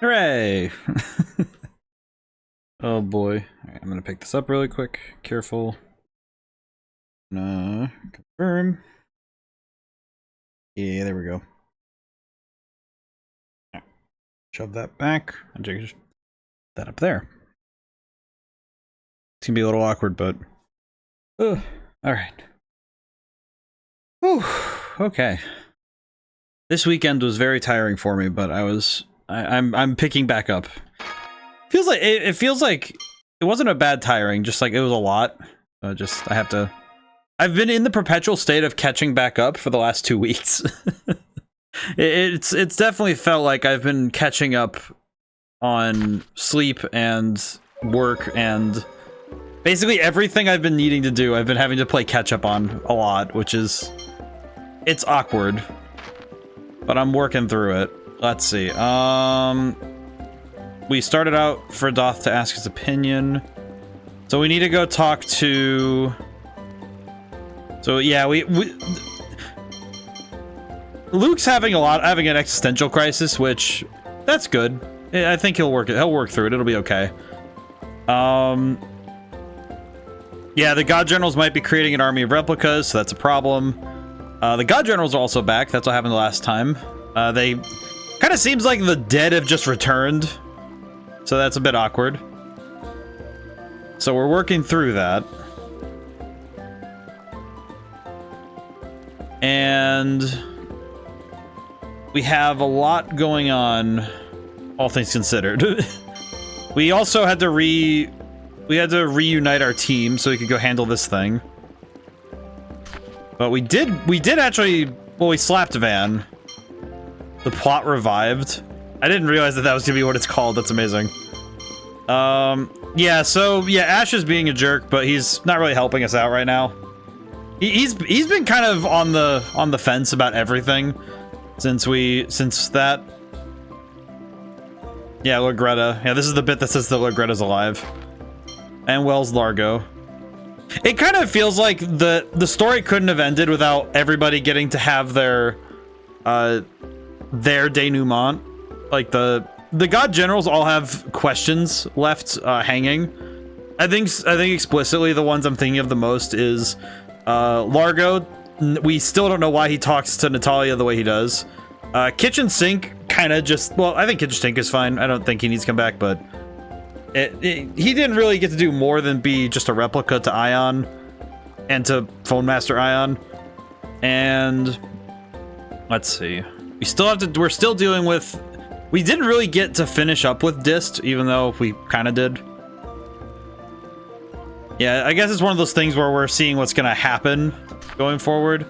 Hooray! Oh boy. Alright, I'm gonna pick this up really quick. Careful. Confirm. Yeah, there we go. Right. Shove that back. And just that up there. It's gonna be a little awkward, but... Alright. Whew. Okay. This weekend was very tiring for me, but I'm picking back up. Feels like it feels like it wasn't a bad tiring, just like it was a lot. I've been in the perpetual state of catching back up for the last 2 weeks. It's definitely felt like I've been catching up on sleep and work and basically everything I've been needing to do. I've been having to play catch up on a lot, which is it's awkward, but I'm working through it. Let's see. We started out for Doth to ask his opinion. So we need to go talk to... So yeah, Luke's having an existential crisis, which that's good. I think he'll work through it. It'll be okay. Yeah, the God Generals might be creating an army of replicas, so that's a problem. The God Generals are also back. That's what happened the last time. They kind of seems like the dead have just returned. So that's a bit awkward. So we're working through that. And we have a lot going on, all things considered. We also had to reunite our team so we could go handle this thing. But we did actually, well, we slapped Van. The plot revived. I didn't realize that was gonna be what it's called. That's amazing. Yeah, so yeah, Ash is being a jerk, but he's not really helping us out right now. He's been kind of on the fence about everything since that. Yeah, Lord Greta. Yeah, this is the bit that says that Lord Greta's alive. And Wells Largo. It kind of feels like the story couldn't have ended without everybody getting to have their denouement. Like the God Generals all have questions left hanging. I think explicitly the ones I'm thinking of the most is Largo. We still don't know why he talks to Natalia the way he does. Kitchen Sink kind of just, well, I think Kitchen Sink is fine. I don't think he needs to come back, but he didn't really get to do more than be just a replica to Ion and to Phone Master Ion. And let's see. We're still dealing with, we didn't really get to finish up with Dist, even though we kind of did. Yeah, I guess it's one of those things where we're seeing what's gonna happen going forward.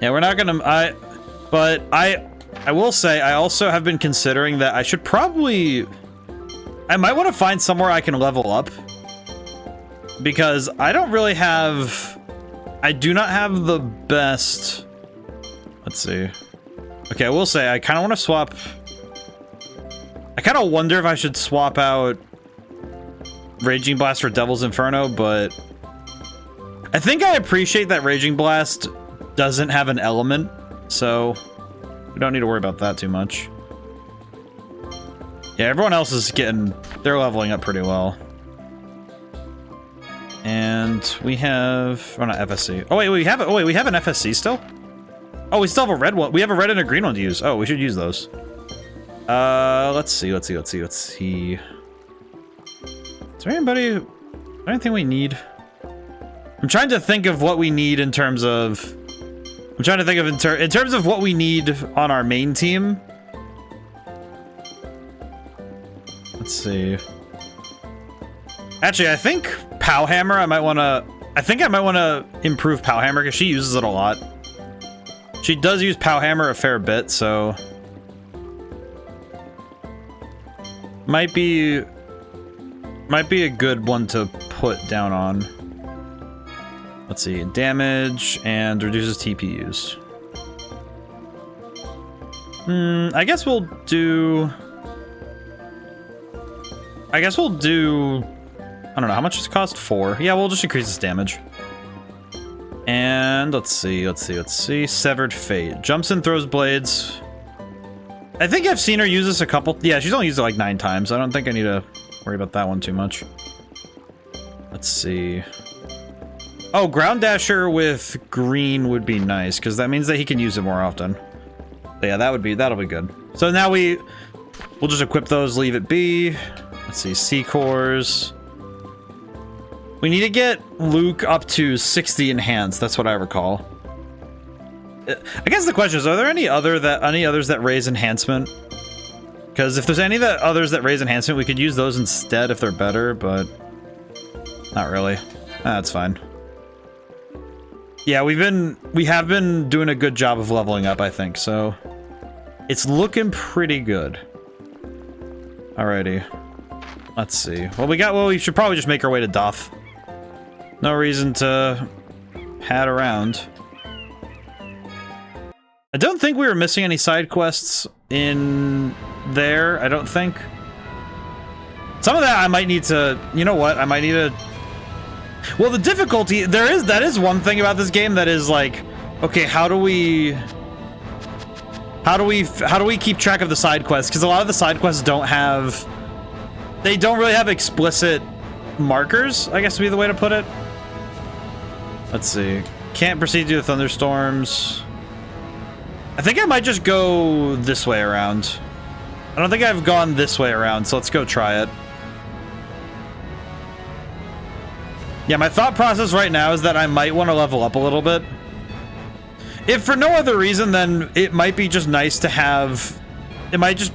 Yeah, we're not gonna, but I will say, I also have been considering that I should probably, I might want to find somewhere I can level up. Because I don't really have, I do not have the best, let's see. Okay, I will say, I kind of want to swap, I kind of wonder if I should swap out Raging Blast for Devil's Inferno, but I think I appreciate that Raging Blast doesn't have an element, so we don't need to worry about that too much. Yeah, everyone else is they're leveling up pretty well. And we have, oh, not FSC. Oh wait, we have an FSC still? Oh, we still have a red one. We have a red and a green one to use. Oh, we should use those. Let's see. Is there anything we need? I'm trying to think of what we need in terms of, in terms of what we need on our main team. Let's see. Actually, I think Powhammer, I might want to improve Powhammer because she uses it a lot. She does use Powhammer a fair bit, so might be a good one to put down on. Let's see, damage and reduces TP use. I guess we'll do, I don't know, how much does it cost? 4. Yeah, we'll just increase its damage. And let's see. Severed Fate. Jumps and throws blades. I think I've seen her use this a couple. Yeah, she's only used it like 9 times. I don't think I need to worry about that one too much. Let's see. Oh, Ground Dasher with green would be nice because that means that he can use it more often. But yeah, that'll be good. So now we'll just equip those, leave it be. Let's see, C-cores. We need to get Luke up to 60 enhanced. That's what I recall. I guess the question is, are there any others that raise enhancement? Because if there's any others that raise enhancement, we could use those instead if they're better, but not really. That's fine. Yeah, we have been doing a good job of leveling up, I think, so it's looking pretty good. Alrighty. Let's see. Well, we should probably just make our way to Duff. No reason to pad around. I don't think we were missing any side quests in there, I don't think. Some of that I might need to, you know what, I might need to... Well, the difficulty, that is one thing about this game that is like, okay, how do we keep track of the side quests? Because a lot of the side quests don't really have explicit markers, I guess would be the way to put it. Let's see. Can't proceed due to thunderstorms. I think I might just go this way around. I don't think I've gone this way around, so let's go try it. Yeah, my thought process right now is that I might want to level up a little bit. If for no other reason, then it might be just nice to have... It might just...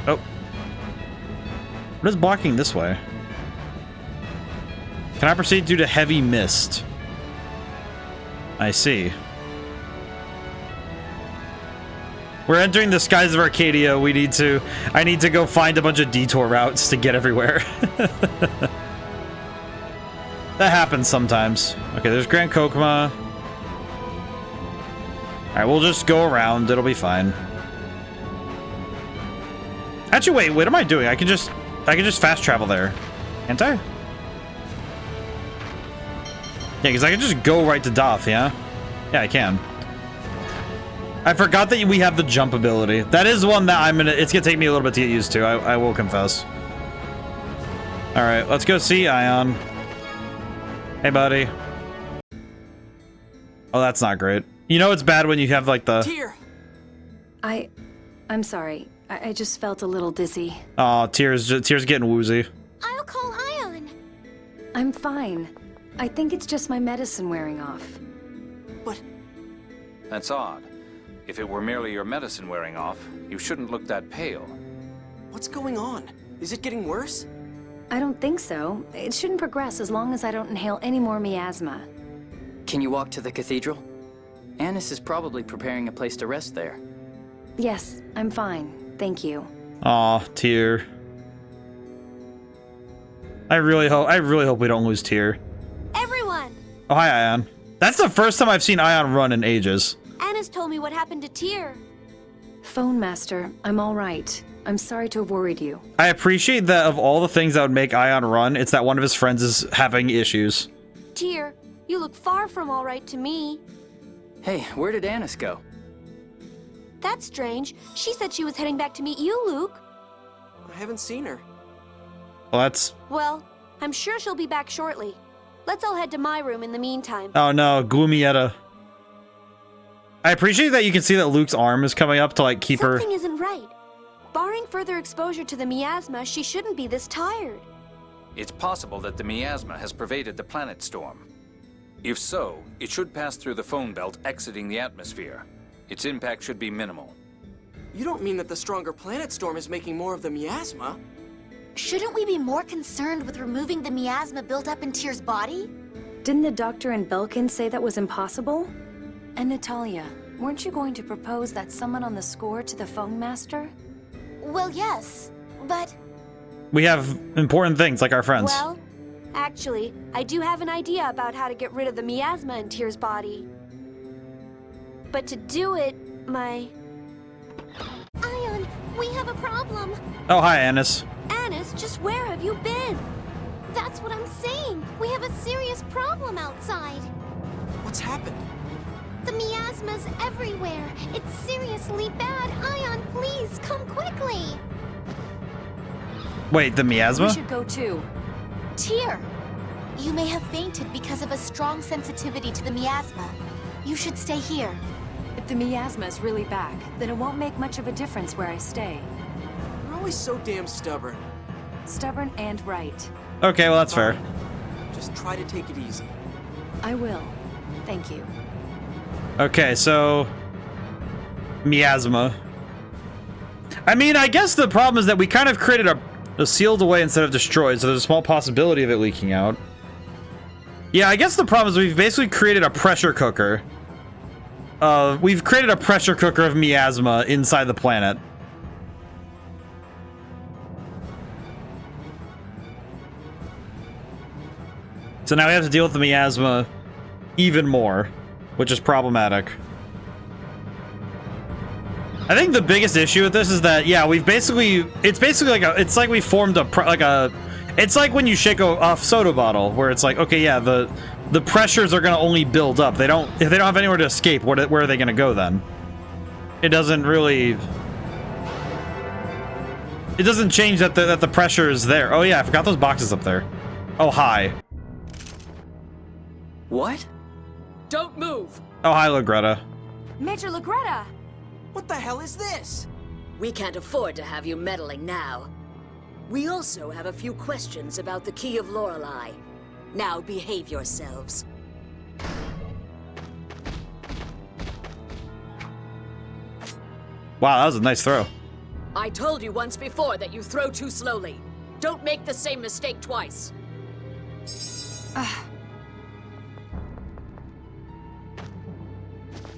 Oh. What is blocking this way? Can I proceed due to heavy mist? I see. We're entering the skies of Arcadia. I need to go find a bunch of detour routes to get everywhere. That happens sometimes. Okay, there's Grand Kokma. Alright, we'll just go around. It'll be fine. Actually, wait, what am I doing? I can just fast travel there. Can't I? Yeah, because I can just go right to Doth, yeah? Yeah, I can. I forgot that we have the jump ability. That is one that it's gonna take me a little bit to get used to, I will confess. Alright, let's go see Ion. Hey, buddy. Oh, that's not great. You know it's bad when you have, like, the... Tear! I'm sorry. I just felt a little dizzy. Oh, Tear's getting woozy. I'll call Ion. I'm fine. I think it's just my medicine wearing off. But... That's odd. If it were merely your medicine wearing off, you shouldn't look that pale. what's going on? Is it getting worse? I don't think so. It shouldn't progress as long as I don't inhale any more miasma. Can you walk to the cathedral? Annis is probably preparing a place to rest there. Yes, I'm fine. Thank you. Aw, Tyr. I really hope we don't lose Tyr. Everyone! Oh, hi, Ion. That's the first time I've seen Ion run in ages. Anna's told me what happened to Tyr. Phone Master, I'm all right. I'm sorry to have worried you. I appreciate that of all the things that would make Ion run, it's that one of his friends is having issues. Tyr, you look far from all right to me. Hey, where did Annis go? That's strange. She said she was heading back to meet you, Luke. I haven't seen her. Well, that's... Well, I'm sure she'll be back shortly. Let's all head to my room in the meantime. Oh no, Gloomietta. I appreciate that you can see that Luke's arm is coming up to, like, keep her... Something isn't right. Barring further exposure to the miasma, she shouldn't be this tired. It's possible that the miasma has pervaded the planet storm. If so, it should pass through the phone belt exiting the atmosphere. Its impact should be minimal. You don't mean that the stronger planet storm is making more of the miasma? Shouldn't we be more concerned with removing the miasma built up in Tyr's body? Didn't the doctor and Belkin say that was impossible? And Natalia, weren't you going to propose that summon on the score to the Phone Master? Well, yes, but... We have important things, like our friends. Well, actually, I do have an idea about how to get rid of the miasma in Tyr's body. But to do it, Ion, we have a problem. Oh, hi, Annis. Annis, just where have you been? That's what I'm saying. We have a serious problem outside. What's happened? The miasma's everywhere. It's seriously bad. Ion, please, come Wait, the We miasma? should go too. Tyr! You may have fainted because of a strong sensitivity to the miasma. You should stay here. If the miasma is really back, then it won't make much of a difference where I stay. You're always so damn stubborn. Stubborn and right. Okay, well, that's fair. Fine. Just try to take it easy. I will. Thank you. Okay, so... miasma. I mean, I guess the problem is that we kind of created a sealed away instead of destroyed, so there's a small possibility of it leaking out. Yeah, I guess the problem is we've basically created a pressure cooker. We've created a pressure cooker of miasma inside the planet. So now we have to deal with the miasma even more, which is problematic. I think the biggest issue with this is that, yeah, we've basically, it's basically like it's like we formed it's like when you shake a soda bottle, where it's like, okay, yeah, the pressures are gonna only build up. If they don't have anywhere to escape, where are they gonna go then? It doesn't change that the pressure is there. Oh yeah, I forgot those boxes up there. Oh, hi. What? Don't move! Oh, hi, Greta. Major Lagretta! What the hell is this? We can't afford to have you meddling now. We also have a few questions about the Key of Lorelei. Now behave yourselves. Wow, that was a nice throw. I told you once before that you throw too slowly. Don't make the same mistake twice.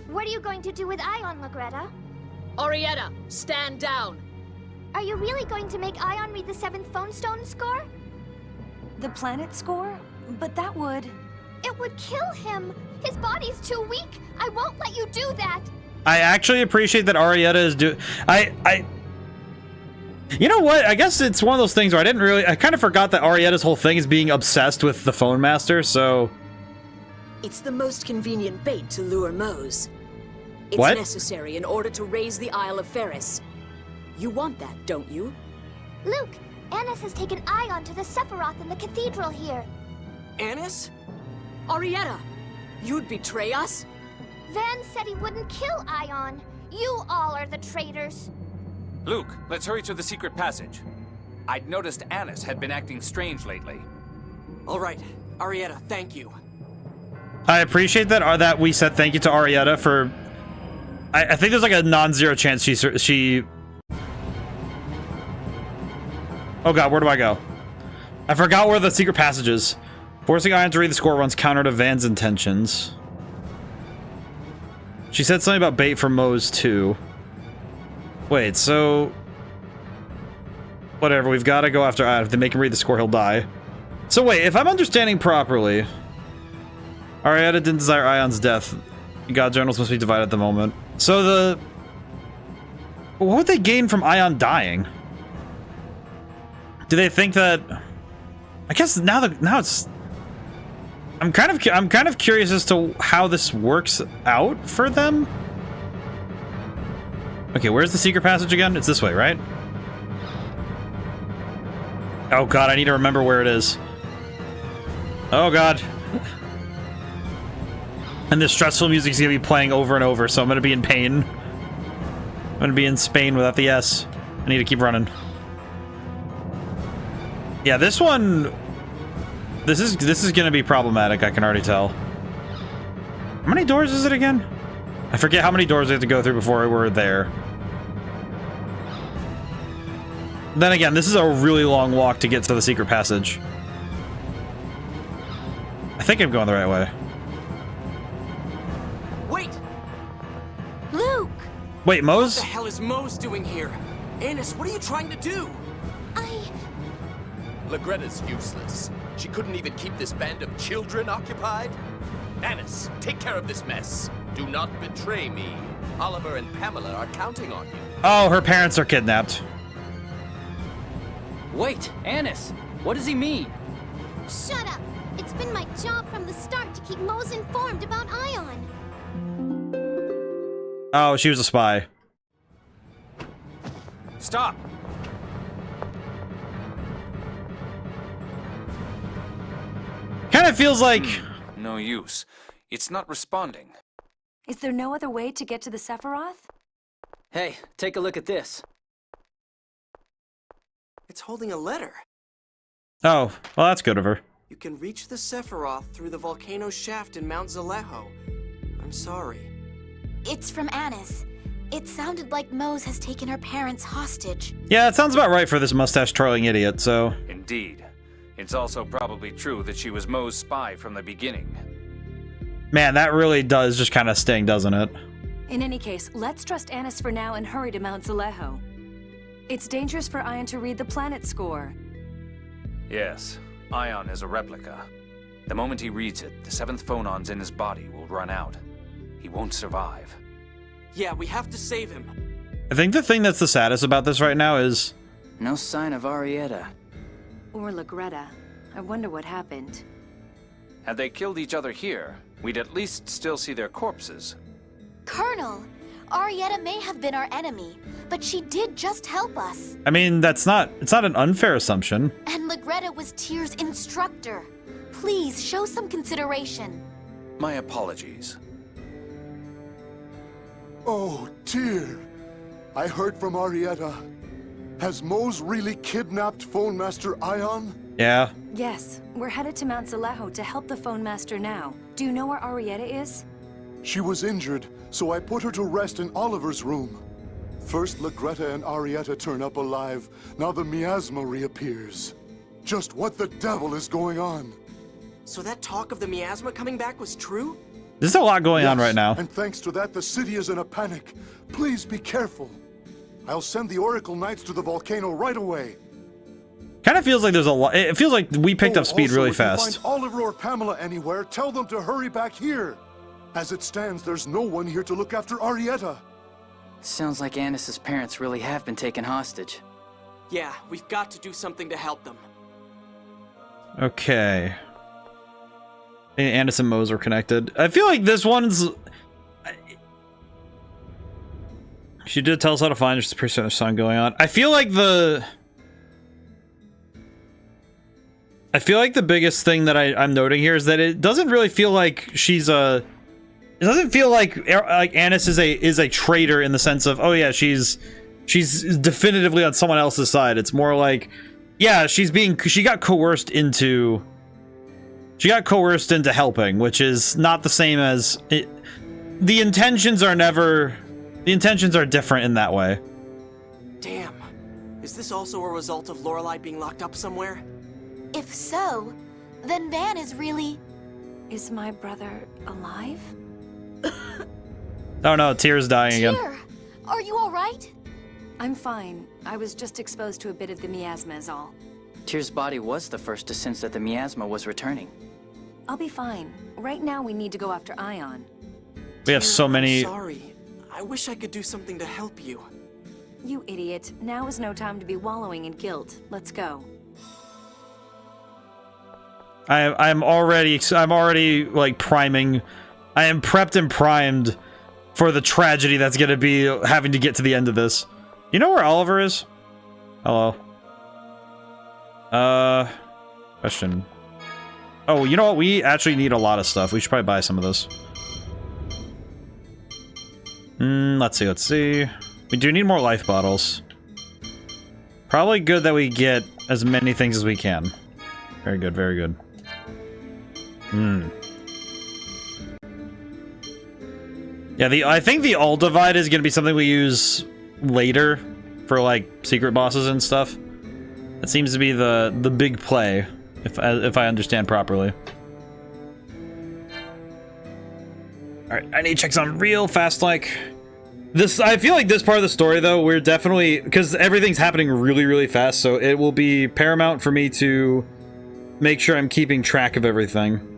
What are you going to do with Ion, Lagretta? Orietta, stand down. Are you really going to make Ion read the 7th phone stone score? The planet score? But that would... It would kill him! His body's too weak! I won't let you do that! I actually appreciate that Arietta is you know what? I guess it's one of those things where I kind of forgot that Arietta's whole thing is being obsessed with the phone master, so... It's the most convenient bait to lure Mose. It's What? necessary in order to raise the Isle of Ferris. You want that, don't you? Luke, Annis has taken Ion to the Sephiroth in the cathedral here. Annis? Arietta, you'd betray us? Van said he wouldn't kill Ion. You all are the traitors. Luke, let's hurry to the secret passage. I'd noticed Annis had been acting strange lately. All right, Arietta, thank you. I appreciate that we said thank you to Arietta for... I think there's like a non-zero chance she... Oh god, where do I go? I forgot where the secret passage is. Forcing Ion to read the score runs counter to Van's intentions. She said something about bait for Mose too. Wait, so... Whatever, we've got to go after Ion. If they make him read the score, he'll die. So wait, if I'm understanding properly... Arietta didn't desire Ion's death. God journals must be divided at the moment. So the... What would they gain from Ion dying? Do they think that... I guess now it's... I'm kind of curious as to how this works out for them. Okay, where's the secret passage again? It's this way, right? Oh god, I need to remember where it is. Oh god. And this stressful music is gonna be playing over and over, so I'm gonna be in pain. I'm gonna be in Spain without the S. I need to keep running. Yeah, this one... This is gonna be problematic, I can already tell. How many doors is it again? I forget how many doors we have to go through before we're there. Then again, this is a really long walk to get to the secret passage. I think I'm going the right way. Wait! Luke! Wait, Mose? What the hell is Mose doing here? Annis, what are you trying to do? Lagretta's useless. She couldn't even keep this band of children occupied. Annis, take care of this mess. Do not betray me. Oliver and Pamela are counting on you. Oh, her parents are kidnapped. Wait, Annis, what does he mean? Shut up! It's been my job from the start to keep Mose informed about Ion. Oh, she was a spy. Stop! kind of feels like... No use. It's not responding. Is there no other way to get to the Sephiroth? Hey, take a look at this. It's holding a letter. Oh, well, that's good of her. You can reach the Sephiroth through the volcano shaft in Mount Zalejo. I'm sorry. It's from Anis. It sounded like Mose has taken her parents hostage. Yeah, it sounds about right for this mustache-twirling idiot, so... Indeed. It's also probably true that she was Moe's spy from the beginning. Man, that really does just kind of sting, doesn't it? In any case, let's trust Anis for now and hurry to Mount Zalejo. It's dangerous for Ion to read the planet score. Yes, Ion is a replica. The moment he reads it, the 7th phonons in his body will run out. He won't survive. Yeah, we have to save him. I think the thing that's the saddest about this right now is... No sign of Arietta. Or Lagretta. I wonder what happened. Had they killed each other here, we'd at least still see their corpses. Colonel, Arietta may have been our enemy, but she did just help us. I mean, it's not an unfair assumption. And Lagretta was Tyr's instructor. Please, show some consideration. My apologies. Oh, Tyr. I heard from Arietta. Has Mose really kidnapped Phone Master Ion? Yeah. Yes, we're headed to Mount Zalejo to help the Phone Master now. Do you know where Arietta is? She was injured, so I put her to rest in Oliver's room. First, Lagretta and Arietta turn up alive. Now the miasma reappears. Just what the devil is going on? So that talk of the miasma coming back was true? There's a lot going on right now. And thanks to that, the city is in a panic. Please be careful. I'll send the Oracle Knights to the volcano right away. Kind of feels like there's a lot. It feels like we picked up speed also, really if you fast. find Oliver or Pamela anywhere, tell them to hurry back here. As it stands, there's no one here to look after Arietta. Sounds like Anis's parents really have been taken hostage. Yeah, we've got to do something to help them. Okay. Anis and Mose are connected. I feel like this one's... She did tell us how to find. There's a pretty certain song going on. I feel like the biggest thing that I'm noting here is that it doesn't really feel like she's a... It doesn't feel like Anis is a traitor in the sense of, oh yeah, she's definitively on someone else's side. It's more like, yeah, she got coerced into helping, which is not the same as it. The intentions are different in that way. Damn. Is this also a result of Lorelei being locked up somewhere? If so, then Van is really... Is my brother alive? Oh no, Tyr's dying again. Tyr, are you all right? I'm fine. I was just exposed to a bit of the miasma is all. Tyr's body was the first to sense that the miasma was returning. I'll be fine. Right now we need to go after Ion. We have so many... I'm sorry. I wish I could do something to help you. You idiot. Now is no time to be wallowing in guilt. Let's go. I'm already like priming. I am prepped and primed for the tragedy that's gonna be having to get to the end of this. You know where Oliver is? Hello. Question. Oh, you know what? We actually need a lot of stuff. We should probably buy some of this. Let's see. We do need more life bottles. Probably good that we get as many things as we can. Very good, very good. Yeah, I think the all divide is gonna be something we use later for like secret bosses and stuff. That seems to be the big play, if I understand properly. All right, I need to check something real fast. Like this, I feel like this part of the story though, we're definitely, because everything's happening really, really fast, so it will be paramount for me to make sure I'm keeping track of everything.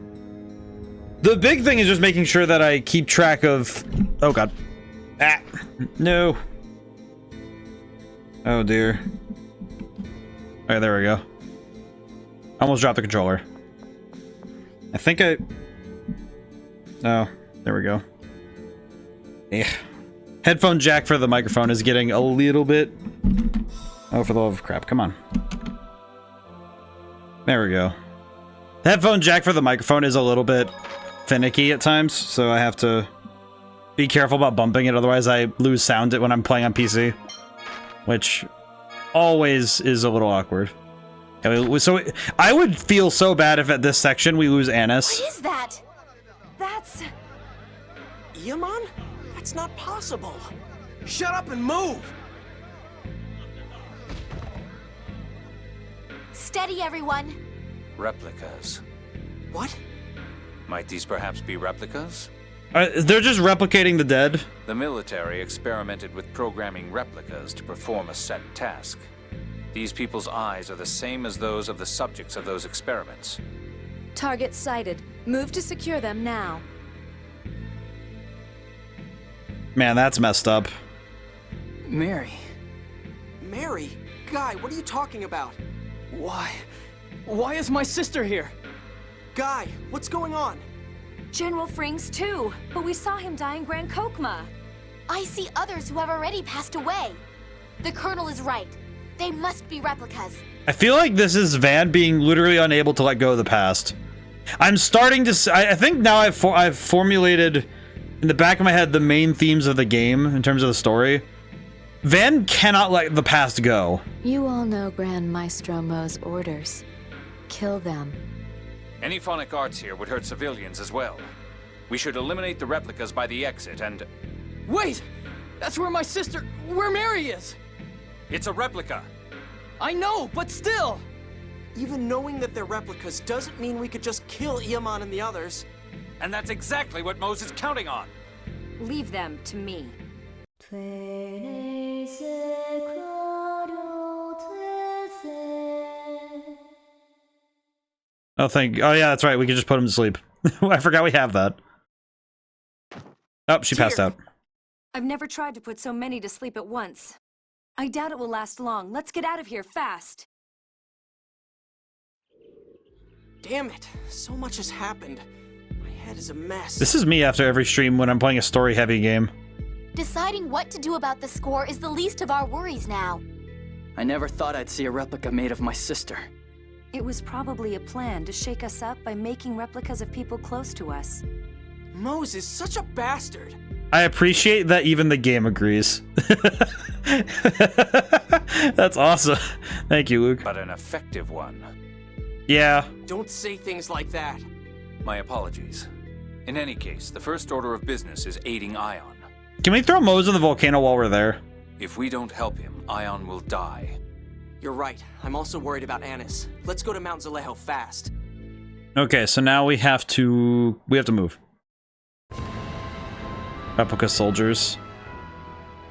The big thing is just making sure that I keep track of... Oh, God. Ah. No. Oh, dear. Alright, there we go. Almost dropped the controller. I think I... Oh, there we go. Ugh. Headphone jack for the microphone is getting a little bit... Oh, for the love of crap. Come on. There we go. I The headphone jack for the microphone is a little bit finicky at times, so I have to be careful about bumping it, otherwise I lose sound when I'm playing on PC, which always is a little awkward. So I would feel so bad if at this section we lose Annis. What is that? That's... Iamon? That's not possible. Shut up and move! Steady, everyone. Replicas. What? Might these perhaps be replicas? They're just replicating the dead. The military experimented with programming replicas to perform a set task. These people's eyes are the same as those of the subjects of those experiments. Target sighted. Move to secure them now. Man, that's messed up. Mary. Mary? Guy, what are you talking about? Why? Why is my sister here? Guy, what's going on? General Frings too, but we saw him die in Grand Kokma. I see others who have already passed away. The Colonel is right. They must be replicas. I feel like this is Van being literally unable to let go of the past. I'm starting to... I think now I've formulated in the back of my head the main themes of the game in terms of the story. Van cannot let the past go. You all know Grand Maestro Mo's orders. Kill them. Any phonic arts here would hurt civilians as well. We should eliminate the replicas by the exit and... Wait! That's where my sister... where Mary is! It's a replica! I know, but still! Even knowing that they're replicas doesn't mean we could just kill Iamon and the others. And that's exactly what Mose is counting on! Leave them to me. Oh, yeah, that's right. We could just put him to sleep. I forgot we have that. Oh, she passed out. I've never tried to put so many to sleep at once. I doubt it will last long. Let's get out of here fast. Damn it. So much has happened. My head is a mess. This is me after every stream when I'm playing a story-heavy game. Deciding what to do about the score is the least of our worries now. I never thought I'd see a replica made of my sister. It was probably a plan to shake us up by making replicas of people close to us. Mose is such a bastard. I appreciate that even the game agrees. That's awesome. Thank you, Luke. But an effective one. Yeah. Don't say things like that. My apologies. In any case, the first order of business is aiding Ion. Can we throw Mose in the volcano while we're there? If we don't help him, Ion will die. You're right. I'm also worried about Annis. Let's go to Mount Zalejo fast. Okay, so now we have to move. Replica soldiers.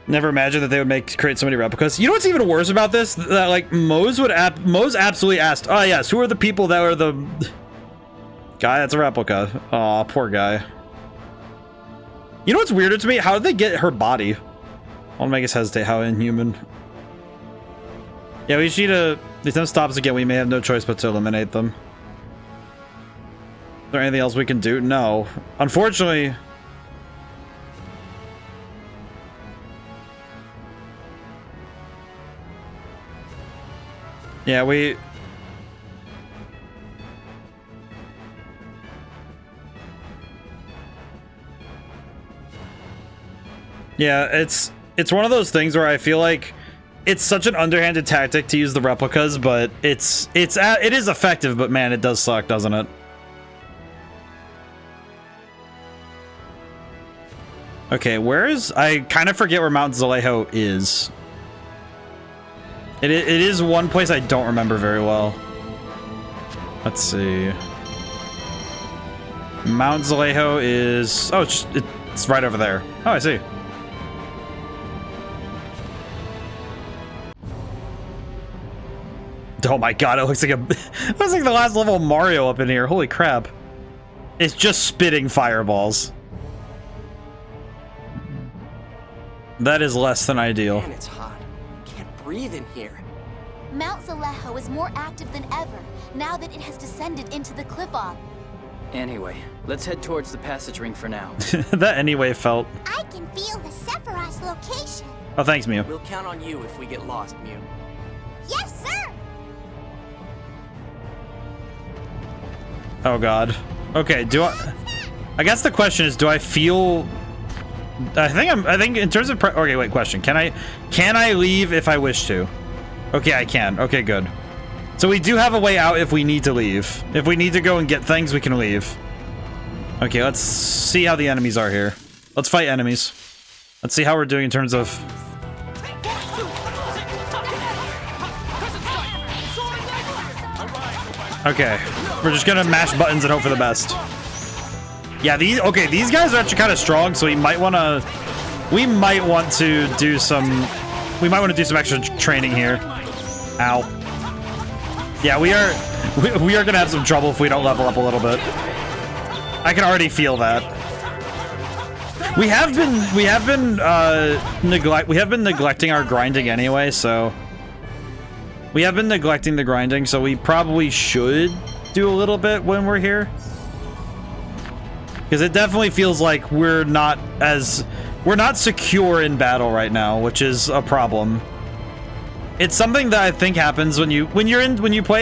Never imagined that they would create so many replicas. You know what's even worse about this? That like Mose absolutely asked, "Oh yes, who are the people that are the guy that's a replica?" Aw, poor guy. You know what's weirder to me? How did they get her body? I'll make us hesitate. How inhuman. Yeah, we just need to... If them stops again, we may have no choice but to eliminate them. Is there anything else we can do? No. Unfortunately... Yeah, we... Yeah, it's one of those things where I feel like it's such an underhanded tactic to use the replicas, but it is effective, but man, it does suck, doesn't it? Okay, I kind of forget where Mount Zalejo is. It is one place I don't remember very well. Let's see. Mount Zalejo is... Oh, it's right over there. Oh, I see. Oh my god, it looks like it looks like the last level of Mario up in here. Holy crap. It's just spitting fireballs. That is less than ideal. Man, it's hot. I can't breathe in here. Mount Zalejo is more active than ever, now that it has descended into the cliff-off. Anyway, let's head towards the passage ring for now. That anyway felt... I can feel the Sephiroth's location. Oh, thanks, Mew. We'll count on you if we get lost, Mew. Yes, sir! Oh god. Okay, I guess the question is, do I feel... I think in terms of... Okay, wait, question. Can I leave if I wish to? Okay, I can. Okay, good. So we do have a way out if we need to leave. If we need to go and get things, we can leave. Okay, let's see how the enemies are here. Let's fight enemies. Let's see how we're doing in terms of... Okay, we're just gonna mash buttons and hope for the best. Yeah, these guys are actually kind of strong, so we might want to do some extra training here. Ow. Yeah, we are gonna have some trouble if we don't level up a little bit. I can already feel that. We have been neglecting our grinding anyway, so we have been neglecting the grinding, so we probably should do a little bit when we're here. Because it definitely feels like we're not secure in battle right now, which is a problem. It's something that I think happens when you play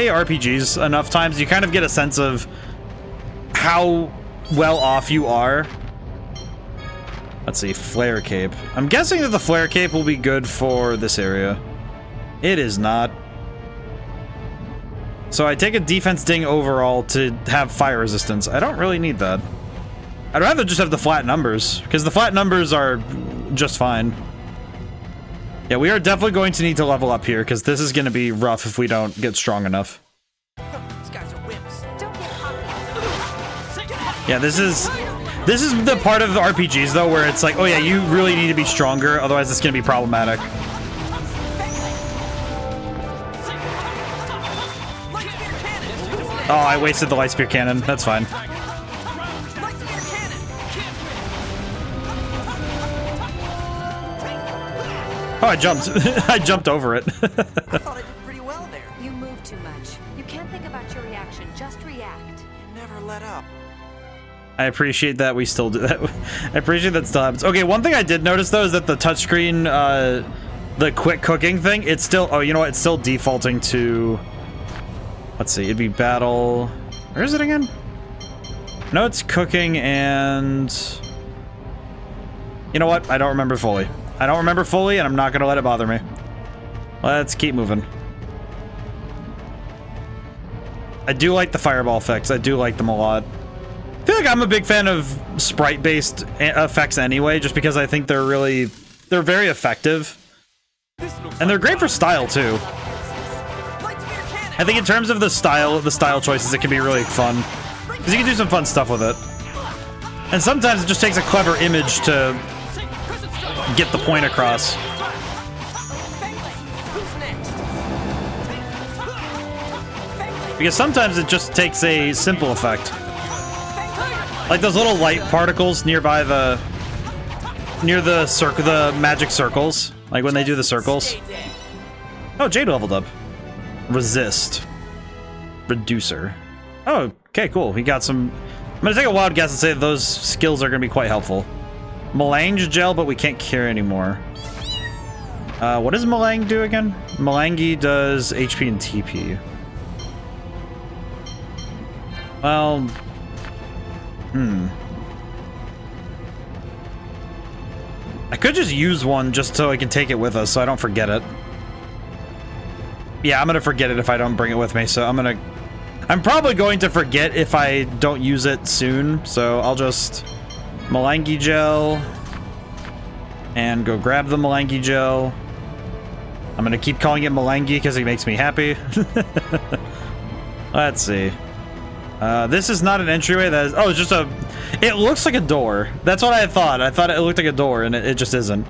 RPGs enough times, you kind of get a sense of how well off you are. Let's see, Flare Cape. I'm guessing that the Flare Cape will be good for this area. It is not. So I take a defense ding overall to have fire resistance. I don't really need that. I'd rather just have the flat numbers, because the flat numbers are just fine. Yeah, we are definitely going to need to level up here, because this is going to be rough if we don't get strong enough. These guys are wimps. Yeah, this is the part of the RPGs, though, where it's like, oh yeah, you really need to be stronger, otherwise it's going to be problematic. Oh, I wasted the light spear cannon. That's fine. Oh, I jumped. I jumped over it. I thought I did pretty well there. You move too much. You can't think about your reaction, just react. You never let up. I appreciate that we still do that. I appreciate that still happens. Okay, one thing I did notice, though, is that the touchscreen, the quick cooking thing, it's still... Oh, you know what? It's still defaulting to... Let's see. It'd be battle... Where is it again? No, it's cooking and... You know what? I don't remember fully. I don't remember fully, and I'm not going to let it bother me. Let's keep moving. I do like the fireball effects. I do like them a lot. I feel like I'm a big fan of sprite-based effects anyway, just because I think they're very effective. And they're great for style, too. I think in terms of the style choices, it can be really fun. Because you can do some fun stuff with it. And sometimes it just takes a clever image to get the point across. Because sometimes it just takes a simple effect. Like those little light particles nearby the magic circles. Like when they do the circles. Oh, Jade leveled up. Resist. Reducer. Oh, okay, cool. We got some... I'm gonna take a wild guess and say that those skills are gonna be quite helpful. Melange gel, but we can't carry anymore. What does Melange do again? Melange does HP and TP. Well... I could just use one just so I can take it with us so I don't forget it. Yeah, I'm gonna forget it if I don't bring it with me, so I'm probably going to forget if I don't use it soon, so I'll just Melange gel and go grab the Melange gel. I'm gonna keep calling it Melange because it makes me happy. Let's see. This is not an entryway. That is, oh, it's just a... It looks like a door. That's what I thought. I thought it looked like a door, and it just isn't.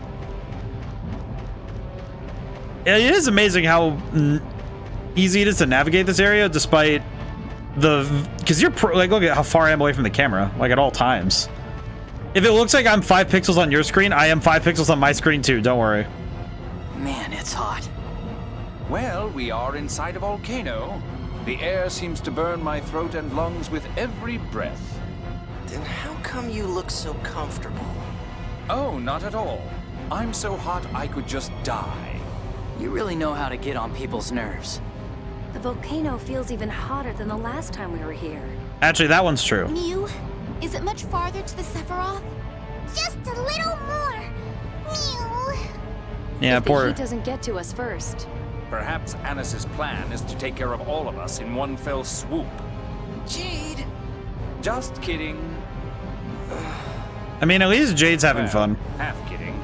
It is amazing how easy it is to navigate this area, despite the... Because you're... Like, look at how far I am away from the camera, like, at all times. If it looks like I'm 5 pixels on your screen, I am 5 pixels on my screen, too. Don't worry. Man, it's hot. Well, we are inside a volcano. The air seems to burn my throat and lungs with every breath. Then how come you look so comfortable? Oh, not at all. I'm so hot I could just die. You really know how to get on people's nerves. The volcano feels even hotter than the last time we were here. Actually, that one's true. Mew, is it much farther to the Sephiroth? Just a little more. Mew. Yeah, If the poor. heat doesn't get to us first. Perhaps Anis's plan is to take care of all of us in one fell swoop. Jade! Just kidding. I mean, at least Jade's having Well, fun. Half kidding.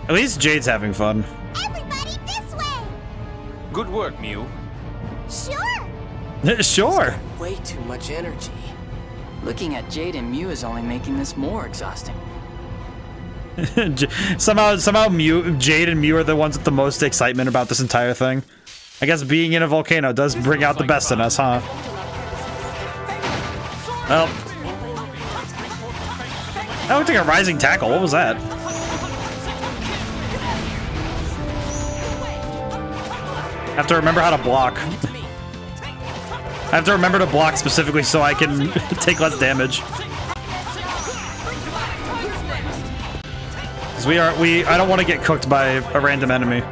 At least Jade's having fun. Everybody this way. Good work, Mew. Sure. Sure. Way too much energy. Looking at Jade and Mew is only making this more exhausting. somehow Jade and Mew are the ones with the most excitement about this entire thing. I guess being in a volcano does bring out the best in us, huh? Well, that looked like a rising tackle. What was that? I have to remember how to block. I have to remember to block specifically so I can take less damage. I don't want to get cooked by a random enemy.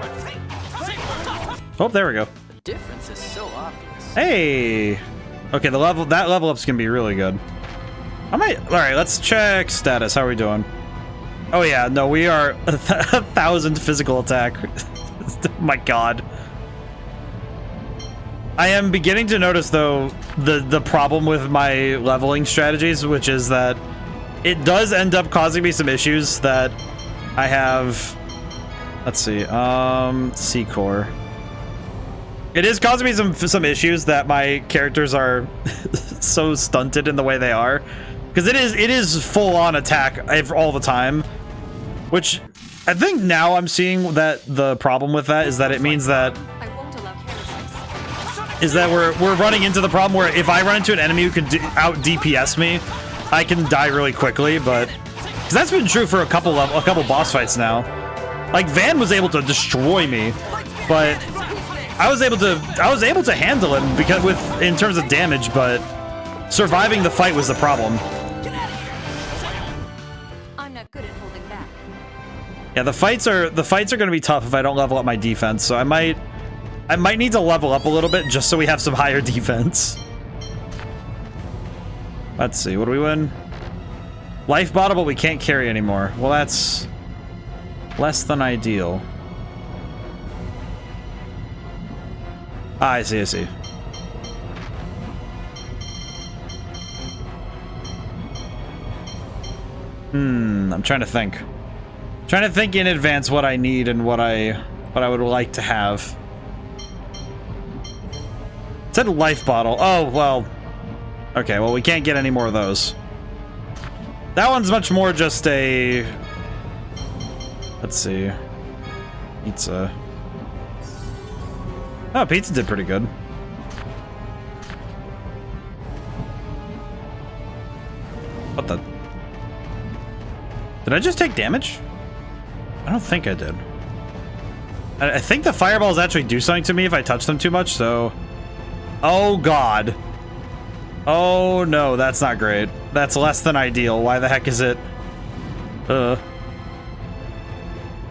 Oh, there we go. The difference is so obvious. Hey! Okay, that level up's gonna be really good. Alright, let's check status. How are we doing? Oh yeah, no, we are 1,000 physical attack. Oh my god. I am beginning to notice, though, the problem with my leveling strategies, which is that it does end up causing me some issues that I have. Let's see, C-Core. It is causing me some issues that my characters are so stunted in the way they are, because it is full on attack all the time, which I think now I'm seeing that the problem with that is that it means that we're running into the problem where if I run into an enemy who can out DPS me, I can die really quickly. But because that's been true for a couple boss fights now. Like Van was able to destroy me, but I was able to handle him because in terms of damage, but surviving the fight was the problem. I'm not good at holding back. Yeah, the fights are going to be tough if I don't level up my defense. So I might need to level up a little bit just so we have some higher defense. Let's see, what do we win? Life bottle, but we can't carry anymore. Well, that's less than ideal. Ah, I see. I'm trying to think. Trying to think in advance what I need and what I would like to have. It said life bottle. Oh, well. Okay, well, we can't get any more of those. That one's much more just a... Let's see. Pizza. Oh, pizza did pretty good. What the... Did I just take damage? I don't think I did. I think the fireballs actually do something to me if I touch them too much, so... Oh, God. Oh, no, that's not great. That's less than ideal. Why the heck is it?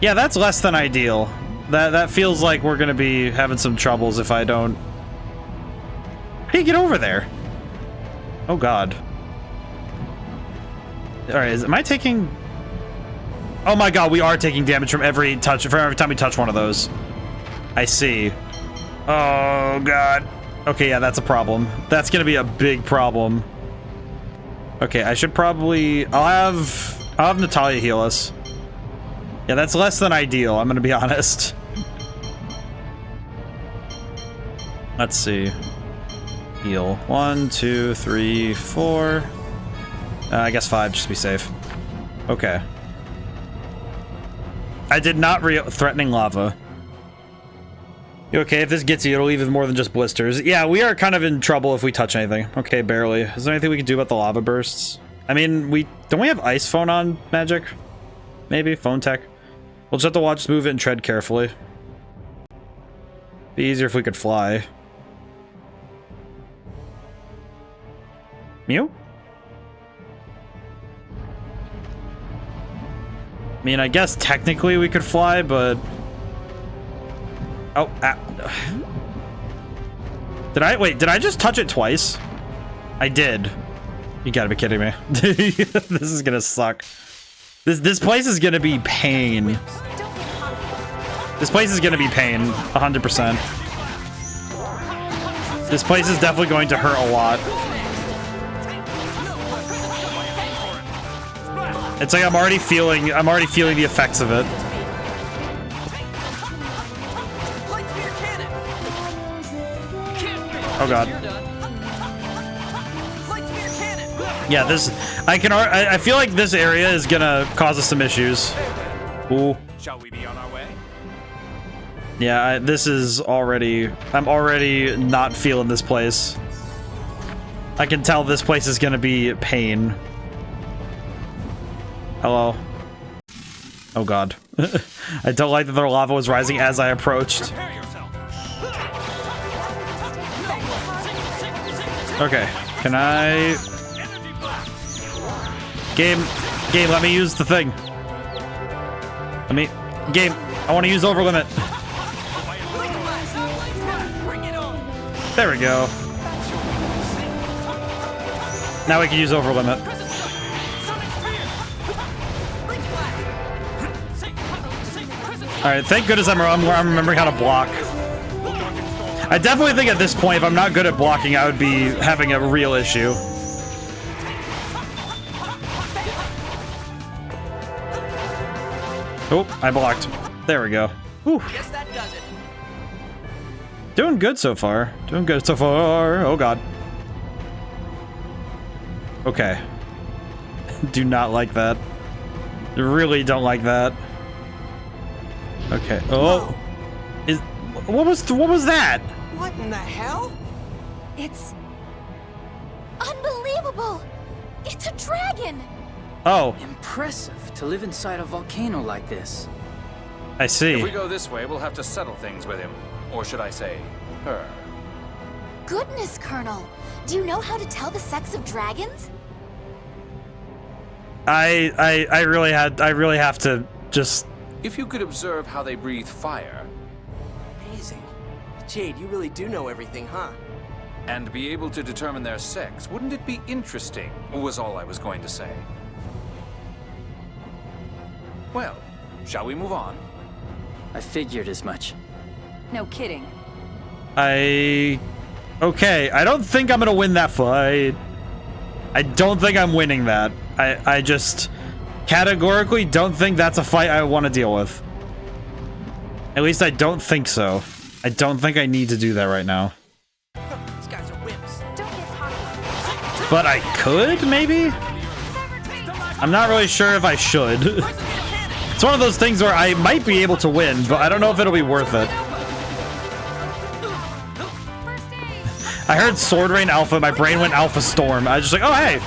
Yeah, that's less than ideal. That feels like we're gonna be having some troubles if I don't... How do you get over there? Oh, God. Alright, am I taking... Oh my God, we are taking damage from every time we touch one of those. I see. Oh, God. Okay, yeah, that's a problem. That's gonna be a big problem. Okay, I should probably... I'll have Natalia heal us. Yeah, that's less than ideal, I'm gonna be honest. Let's see. Heal. 1, 2, 3, 4. I guess 5, just to be safe. Okay. I did not threatening lava. You okay? If this gets you, it'll leave with more than just blisters. Yeah, we are kind of in trouble if we touch anything. Okay, barely. Is there anything we can do about the lava bursts? I mean, don't we have ice phone on magic? Maybe phone tech. We'll just have to watch, move it, and tread carefully. Be easier if we could fly. Mew? I mean, I guess technically we could fly, but... Oh, Did I just touch it twice? I did. You gotta be kidding me. This is gonna suck. This place is gonna be pain. This place is gonna be pain, 100%. This place is definitely going to hurt a lot. It's like I'm already feeling the effects of it. Oh god. Yeah, I feel like this area is gonna cause us some issues. Ooh. Shall we be on our way? Yeah, I'm already not feeling this place. I can tell this place is gonna be pain. Hello. Oh god. I don't like that the lava was rising as I approached. Okay, can I... Game, let me use the thing. Game, I want to use over limit. There we go. Now we can use over limit. Alright, thank goodness I'm remembering how to block. I definitely think at this point, if I'm not good at blocking, I would be having a real issue. Oh, I blocked. There we go. Whew. Doing good so far. Doing good so far. Oh god. Okay. Do not like that. Really don't like that. Okay. Oh. What was that? What in the hell? It's unbelievable. It's a dragon. Oh. Impressive to live inside a volcano like this. I see. If we go this way, we'll have to settle things with him. Or should I say, her. Goodness, Colonel. Do you know how to tell the sex of dragons? I really have to just... If you could observe how they breathe fire... Amazing. Jade, you really do know everything, huh? And be able to determine their sex, wouldn't it be interesting? Was all I was going to say. Well, shall we move on? I figured as much. No kidding. Okay, I don't think I'm gonna win that fight. I don't think I'm winning that. I just categorically don't think that's a fight I want to deal with. At least I don't think so. I don't think I need to do that right now. These guys are wimps. But I could, maybe? I'm not really sure if I should. It's one of those things where I might be able to win, but I don't know if it'll be worth it. I heard Sword Rain Alpha, my brain went Alpha Storm. I was just like, oh hey!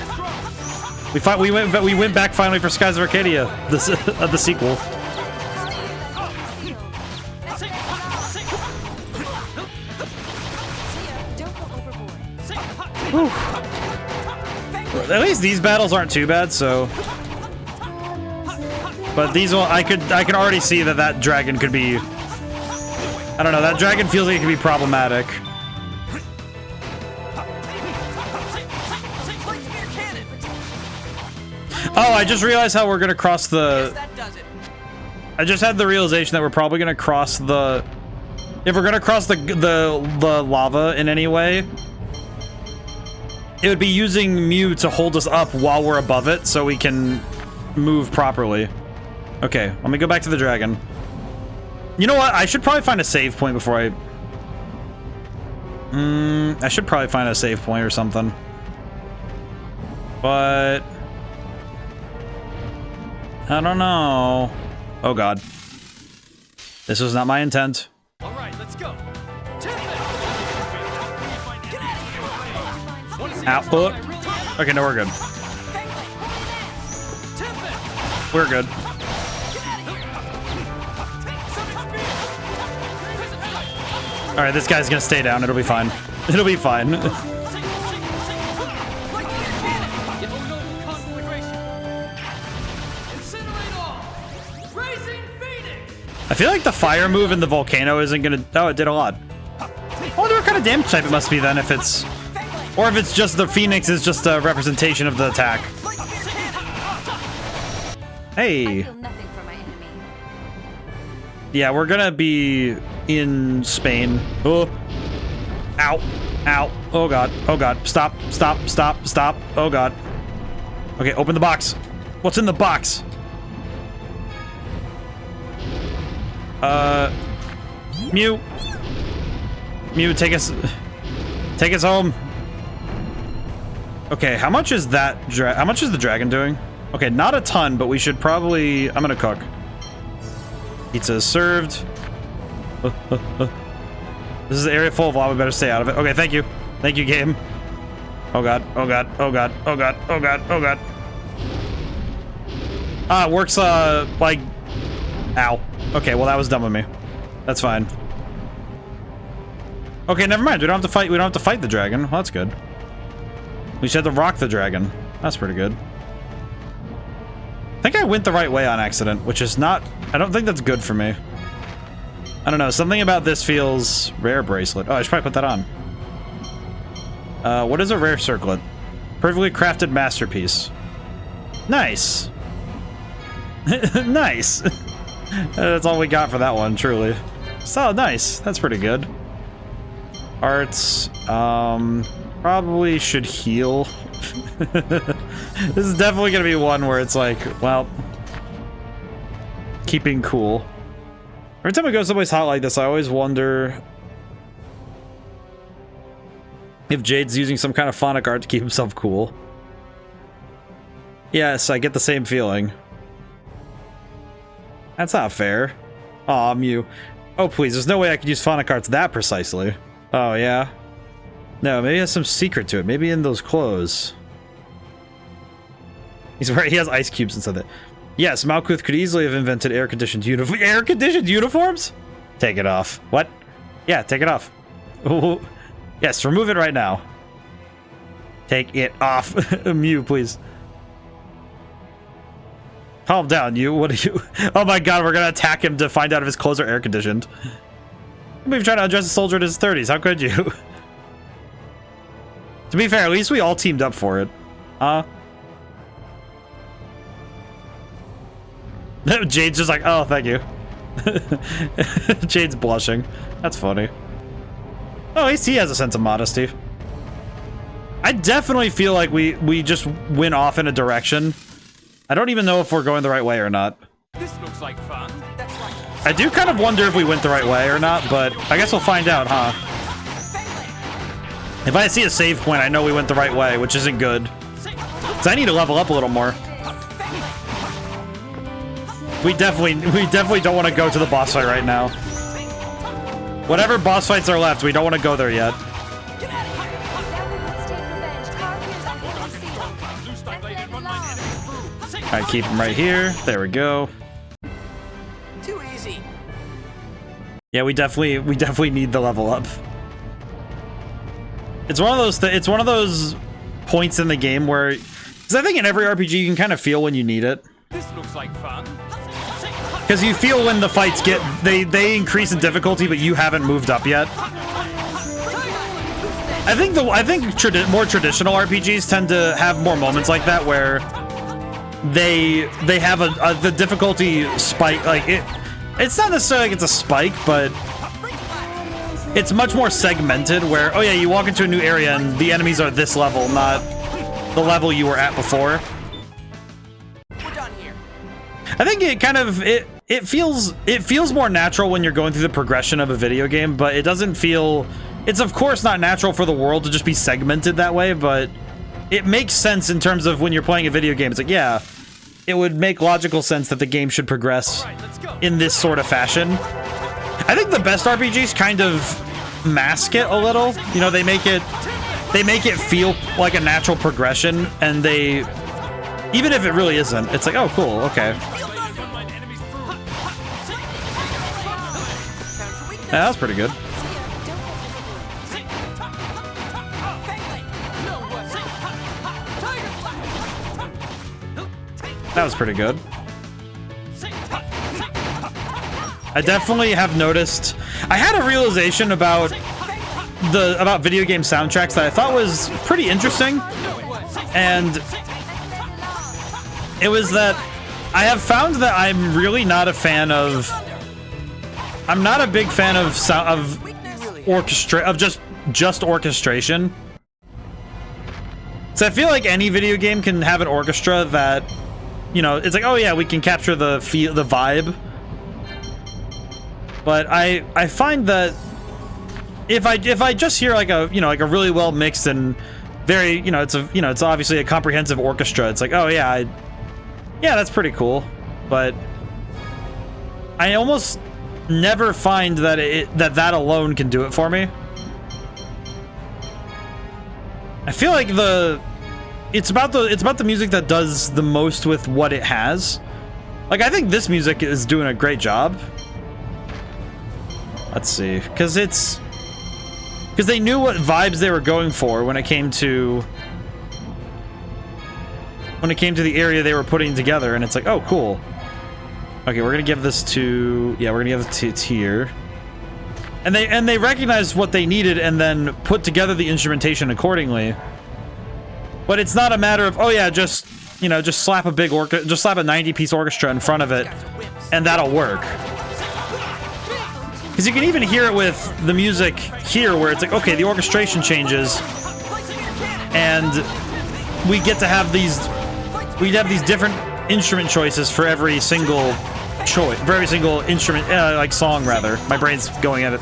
We went back finally for Skies of Arcadia, the sequel. Whew. At least these battles aren't too bad, so... But these will, I could already see that dragon could be... I don't know, that dragon feels like it could be problematic. Oh, I just realized how we're gonna cross the... I just had the realization that we're probably gonna cross the... If we're gonna cross the lava in any way, it would be using Mew to hold us up while we're above it so we can move properly. Okay, let me go back to the dragon. You know what? I should probably find a save point before I... I should probably find a save point or something. But... I don't know. Oh god. This was not my intent. All right, let's go. Output. Okay, no, we're good. We're good. All right, this guy's gonna stay down. It'll be fine. It'll be fine. I feel like the fire move in the volcano isn't gonna... Oh, it did a lot. I wonder what kind kind of damage type it must be then if it's... Or if it's just the Phoenix is just a representation of the attack. Hey. I feel nothing for my enemy. Yeah, we're gonna be in Spain. Oh. Ow. Ow. Oh god. Oh god. Stop. Stop. Stop. Stop. Oh god. Okay, open the box. What's in the box? Mew. Mew, take us home. Okay, how much is that how much is the dragon doing? Okay, not a ton, but we should probably... I'm gonna cook. Pizza is served. This is the area full of lava. We better stay out of it. Okay, thank you. Thank you, game. Oh god. Oh god. Oh god. Oh god. Oh god. Oh god. Ah, it works, like... Ow. Okay, well, that was dumb of me. That's fine. Okay, never mind. We don't have to fight the dragon. Well, that's good. We just had to rock the dragon. That's pretty good. I think I went the right way on accident, which is not... I don't think that's good for me. I don't know. Something about this feels... Rare bracelet. Oh, I should probably put that on. What is a rare circlet? Perfectly crafted masterpiece. Nice. Nice. That's all we got for that one, truly. So, nice. That's pretty good. Arts. Probably should heal. This is definitely gonna be one where it's like, well, keeping cool. Every time I go someplace hot like this, I always wonder if Jade's using some kind of phonic art to keep himself cool. Yes, I get the same feeling. That's not fair. Aw, Mew. Oh, please, there's no way I could use phonic arts that precisely. Oh, yeah? No, maybe it has some secret to it. Maybe in those clothes. He's right, he has ice cubes inside it. Yes, Malkuth could easily have invented air-conditioned uniforms. Air-conditioned uniforms? Take it off. What? Yeah, take it off. Ooh. Yes, remove it right now. Take it off. Mew, please. Calm down, you. What are you? Oh my god, we're gonna attack him to find out if his clothes are air-conditioned. We've tried to undress a soldier in his 30s. How could you? To be fair, at least we all teamed up for it. Jade's just like, oh, thank you. Jade's blushing. That's funny. Oh, at least he has a sense of modesty. I definitely feel like we just went off in a direction. I don't even know if we're going the right way or not. This looks like fun. That's right. I do kind of wonder if we went the right way or not, but I guess we'll find out, huh? If I see a save point, I know we went the right way, which isn't good. So I need to level up a little more. We definitely don't want to go to the boss fight right now. Whatever boss fights are left, we don't want to go there yet. Alright, keep him right here. There we go. Too easy. Yeah, we definitely need the level up. It's one of those points in the game where, because I think in every RPG you can kind of feel when you need it. This looks like fun. Because you feel when the fights get they increase in difficulty, but you haven't moved up yet. I think more traditional RPGs tend to have more moments like that where they have the difficulty spike. Like it's not necessarily like it's a spike, but it's much more segmented where, oh yeah, you walk into a new area and the enemies are this level, not the level you were at before. We're done here. I think it kind of it feels more natural when you're going through the progression of a video game, but it doesn't feel, it's of course not natural for the world to just be segmented that way, but it makes sense in terms of when you're playing a video game. It's like, yeah, it would make logical sense that the game should progress in this sort of fashion. I think the best RPGs kind of mask it a little. You know, they make it feel like a natural progression, and they, even if it really isn't, it's like, oh, cool, okay. Yeah, that was pretty good. That was pretty good. I definitely have noticed, I had a realization about about video game soundtracks that I thought was pretty interesting, and it was that I have found that I'm really not a fan of. I'm not a big fan of just orchestration. So I feel like any video game can have an orchestra that, you know, it's like, oh yeah, we can capture the vibe. But I find that if I just hear like a, you know, like a really well mixed and very, you know, it's obviously a comprehensive orchestra. It's like, oh yeah, yeah, that's pretty cool. But I almost never find that that alone can do it for me. I feel like it's about the music that does the most with what it has. Like, I think this music is doing a great job. Let's see, because they knew what vibes they were going for when it came to the area they were putting together, and it's like, oh, cool. Okay, we're gonna give this to, yeah, we're gonna give it to here. And they recognized what they needed and then put together the instrumentation accordingly. But it's not a matter of, oh yeah, just, you know, just slap a 90-piece orchestra in front of it and that'll work. Because you can even hear it with the music here where it's like, okay, the orchestration changes and we get to have these different instrument choices for every single choice, for every single instrument, like song rather. My brain's going at it.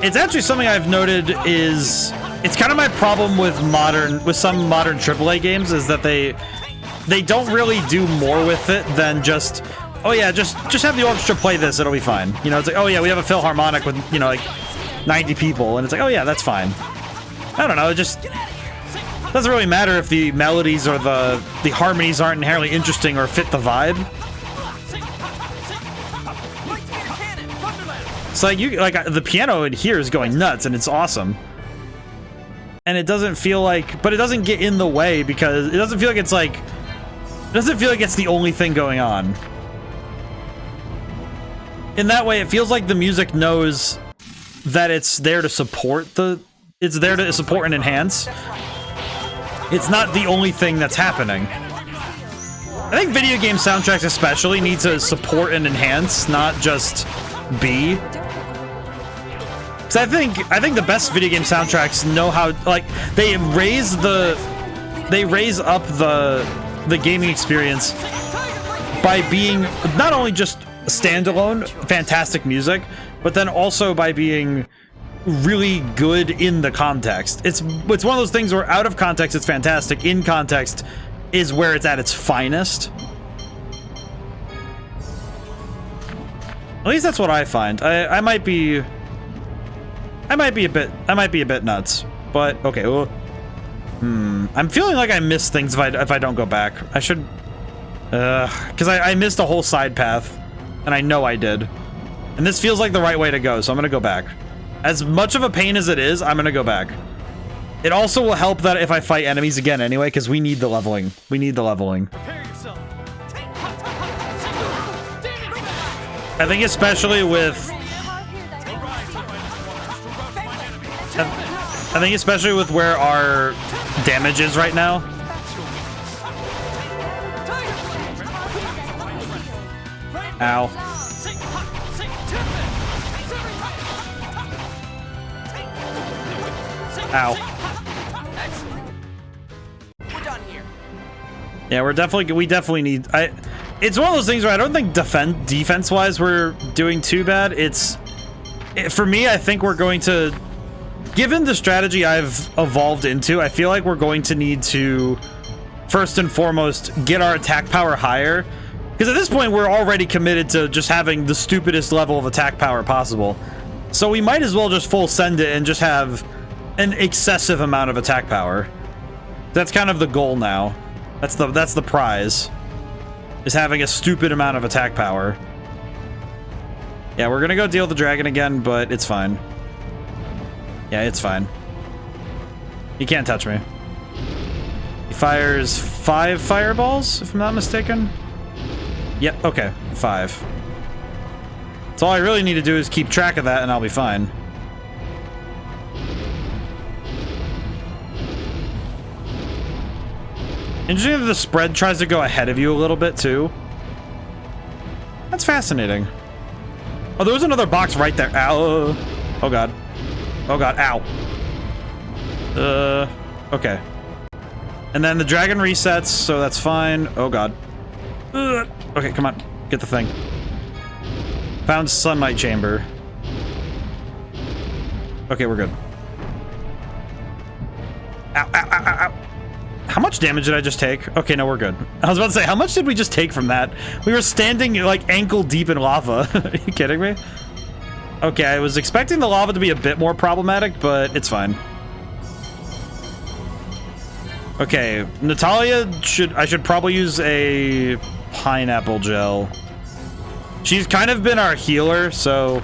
It's actually something I've noted is, it's kind of my problem with some modern AAA games, is that they don't really do more with it than just, oh yeah, just have the orchestra play this, it'll be fine. You know, it's like, oh yeah, we have a Philharmonic with, you know, like 90 people, and it's like, oh yeah, that's fine. I don't know, it just doesn't really matter if the melodies or the harmonies aren't inherently interesting or fit the vibe. It's like the piano in here is going nuts and it's awesome. And it doesn't feel like, but it doesn't get in the way because it doesn't feel like it's like, it doesn't feel like it's the only thing going on. In that way, it feels like the music knows that it's there to support it's there to support and enhance. It's not the only thing that's happening. I think video game soundtracks especially need to support and enhance, not just be. Because I think the best video game soundtracks know how, like, they raise up the gaming experience by being not only just standalone fantastic music, but then also by being really good in the context. It's one of those things where out of context it's fantastic, in context is where it's at its finest. At least that's what I find. I might be a bit nuts, but okay. Well, I'm feeling like I missed things if I don't go back. I should, because I missed a whole side path, and I know I did. And this feels like the right way to go, so I'm gonna go back. As much of a pain as it is, I'm gonna go back. It also will help that if I fight enemies again anyway, because we need the leveling. We need the leveling. I think especially with where our damage is right now. Ow. Ow. We're done here. Yeah, we definitely need, it's one of those things where I don't think defense-wise we're doing too bad. For me, I think we're going to, given the strategy I've evolved into, I feel like we're going to need to, first and foremost, get our attack power higher. Because at this point, we're already committed to just having the stupidest level of attack power possible. So we might as well just full send it and just have an excessive amount of attack power. That's kind of the goal now. That's the prize. Is having a stupid amount of attack power. Yeah, we're gonna go deal with the dragon again, but it's fine. Yeah, it's fine. He can't touch me. He fires 5 fireballs, if I'm not mistaken. Yep, okay, 5. So all I really need to do is keep track of that and I'll be fine. Interesting that the spread tries to go ahead of you a little bit too. That's fascinating. Oh, there was another box right there. Ow. Oh god. Oh god. Ow. Okay. And then the dragon resets, so that's fine. Oh god. Okay, come on. Get the thing. Found sunlight chamber. Okay, we're good. Ow, ow, ow, ow, ow. How much damage did I just take? Okay, no, we're good. I was about to say, how much did we just take from that? We were standing like ankle deep in lava. Are you kidding me? Okay, I was expecting the lava to be a bit more problematic, but it's fine. Okay, Natalia I should probably use a pineapple gel. She's kind of been our healer, so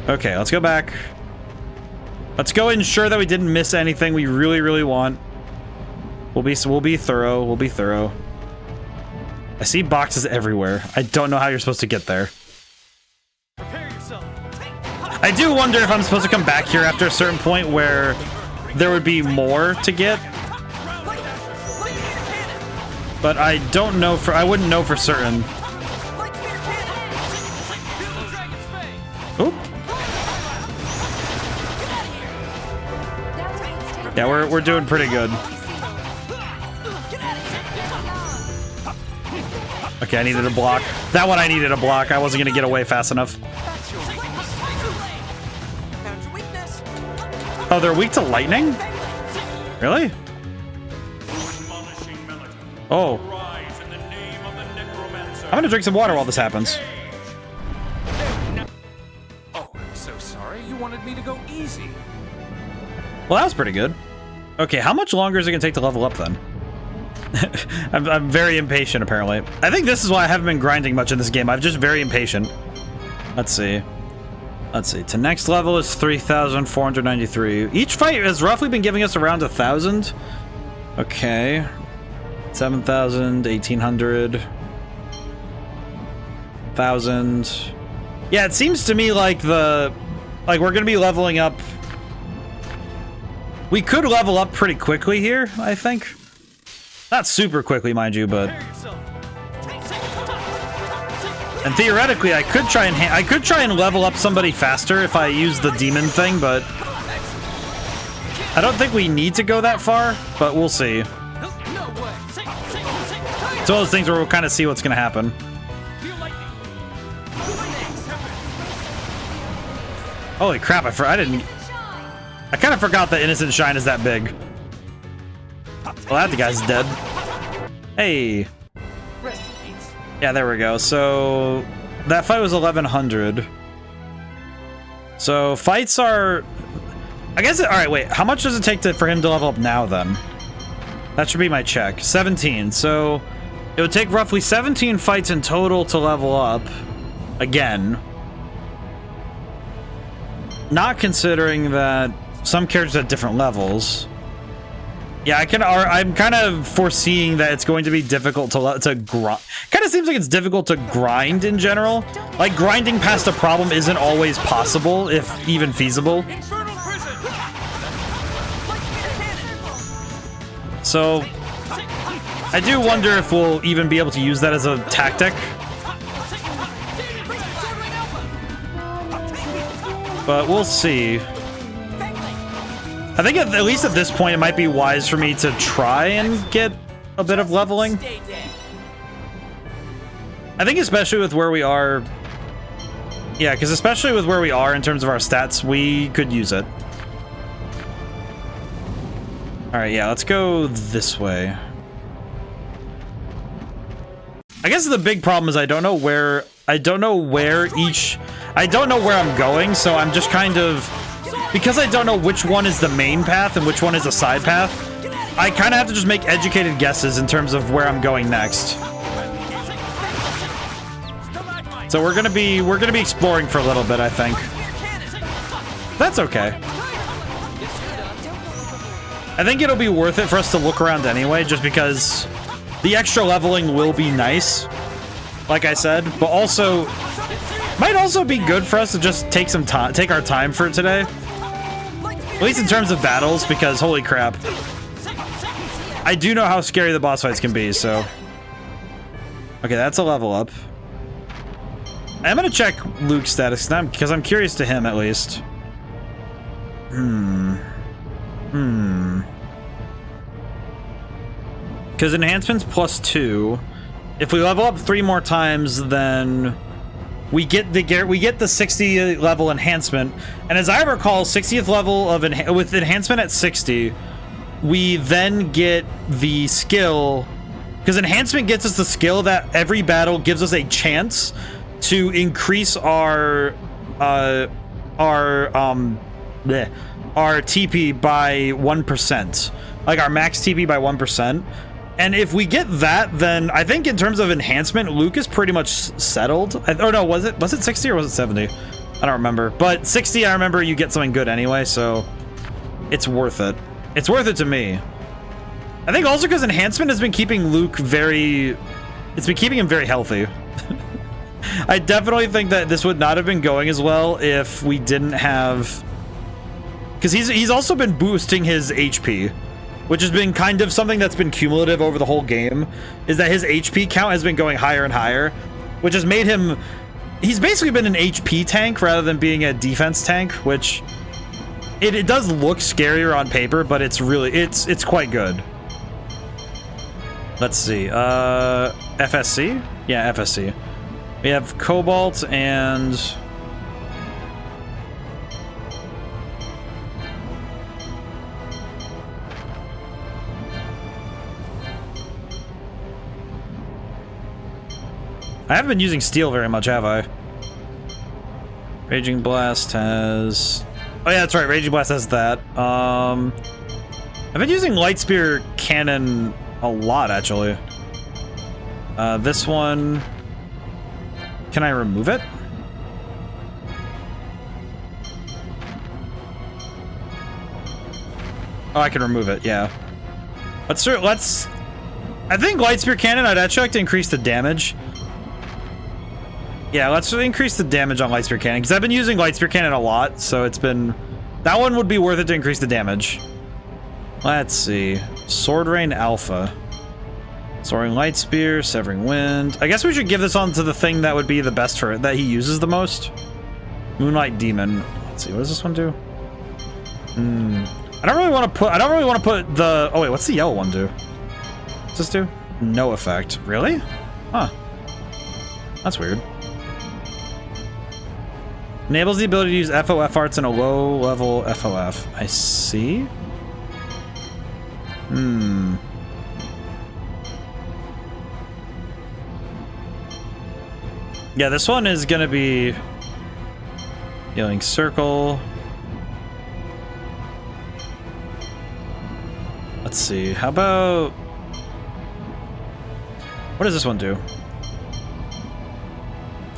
okay, let's go back. Let's go ensure that we didn't miss anything we really, really want. We'll be thorough. We'll be thorough. I see boxes everywhere. I don't know how you're supposed to get there. I do wonder if I'm supposed to come back here after a certain point where there would be more to get. But I don't know I wouldn't know for certain. Oop. Yeah, we're doing pretty good. Okay, I needed a block. That one I needed a block. I wasn't gonna get away fast enough. Oh, they're weak to lightning? Really? Oh. I'm gonna drink some water while this happens. Oh, I'm so sorry. You wanted me to go easy. Well, that was pretty good. Okay, how much longer is it gonna take to level up then? I'm very impatient, apparently. I think this is why I haven't been grinding much in this game. I'm just very impatient. Let's see. Let's see. To next level is 3,493. Each fight has roughly been giving us around 1,000. Okay. 7,000, 1,800. 1,000. Yeah, it seems to me like we're gonna be leveling up. We could level up pretty quickly here, I think. Not super quickly, mind you, but and theoretically, I could try and level up somebody faster if I use the demon thing, but I don't think we need to go that far. But we'll see. It's one of those things where we'll kind of see what's going to happen. Holy crap! I kind of forgot that Innocent Shine is that big. Well, that guy's dead. Hey. Yeah, there we go. So that fight was 1,100. So fights are, I guess. All right, wait. How much does it take for him to level up now? Then that should be my check. 17. So it would take roughly 17 fights in total to level up again. Not considering that some characters at different levels. Yeah, I'm kind of foreseeing that it's going to be difficult to grind. Kind of seems like it's difficult to grind in general. Like, grinding past a problem isn't always possible, if even feasible. So, I do wonder if we'll even be able to use that as a tactic. But we'll see. I think at least at this point, it might be wise for me to try and get a bit of leveling. I think especially with where we are... Yeah, because especially with where we are in terms of our stats, we could use it. Alright, yeah, let's go this way. I guess the big problem is I don't know where I'm going, so I'm just kind of... Because I don't know which one is the main path and which one is a side path, I kind of have to just make educated guesses in terms of where I'm going next. So we're gonna be exploring for a little bit, I think. That's okay. I think it'll be worth it for us to look around anyway, just because the extra leveling will be nice, like I said, but also might also be good for us to just take our time for today. At least in terms of battles, because holy crap. I do know how scary the boss fights can be, so... Okay, that's a level up. I'm gonna check Luke's status, because I'm curious to him, at least. Because enhancement's +2. If we level up 3 more times, then... We get the 60 level enhancement, and as I recall, 60th level of with enhancement at 60, we then get the skill, because enhancement gets us the skill that every battle gives us a chance to increase our TP by 1%, like our max TP by 1%. And if we get that, then I think in terms of enhancement, Luke is pretty much settled. Oh no, was it 60 or was it 70? I don't remember. But 60, I remember you get something good anyway, so it's worth it. It's worth it to me. I think also because enhancement has been keeping Luke it's been keeping him very healthy. I definitely think that this would not have been going as well if we didn't have, because he's also been boosting his HP, which has been kind of something that's been cumulative over the whole game, is that his HP count has been going higher and higher, which has made him... He's basically been an HP tank rather than being a defense tank, which... It does look scarier on paper, but it's really... It's quite good. Let's see. FSC? Yeah, FSC. We have Cobalt and... I haven't been using steel very much, have I? Raging Blast has... Oh yeah, that's right, Raging Blast has that. I've been using Light Spear Cannon a lot, actually. This one... Can I remove it? Oh, I can remove it, yeah. Let's... I think Light Spear Cannon, I'd actually like to increase the damage. Yeah, let's increase the damage on Light Spear Cannon, because I've been using Light Spear Cannon a lot, so it's been... That one would be worth it to increase the damage. Let's see. Sword Rain Alpha. Soaring Light Spear, Severing Wind. I guess we should give this on to the thing that would be the best for it, that he uses the most. Moonlight Demon. Let's see, what does this one do? I don't really want to put the... Oh wait, what's the yellow one do? What's this do? No effect. Really? Huh. That's weird. Enables the ability to use FOF arts in a low-level FOF. I see. Yeah, this one is gonna be... Healing Circle. Let's see, how about... What does this one do?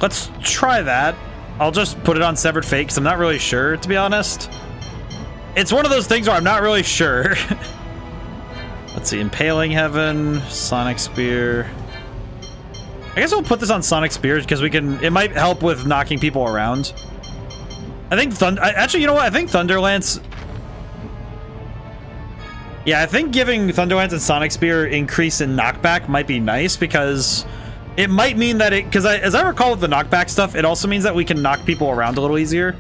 Let's try that. I'll just put it on Severed Fate, because I'm not really sure, to be honest. It's one of those things where I'm not really sure. Let's see, Impaling Heaven, Sonic Spear. I guess we'll put this on Sonic Spears, because we can... It might help with knocking people around. I think actually, you know what? I think Thunderlance... Yeah, I think giving Thunderlance and Sonic Spear increase in knockback might be nice, because... It might mean that it... Because as I recall with the knockback stuff, it also means that we can knock people around a little easier.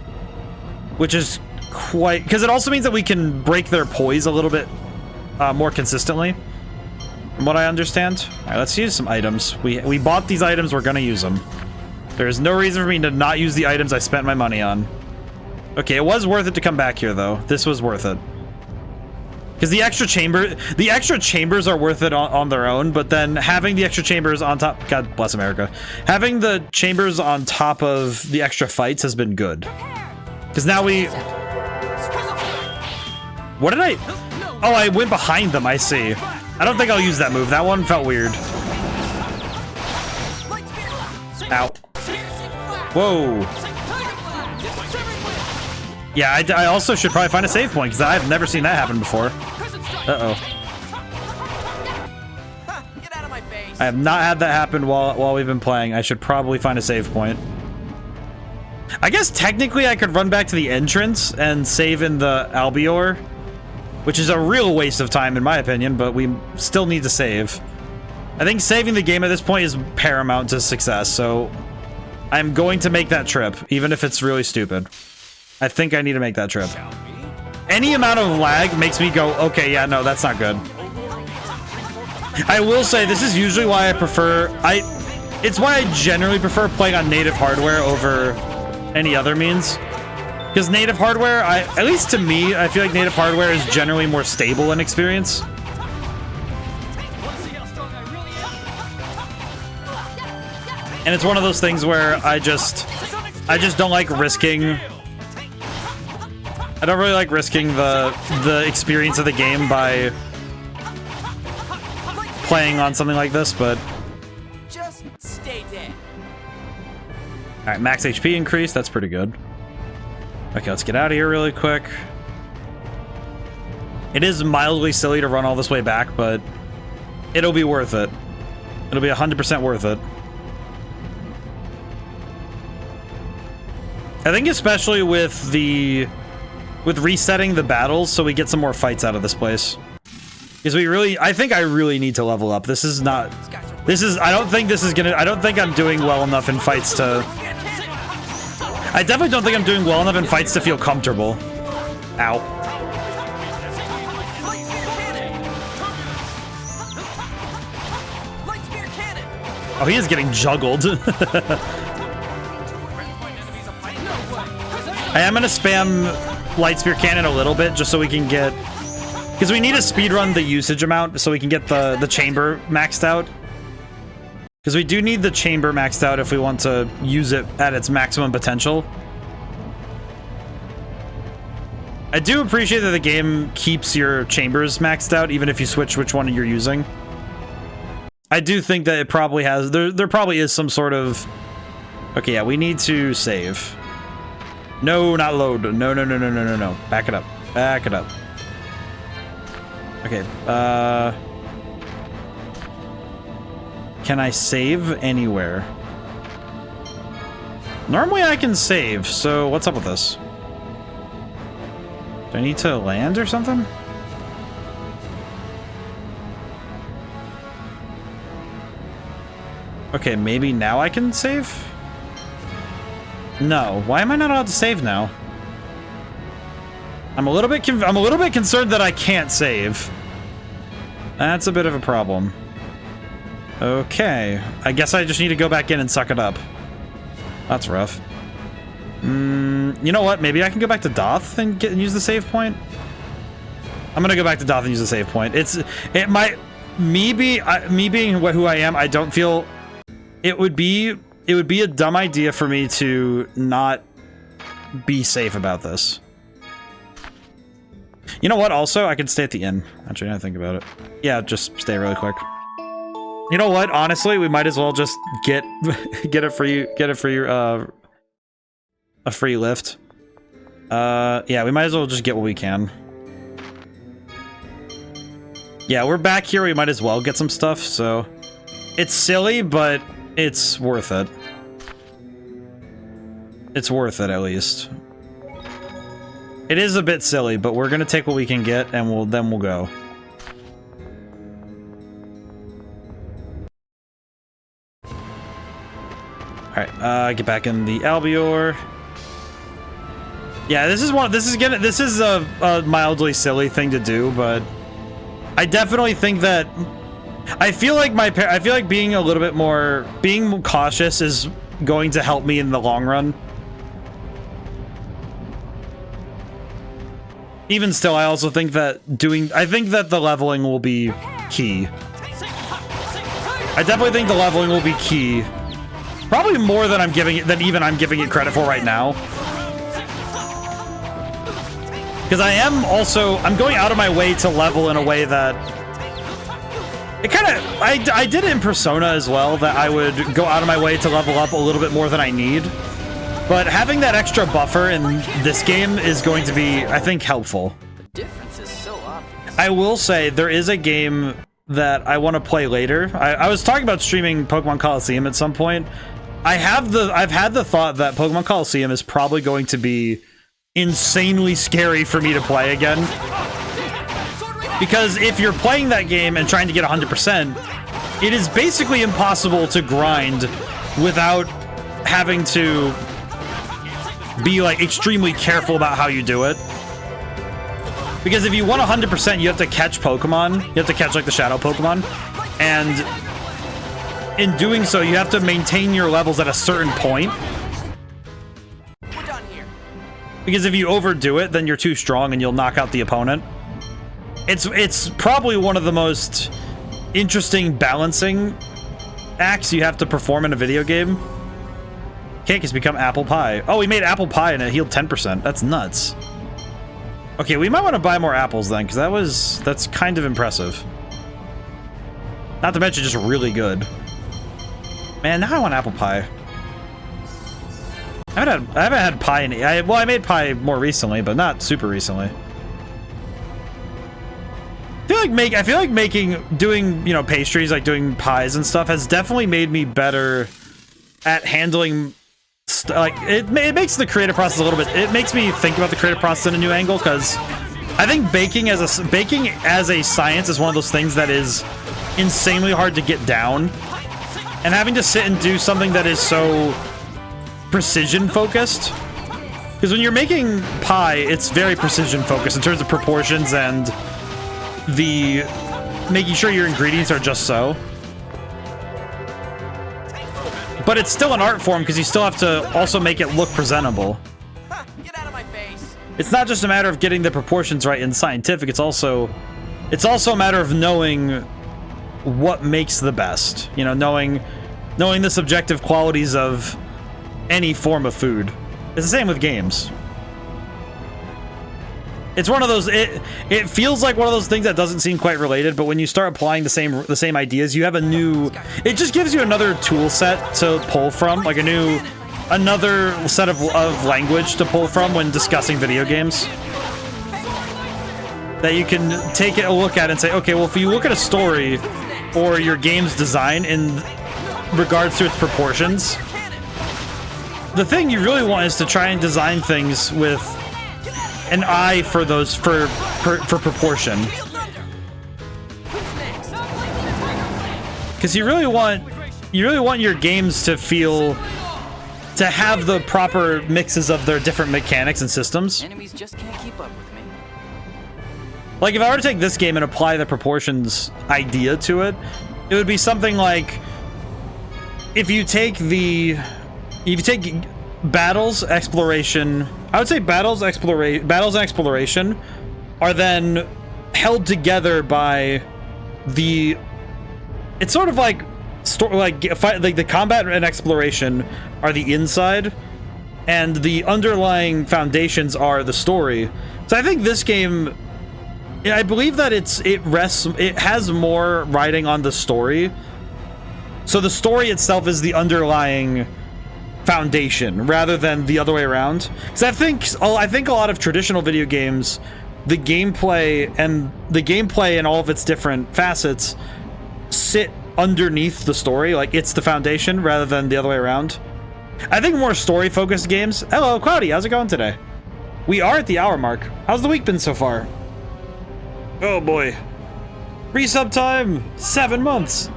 Which is quite... Because it also means that we can break their poise a little bit more consistently. From what I understand. Alright, let's use some items. We bought these items, we're gonna use them. There's no reason for me to not use the items I spent my money on. Okay, it was worth it to come back here, though. This was worth it. Because the extra chambers are worth it on their own, but then having the extra chambers on top, God bless America, having the chambers on top of the extra fights has been good. Because now we... What did I... Oh, I went behind them, I see. I don't think I'll use that move. That one felt weird. Ow. Whoa. Yeah, I also should probably find a save point, because I've never seen that happen before. Uh-oh. I have not had that happen while we've been playing. I should probably find a save point. I guess technically I could run back to the entrance and save in the Albior. which is a real waste of time in my opinion, but we still need to save. I think saving the game at this point is paramount to success, so I'm going to make that trip, even if it's really stupid. I think I need to make that trip. Any amount of lag makes me go, okay, yeah, no, that's not good. I will say, this is usually why I prefer... It's why I generally prefer playing on native hardware over any other means. Because native hardware, at least to me, I feel like native hardware is generally more stable in experience. And it's one of those things where I just don't like risking. I don't really like risking the experience of the game by playing on something like this, but Just stay dead. all right, max HP increase, that's pretty good. Okay, let's get out of here really quick. It is mildly silly to run all this way back, but it'll be worth it. It'll be 100% worth it. I think especially with resetting the battles so we get some more fights out of this place. Because I think I really need to level up. I don't think I'm doing well enough in fights to... I definitely don't think I'm doing well enough in fights to feel comfortable. Ow. Oh, he is getting juggled. I am gonna spam Light Spear Cannon a little bit just so we can get... Because we need to speedrun the usage amount so we can get the chamber maxed out. Because we do need the chamber maxed out if we want to use it at its maximum potential. I do appreciate that the game keeps your chambers maxed out even if you switch which one you're using. I do think that it probably has... There probably is some sort of... Okay, yeah, we need to save. No, not load. No. Back it up. Back it up. Okay, can I save anywhere? Normally I can save, so what's up with this? Do I need to land or something? Okay, maybe now I can save? No. Why am I not allowed to save now? I'm a little bit concerned that I can't save. That's a bit of a problem. Okay. I guess I just need to go back in and suck it up. That's rough. You know what? Maybe I can go back to Doth and use the save point. I'm gonna go back to Doth and use the save point. Me being who I am, I don't feel it would be a dumb idea for me to not be safe about this. You know what? Also, I could stay at the inn. Actually, I think about it. Yeah, just stay really quick. You know what? Honestly, we might as well just get a free lift. Yeah, we might as well just get what we can. Yeah, we're back here. We might as well get some stuff. So it's silly, but it's worth it. It's worth it, at least. It is a bit silly, but we're gonna take what we can get, and then we'll go. All right, get back in the Albior. Yeah, this is a mildly silly thing to do, but I definitely think that I feel like being cautious is going to help me in the long run. Even still, I also think that the leveling will be key. I definitely think the leveling will be key. Probably more than I'm giving it credit for right now. Because I'm going out of my way to level in a way that I did it in Persona as well, that I would go out of my way to level up a little bit more than I need. But having that extra buffer in this game is going to be, I think, helpful. The difference is so obvious. I will say, there is a game that I want to play later. I was talking about streaming Pokemon Coliseum at some point. I've had the thought that Pokemon Coliseum is probably going to be insanely scary for me to play again. Because if you're playing that game and trying to get 100%, it is basically impossible to grind without having to be like extremely careful about how you do it. Because if you want 100%, you have to catch Pokemon. You have to catch like the shadow Pokemon. And in doing so, you have to maintain your levels at a certain point. We're done here. Because if you overdo it, then you're too strong and you'll knock out the opponent. It's probably one of the most interesting balancing acts you have to perform in a video game. Cake has become apple pie. Oh, we made apple pie and it healed 10%. That's nuts. Okay, we might want to buy more apples then, because that's kind of impressive. Not to mention just really good. Man, now I want apple pie. I haven't had pie in... well, I made pie more recently, but not super recently. I feel like doing, you know, pastries, like doing pies and stuff, has definitely made me better at handling, like, it makes the creative process a little bit, it makes me think about the creative process in a new angle, because I think baking as a science is one of those things that is insanely hard to get down, and having to sit and do something that is so precision focused, because when you're making pie, it's very precision focused in terms of proportions and the making sure your ingredients are just so. But it's still an art form because you still have to also make it look presentable. Get out of my face. It's not just a matter of getting the proportions right in scientific, it's also a matter of knowing what makes the best. You know, knowing the subjective qualities of any form of food. It's the same with games. It's one of those, it feels like one of those things that doesn't seem quite related, but when you start applying the same ideas, you have a new, it just gives you another tool set to pull from, like another set of language to pull from when discussing video games. That you can take a look at and say, okay, well, if you look at a story or your game's design in regards to its proportions, the thing you really want is to try and design things with an eye for those for proportion, because you really want your games to have the proper mixes of their different mechanics and systems. Enemies just can't keep up with me. Like if I were to take this game and apply the proportions idea to it, it would be something like if you take battles, exploration. I would say battles and exploration are then held together by the. It's sort of like the combat and exploration are the inside, and the underlying foundations are the story. So I think this game, I believe that it has more riding on the story. So the story itself is the underlying foundation rather than the other way around, because I think a lot of traditional video games, the gameplay and all of its different facets sit underneath the story, like it's the foundation rather than the other way around. I think more story focused games. Hello Cloudy, how's it going today? We are at the hour mark. How's the week been so far? Oh boy, resub time, 7 months.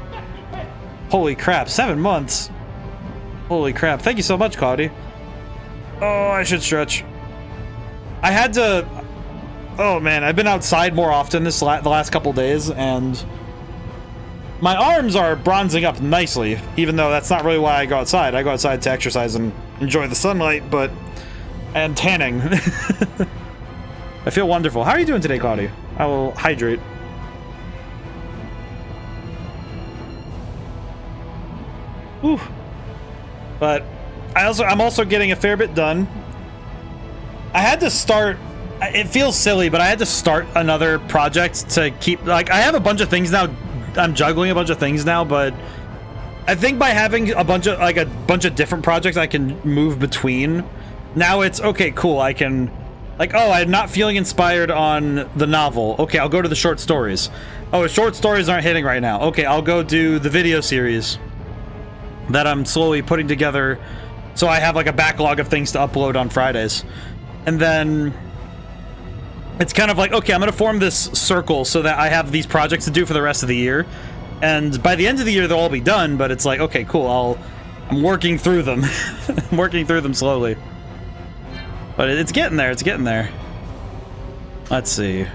Holy crap, 7 months. Holy crap. Thank you so much, Cloudy. Oh, I should stretch. I had to... Oh, man. I've been outside more often the last couple days, and my arms are bronzing up nicely, even though that's not really why I go outside. I go outside to exercise and enjoy the sunlight, but I am tanning. I feel wonderful. How are you doing today, Cloudy? I will hydrate. Whew. But I'm also getting a fair bit done. I had to start, it feels silly, but I had to start another project to keep, like, I have a bunch of things now. I'm juggling a bunch of things now, but I think by having a bunch of different projects I can move between, now it's okay, cool. I can, like, oh, I'm not feeling inspired on the novel. Okay, I'll go to the short stories. Oh, short stories aren't hitting right now. Okay, I'll go do the video series that I'm slowly putting together, so I have like a backlog of things to upload on Fridays. And then it's kind of like, okay, I'm going to form this circle so that I have these projects to do for the rest of the year. And by the end of the year, they'll all be done, but it's like, okay, cool, I'm working through them. I'm working through them slowly. But it's getting there, it's getting there. Let's see. I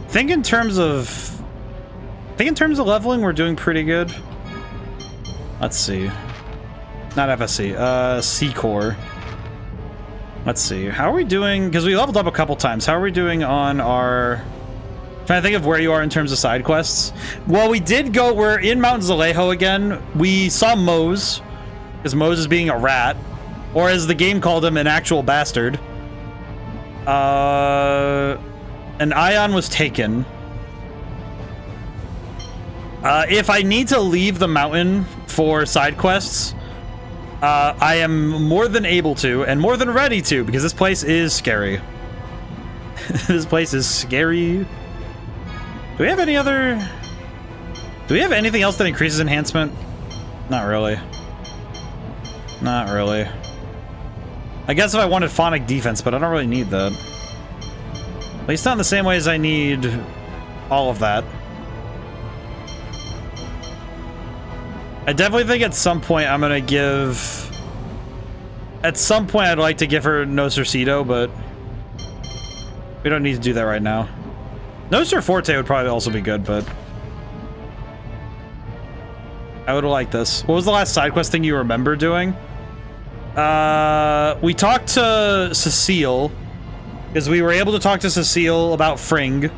think in terms of leveling, we're doing pretty good. Let's see. Not FSC, C-Core. Let's see. How are we doing? Because we leveled up a couple times. How are we doing on our... Trying to think of where you are in terms of side quests. Well, we're in Mount Zalejo again. We saw Mose, because Mose is being a rat, or as the game called him, an actual bastard. An Ion was taken. If I need to leave the mountain for side quests, I am more than able to, and more than ready to, because this place is scary. This place is scary. Do we have any other... Do we have anything else that increases enhancement? Not really. Not really. I guess if I wanted phonic defense, but I don't really need that. At least not in the same way as I need all of that. I definitely think at some point I'm gonna give... At some point I'd like to give her No Cercido, but... we don't need to do that right now. No Sir Forte would probably also be good, but... I would like this. What was the last side quest thing you remember doing? We talked to Cecile, because we were able to talk to Cecile about Fring.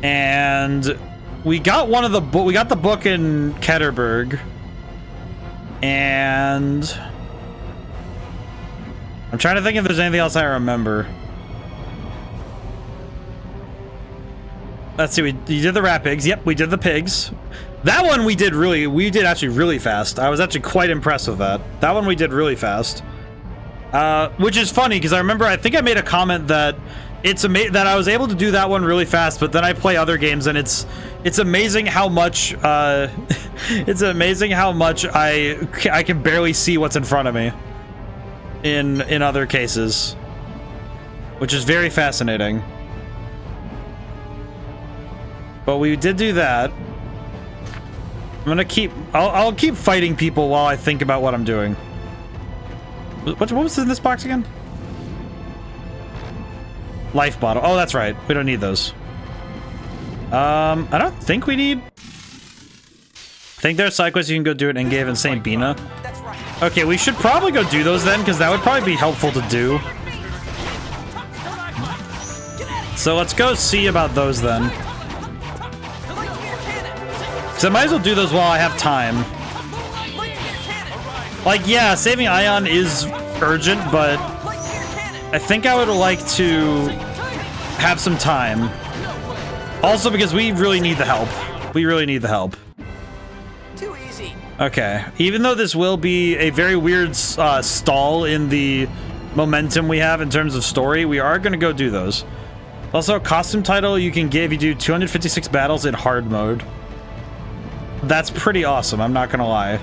And... we got one of the we got the book in Ketterberg, and I'm trying to think if there's anything else I remember. Let's see, you did the rat pigs. Yep, we did the pigs. That one we did actually really fast. I was actually quite impressed with that. That one we did really fast. Which is funny, because I think I made a comment that it's amazing that I was able to do that one really fast, but then I play other games and it's amazing how much it's amazing how much I can barely see what's in front of me in other cases, which is very fascinating. But we did do that. I'll keep fighting people while I think about what I'm doing. What was in this box again? Life bottle. Oh, that's right. We don't need those. I don't think we need... I think there's side quests you can go do it in Gave and St. Bina. Okay, we should probably go do those then, because that would probably be helpful to do. So let's go see about those then. So I might as well do those while I have time. Like, yeah, saving Ion is urgent, but I think I would like to have some time. Also because we really need the help. We really need the help. Too easy. Okay. Even though this will be a very weird stall in the momentum we have in terms of story, we are going to go do those. Also, a costume title you can get if you do 256 battles in hard mode. That's pretty awesome, I'm not gonna lie.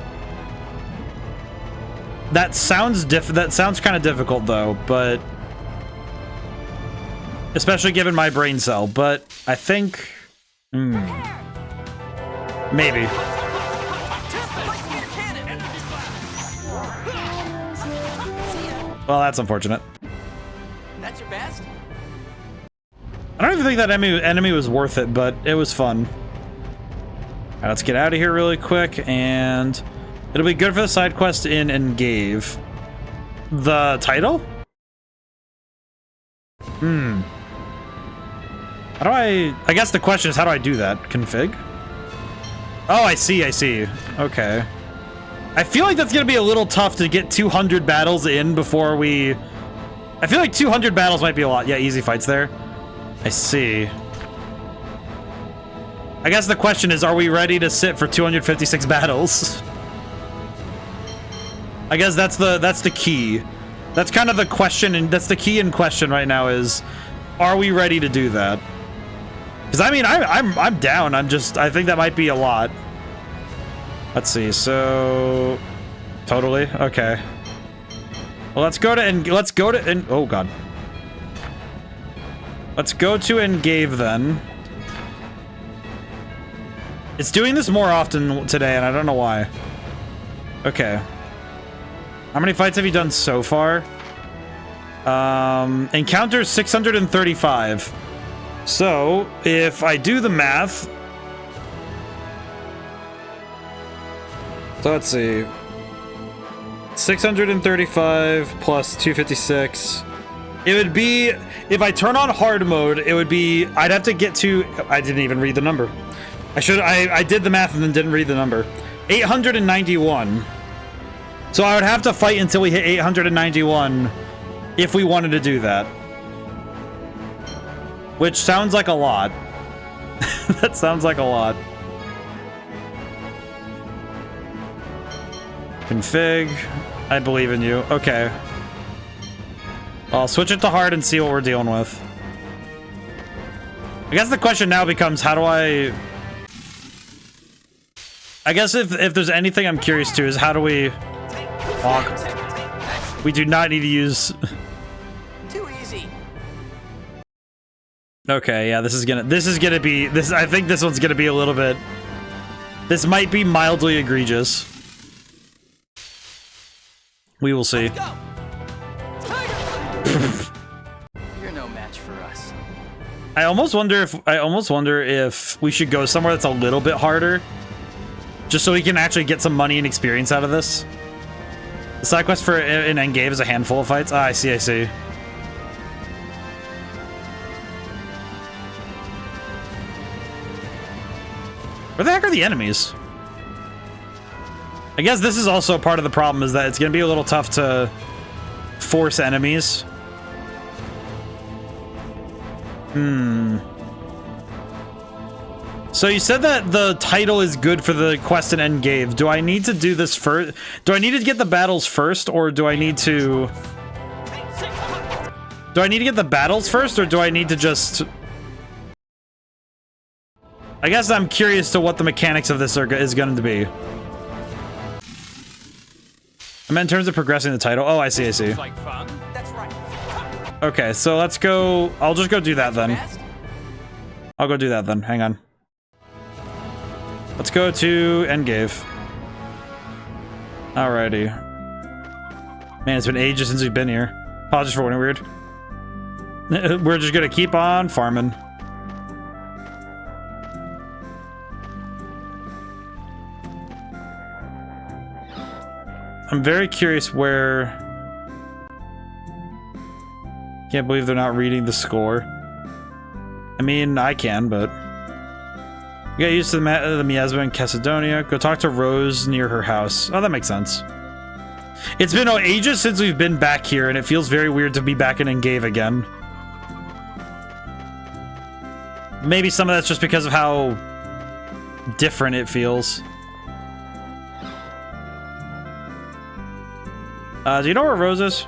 That sounds kind of difficult though, but especially given my brain cell, but I think maybe. Well, that's unfortunate. That's your best? I don't even think that enemy was worth it, but it was fun. All right, let's get out of here really quick, and it'll be good for the side quest in Engave. The title? How do I guess the question is, how do I do that? Config? Oh, I see. Okay. I feel like that's gonna be a little tough to get 200 battles in before we... I feel like 200 battles might be a lot. Yeah, easy fights there. I see. I guess the question is, are we ready to sit for 256 battles? I guess that's the key. That's kind of the question, and that's the key in question right now is, are we ready to do that? Because I mean, I'm down. I think that might be a lot. Let's see. So, totally okay. Well, let's go to oh god. Let's go to Engave then. It's doing this more often today, and I don't know why. Okay. How many fights have you done so far? Encounters 635. So, if I do the math... So let's see. 635 plus 256. It would be... If I turn on hard mode, it would be... I'd have to get to... I didn't even read the number. I did the math and then didn't read the number. 891. So I would have to fight until we hit 891 if we wanted to do that. Which sounds like a lot. That sounds like a lot. Config. I believe in you. Okay. I'll switch it to hard and see what we're dealing with. I guess the question now becomes, how do I guess if there's anything I'm curious to is how do we walk? We do not need to use... Too easy. Okay, yeah, this is gonna be I think this one's gonna be a little bit... This might be mildly egregious. We will see. You're no match for us. I almost wonder if we should go somewhere that's a little bit harder, just so we can actually get some money and experience out of this. The side quest for an Engave is a handful of fights. Ah, I see. Where the heck are the enemies? I guess this is also part of the problem, is that it's going to be a little tough to force enemies. So you said that the title is good for the quest in Engave. Do I need to do this first? Do I need to get the battles first, or do I need to... Do I need to get the battles first, or do I need to just... I guess I'm curious to what the mechanics of this is going to be. I meant in terms of progressing the title. Oh, I see. Okay, so let's go. I'll just go do that then. I'll go do that then. Hang on. Let's go to Engave. Alrighty. Man, it's been ages since we've been here. Apologies for wording weird. We're just gonna keep on farming. I'm very curious where... Can't believe they're not reading the score. I mean, I can, but... You got used to the miasma in Macedonia. Go talk to Rose near her house. Oh, that makes sense. It's been ages since we've been back here, and it feels very weird to be back in Engave again. Maybe some of that's just because of how different it feels. Do you know where Rose is?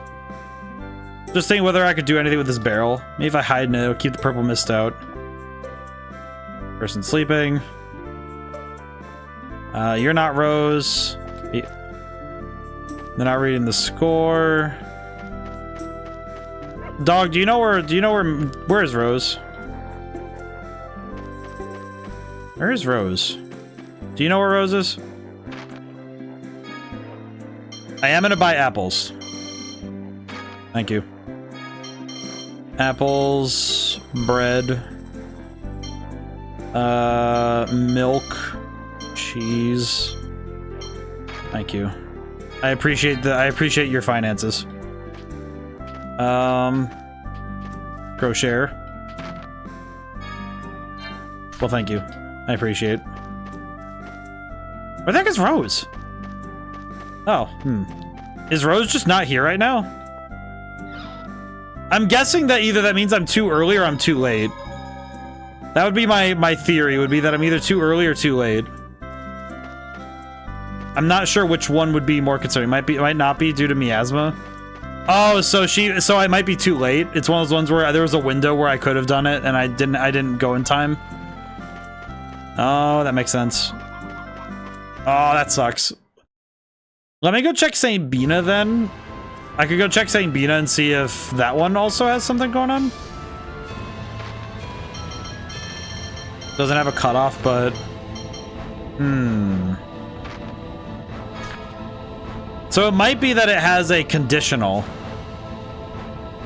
Just thinking whether I could do anything with this barrel. Maybe if I hide in it, it'll keep the purple mist out. Person sleeping. You're not Rose. They're not reading the score. Dog, where is Rose? Where is Rose? Do you know where Rose is? I am gonna buy apples. Thank you. Apples, bread, milk, cheese. Thank you. I appreciate your finances. Crochet. Well, thank you. I appreciate. Where the heck is Rose? Oh, Is Rose just not here right now? I'm guessing that either that means I'm too early or I'm too late. That would be my theory, would be that I'm either too early or too late. I'm not sure which one would be more concerning. It might not be due to miasma. Oh, so I might be too late. It's one of those ones where there was a window where I could have done it and I didn't go in time. Oh, that makes sense. Oh, that sucks. Let me go check St. Bina then. I could go check St. Bina and see if that one also has something going on. Doesn't have a cutoff, but... So it might be that it has a conditional.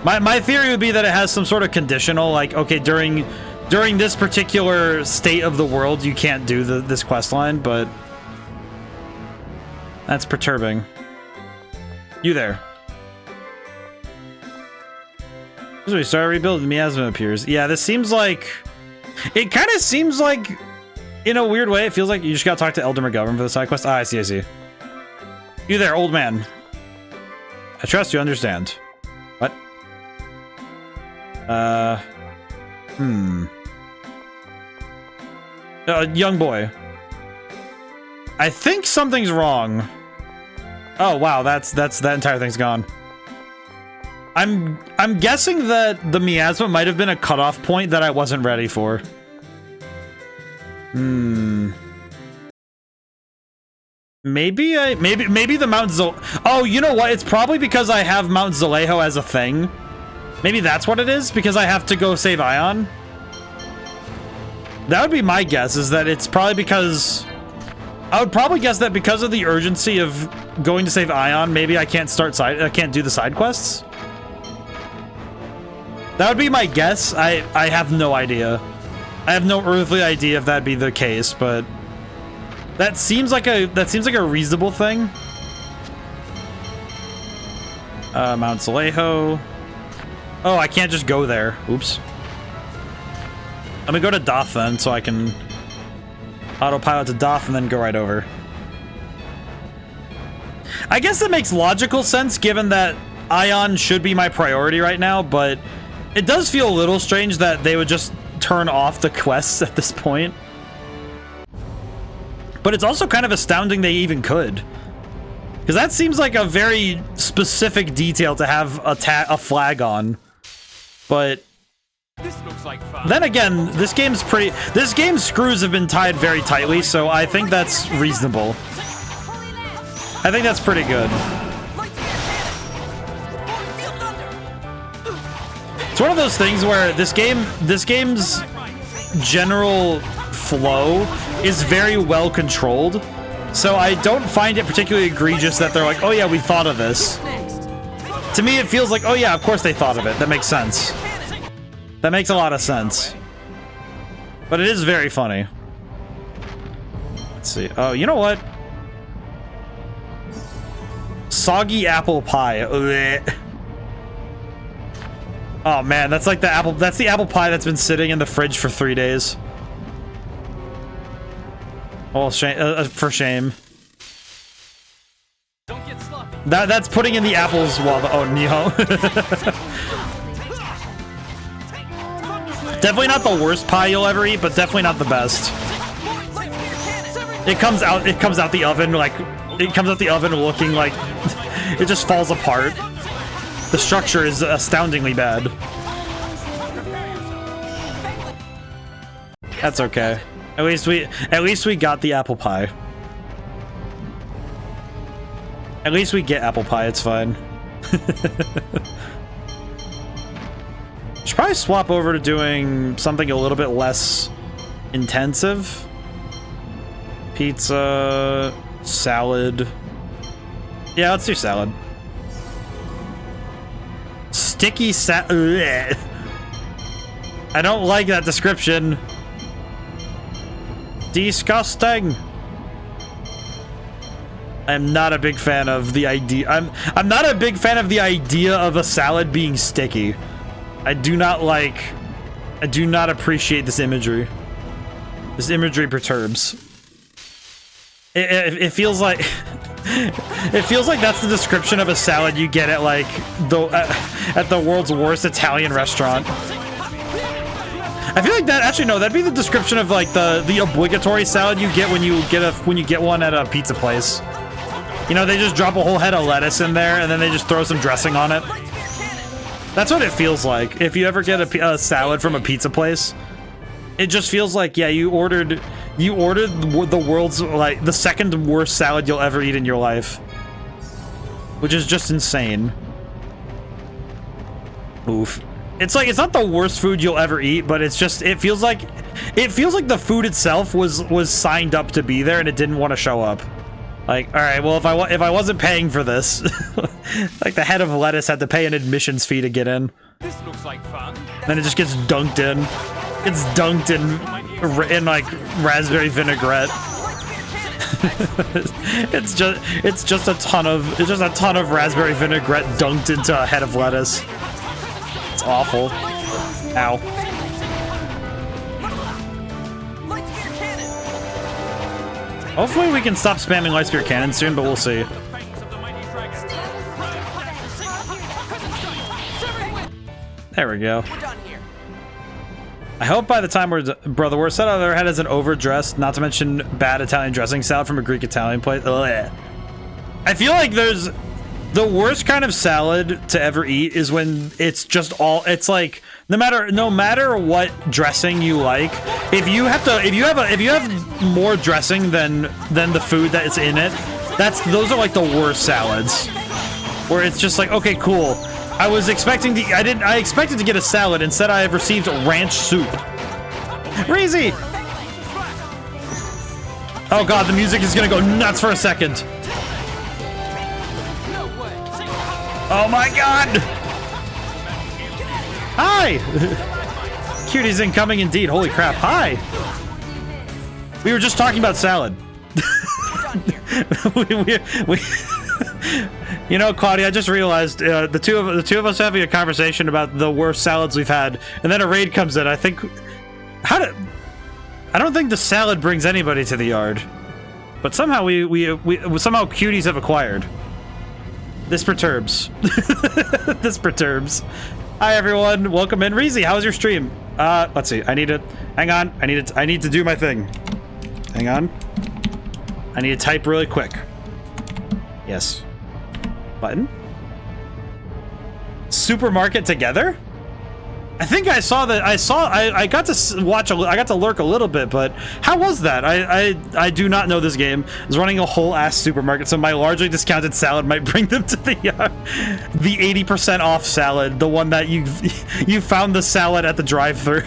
My theory would be that it has some sort of conditional, like, okay, during this particular state of the world, you can't do this quest line, but... That's perturbing. You there. As we start rebuilding, Miasma appears. Yeah, this seems like... It kind of seems like, in a weird way, it feels like you just gotta talk to Elder McGovern for the side quest. Ah, I see, I see. You there, old man. I trust you understand. What? Young boy. I think something's wrong. Oh, wow, that entire thing's gone. I'm guessing that the miasma might have been a cutoff point that I wasn't ready for. Maybe the Mount Oh, you know what? It's probably because I have Mount Zalejo as a thing. Maybe that's what it is, because I have to go save Ion. That would be my guess, is that it's probably because... I would probably guess that because of the urgency of going to save Ion, maybe I can't do the side quests. That would be my guess. I have no idea. I have no earthly idea if that'd be the case, but that seems like a reasonable thing. Mount Zalejo. Oh, I can't just go there. Oops. Let me go to Doth then, so I can autopilot to Doth and then go right over. I guess it makes logical sense given that Ion should be my priority right now, but it does feel a little strange that they would just turn off the quests at this point. But it's also kind of astounding they even could. Because that seems like a very specific detail to have a flag on. But this looks like fun. Then again, this game's screws have been tied very tightly, so I think that's reasonable. I think that's pretty good. It's one of those things where this game's general flow is very well controlled, so I don't find it particularly egregious that they're like, oh yeah, we thought of this. To me, it feels like, oh yeah, of course they thought of it. That makes sense. That makes a lot of sense. But it is very funny. Let's see. Oh, you know what? Soggy apple pie. Ugh. Oh man, that's like the apple pie that's been sitting in the fridge for 3 days. Oh, shame, for shame. Don't get sloppy. That's putting in the apples while the no. Definitely not the worst pie you'll ever eat, but definitely not the best. It comes out the oven looking like it just falls apart. The structure is astoundingly bad. That's okay. At least we got the apple pie. At least we get apple pie, it's fine. Should probably swap over to doing something a little bit less intensive. Pizza, salad. Yeah, let's do salad. Sticky salad. I don't like that description. Disgusting. I'm not a big fan of the idea. I'm not a big fan of the idea of a salad being sticky. I do not appreciate this imagery. This imagery perturbs. It feels like it feels like that's the description of a salad you get at like at the world's worst Italian restaurant. I feel like that actually no, that'd be the description of like the obligatory salad you get when you get one at a pizza place. You know, they just drop a whole head of lettuce in there and then they just throw some dressing on it. That's what it feels like. If you ever get a salad from a pizza place, it just feels like, yeah, you ordered the world's, like, the second worst salad you'll ever eat in your life. Which is just insane. Oof. it's like, it's not the worst food you'll ever eat, but it's just, it feels like the food itself was signed up to be there and it didn't want to show up. Like, all right, well, if I wasn't paying for this, like the head of lettuce had to pay an admissions fee to get in. This looks like fun. Then it just gets dunked in. It's dunked in like raspberry vinaigrette. it's just a ton of raspberry vinaigrette dunked into a head of lettuce. It's awful. Ow. Hopefully we can stop spamming light spear cannon soon, but we'll see. There we go. I hope by the time we're bro, the worst salad I've ever had is an overdressed, not to mention bad Italian dressing salad from a Greek Italian place. Ugh. I feel like there's the worst kind of salad to ever eat is when it's just all, it's like no matter what dressing you like, if you have more dressing than the food that is in it, those are like the worst salads. Where it's just like, okay, cool. I expected to get a salad. Instead, I have received ranch soup. Reezy! Oh god, the music is gonna go nuts for a second. Oh my god! Hi! Cuties incoming indeed. Holy crap. Hi! We were just talking about salad. we You know, Claudia, I just realized the two of us having a conversation about the worst salads we've had, and then a raid comes in. I think I don't think the salad brings anybody to the yard, but somehow we somehow cuties have acquired. This perturbs. This perturbs. Hi everyone, welcome in. Reezy, how's your stream? Let's see. Hang on. I need to do my thing. Hang on. I need to type really quick. Yes. Button. Supermarket together? I think I saw that. I got to watch. I got to lurk a little bit, but how was that? I do not know this game. I was running a whole ass supermarket, so my largely discounted salad might bring them to the the 80% off salad, the one that you found the salad at the drive-thru.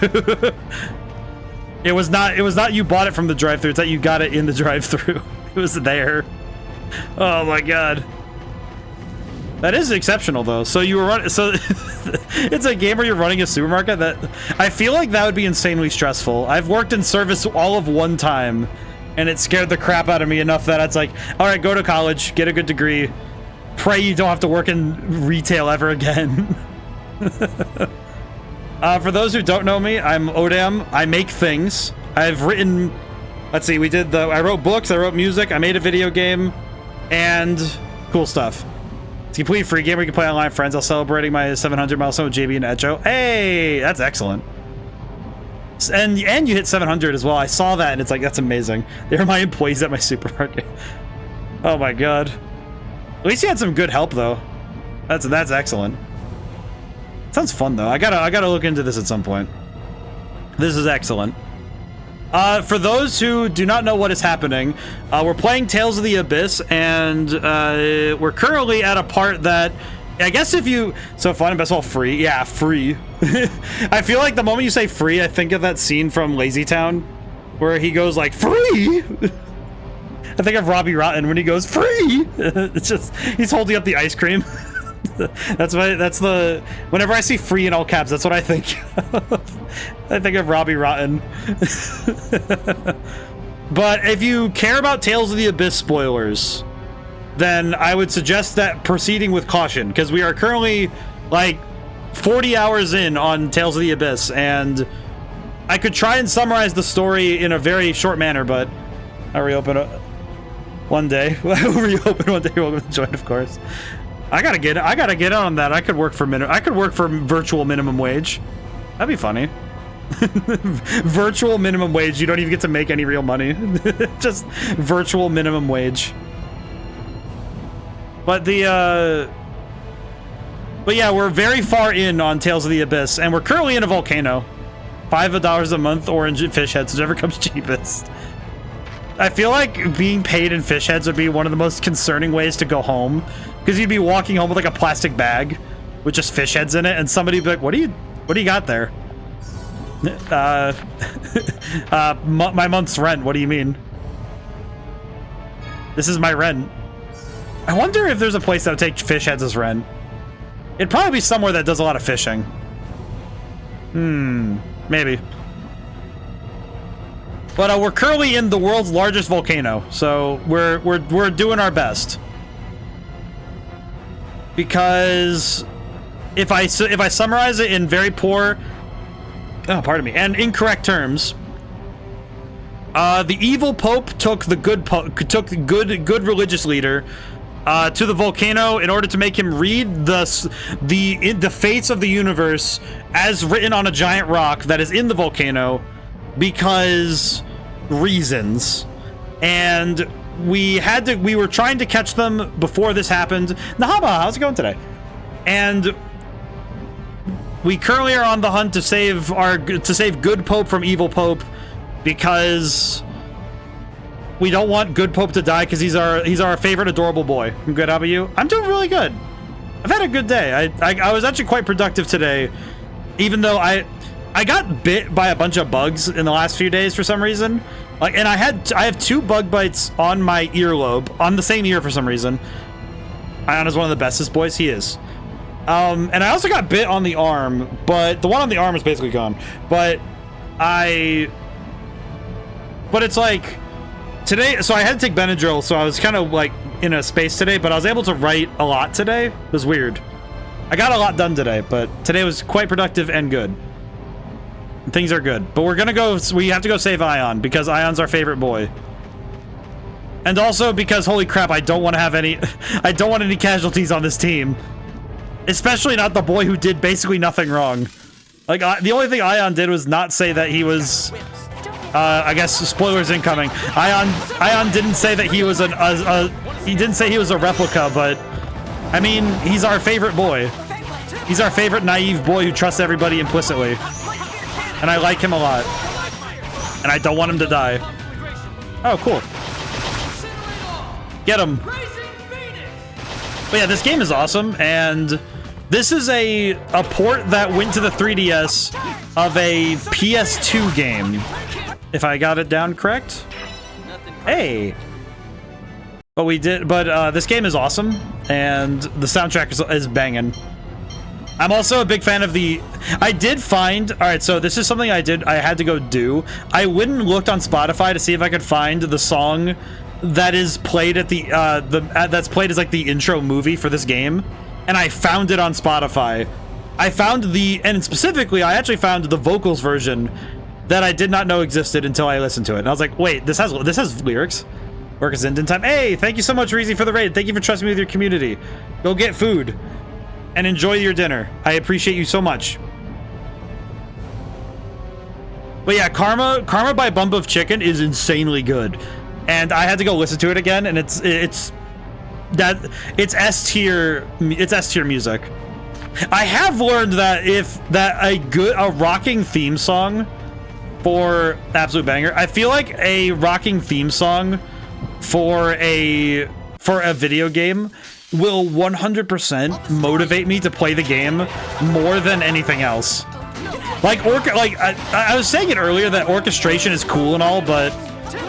It was not you bought it from the drive-thru. It's that you got it in the drive-thru. It was there. Oh my god. That is exceptional, though. So you were running. So it's a game where you're running a supermarket. That I feel like that would be insanely stressful. I've worked in service all of one time, and it scared the crap out of me enough that it's like, all right, go to college, get a good degree, pray you don't have to work in retail ever again. For those who don't know me, I'm ODaM. I make things. I've written. Let's see. I wrote books. I wrote music. I made a video game, and cool stuff. It's a complete free game where you can play online with friends. I'm celebrating my 700 milestone with JB and Echo. Hey, that's excellent. And you hit 700 as well. I saw that and it's like, that's amazing. They're my employees at my supermarket. Oh my god. At least you had some good help though. That's excellent. Sounds fun though. I gotta look into this at some point. This is excellent. For those who do not know what is happening, we're playing Tales of the Abyss, and we're currently at a part that, I guess if you... So fun and best of all free. Yeah, free. I feel like the moment you say free, I think of that scene from Lazy Town, where he goes like, free! I think of Robbie Rotten when he goes, free! It's just, he's holding up the ice cream. Whenever I see free in all caps, that's what I think of. I think of Robbie Rotten. But if you care about Tales of the Abyss spoilers, then I would suggest that proceeding with caution, because we are currently like 40 hours in on Tales of the Abyss, and I could try and summarize the story in a very short manner, but I'll reopen it one day. I'll reopen one day. You're welcome to join, of course. I gotta get on that. I could work for virtual minimum wage. That'd be funny. Virtual minimum wage. You don't even get to make any real money. Just virtual minimum wage. But yeah, we're very far in on Tales of the Abyss, and we're currently in a volcano. $5 a month, orange and fish heads, whichever comes cheapest. I feel like being paid in fish heads would be one of the most concerning ways to go home. Because you'd be walking home with like a plastic bag with just fish heads in it, and somebody would be like, what are you What do you got there? My month's rent. What do you mean? This is my rent. I wonder if there's a place that would take fish heads as rent. It'd probably be somewhere that does a lot of fishing. Maybe. But we're currently in the world's largest volcano, so we're doing our best. Because if I summarize it in very poor, pardon me, and incorrect terms, the evil pope took the good religious leader to the volcano in order to make him read the fates of the universe as written on a giant rock that is in the volcano, because reasons. And we were trying to catch them before this happened. Nahaba, how's it going today? And we currently are on the hunt to save good Pope from evil Pope, because we don't want good Pope to die, because he's our favorite adorable boy. I'm good. How about you? I'm doing really good. I've had a good day. I was actually quite productive today, even though I got bit by a bunch of bugs in the last few days for some reason. Like, and I have 2 bug bites on my earlobe, on the same ear for some reason. Ion is one of the bestest boys. He is. And I also got bit on the arm, but the one on the arm is basically gone. But it's like today, so I had to take Benadryl, so I was kind of like in a space today, but I was able to write a lot today. It was weird. I got a lot done today, but today was quite productive and good. Things are good, but we have to go save Ion, because Ion's our favorite boy. And also because, holy crap, I don't want any casualties on this team. Especially not the boy who did basically nothing wrong. Like, the only thing Ion did was not say that he was, I guess, spoilers incoming. Ion didn't say that he was he didn't say he was a replica, but I mean, he's our favorite boy. He's our favorite naive boy who trusts everybody implicitly. And I like him a lot. And I don't want him to die. Oh, cool. Get him. But yeah, this game is awesome, and this is a port that went to the 3DS of a PS2 game, if I got it down correct. Hey. But this game is awesome, and the soundtrack is banging. I'm also a big fan of I did find, all right, so this is something I had to go do. I went and looked on Spotify to see if I could find the song that is played at that's played as like the intro movie for this game, and I found it on Spotify. And specifically, I actually found the vocals version that I did not know existed until I listened to it. And I was like, wait, this has lyrics. Work is in time. Hey, thank you so much, Reezy, for the raid. Thank you for trusting me with your community. Go get food and enjoy your dinner. I appreciate you so much. But yeah, Karma by Bump of Chicken is insanely good. And I had to go listen to it again, and it's S tier music. I have learned that a rocking theme song for Absolute Banger, I feel like a rocking theme song for a video game will 100% motivate me to play the game more than anything else. Like I was saying it earlier that orchestration is cool and all, but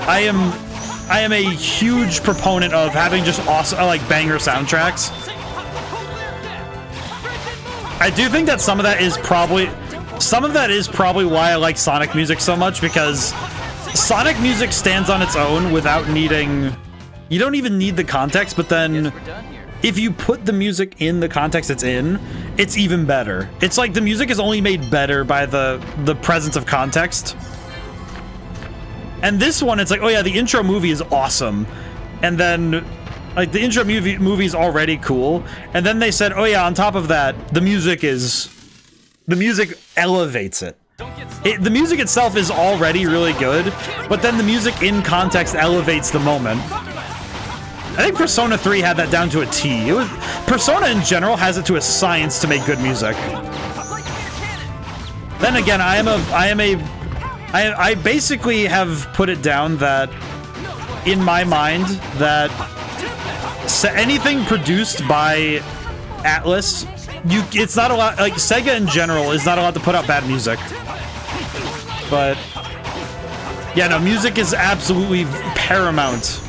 I am a huge proponent of having just awesome, like, banger soundtracks. I do think that some of that is probably why I like Sonic music so much, because Sonic music stands on its own without needing, you don't even need the context, but then if you put the music in the context it's in, it's even better. It's like the music is only made better by the presence of context. And this one, it's like, oh yeah, the intro movie is awesome. And then, like, the intro movie is already cool. And then they said, oh yeah, on top of that, the music elevates it. The music itself is already really good, but then the music in context elevates the moment. I think Persona 3 had that down to a T. Persona in general has it to a science to make good music. Then again, I basically have put it down that, in my mind, that anything produced by Atlas it's not a lot, like Sega in general is not allowed to put out bad music. But yeah, no, music is absolutely paramount.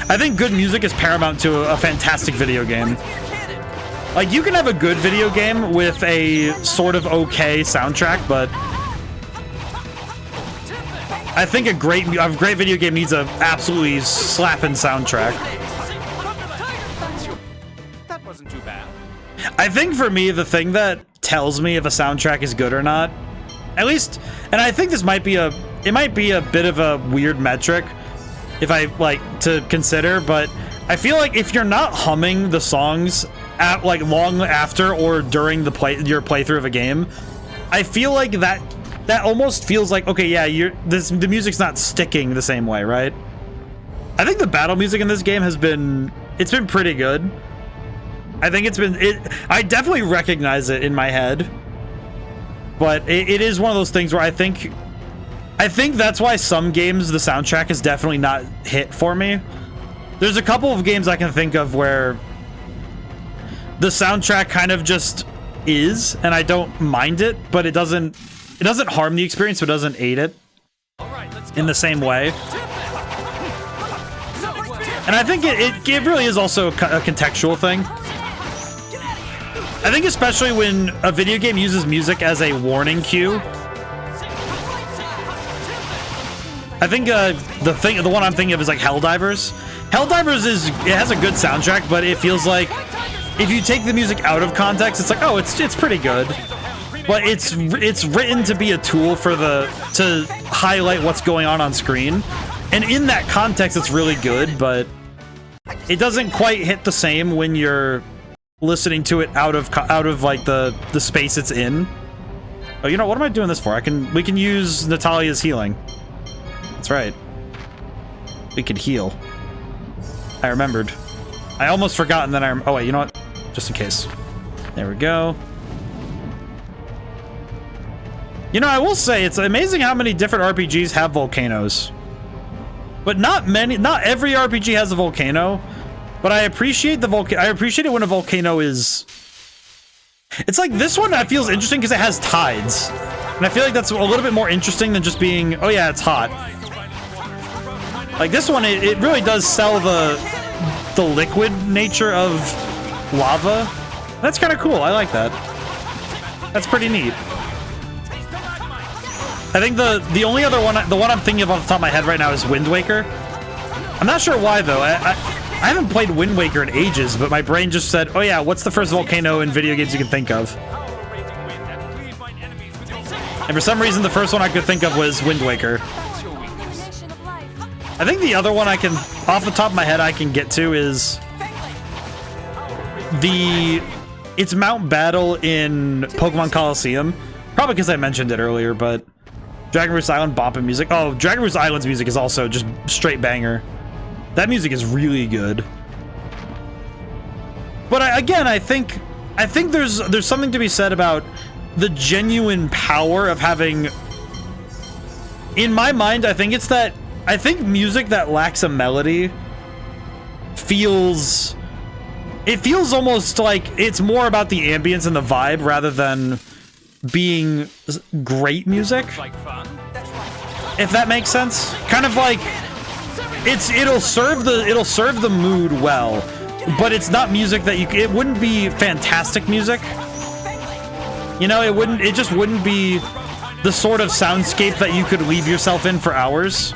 I think good music is paramount to a fantastic video game. Like, you can have a good video game with a sort of okay soundtrack, but I think a great video game needs a absolutely slapping soundtrack. That wasn't too bad. I think for me, the thing that tells me if a soundtrack is good or not, at least, and I think this might be it might be a bit of a weird metric if I like to consider, but I feel like if you're not humming the songs at like long after or during the your playthrough of a game, I feel like that almost feels like, okay, yeah, the music's not sticking the same way, right? I think the battle music in this game it's been pretty good. I think I definitely recognize it in my head, but it is one of those things where I think that's why some games the soundtrack is definitely not hit for me. There's a couple of games I can think of where the soundtrack kind of just is, and I don't mind it, but it doesn't harm the experience, but it doesn't aid it in the same way. And I think it really is also a contextual thing. I think especially when a video game uses music as a warning cue. I think the one I'm thinking of is like Helldivers. Helldivers has a good soundtrack, but it feels like if you take the music out of context, it's like, oh, it's pretty good. But it's written to be a tool to highlight what's going on screen, and in that context, it's really good. But it doesn't quite hit the same when you're listening to it out of like the space it's in. Oh, you know what am I doing this for? We can use Natalia's healing. That's right. We could heal. I remembered. I almost forgot, and then oh wait, you know what? Just in case. There we go. You know, I will say it's amazing how many different RPGs have volcanoes. But not every RPG has a volcano. But I appreciate I appreciate it when a volcano is... It's like this one that feels interesting because it has tides. And I feel like that's a little bit more interesting than just being, oh yeah, it's hot. Like this one, it really does sell the liquid nature of lava. That's kind of cool. I like that. That's pretty neat. I think the only other one, the one I'm thinking of off the top of my head right now is Wind Waker. I'm not sure why though. I haven't played Wind Waker in ages, but my brain just said, oh yeah, what's the first volcano in video games you can think of? And for some reason, the first one I could think of was Wind Waker. I think the other one I can, off the top of my head, I can get to is it's Mount Battle in Pokemon Coliseum. Probably because I mentioned it earlier, but Dragon Roost Island bopping music. Oh, Dragon Roost Island's music is also just straight banger. That music is really good. But I think there's something to be said about the genuine power of having... In my mind, I think music that lacks a melody feels almost like it's more about the ambience and the vibe rather than being great music. If that makes sense. Kind of like it'll serve the mood well, but it's not music that it wouldn't be fantastic music. You know, it just wouldn't be the sort of soundscape that you could leave yourself in for hours.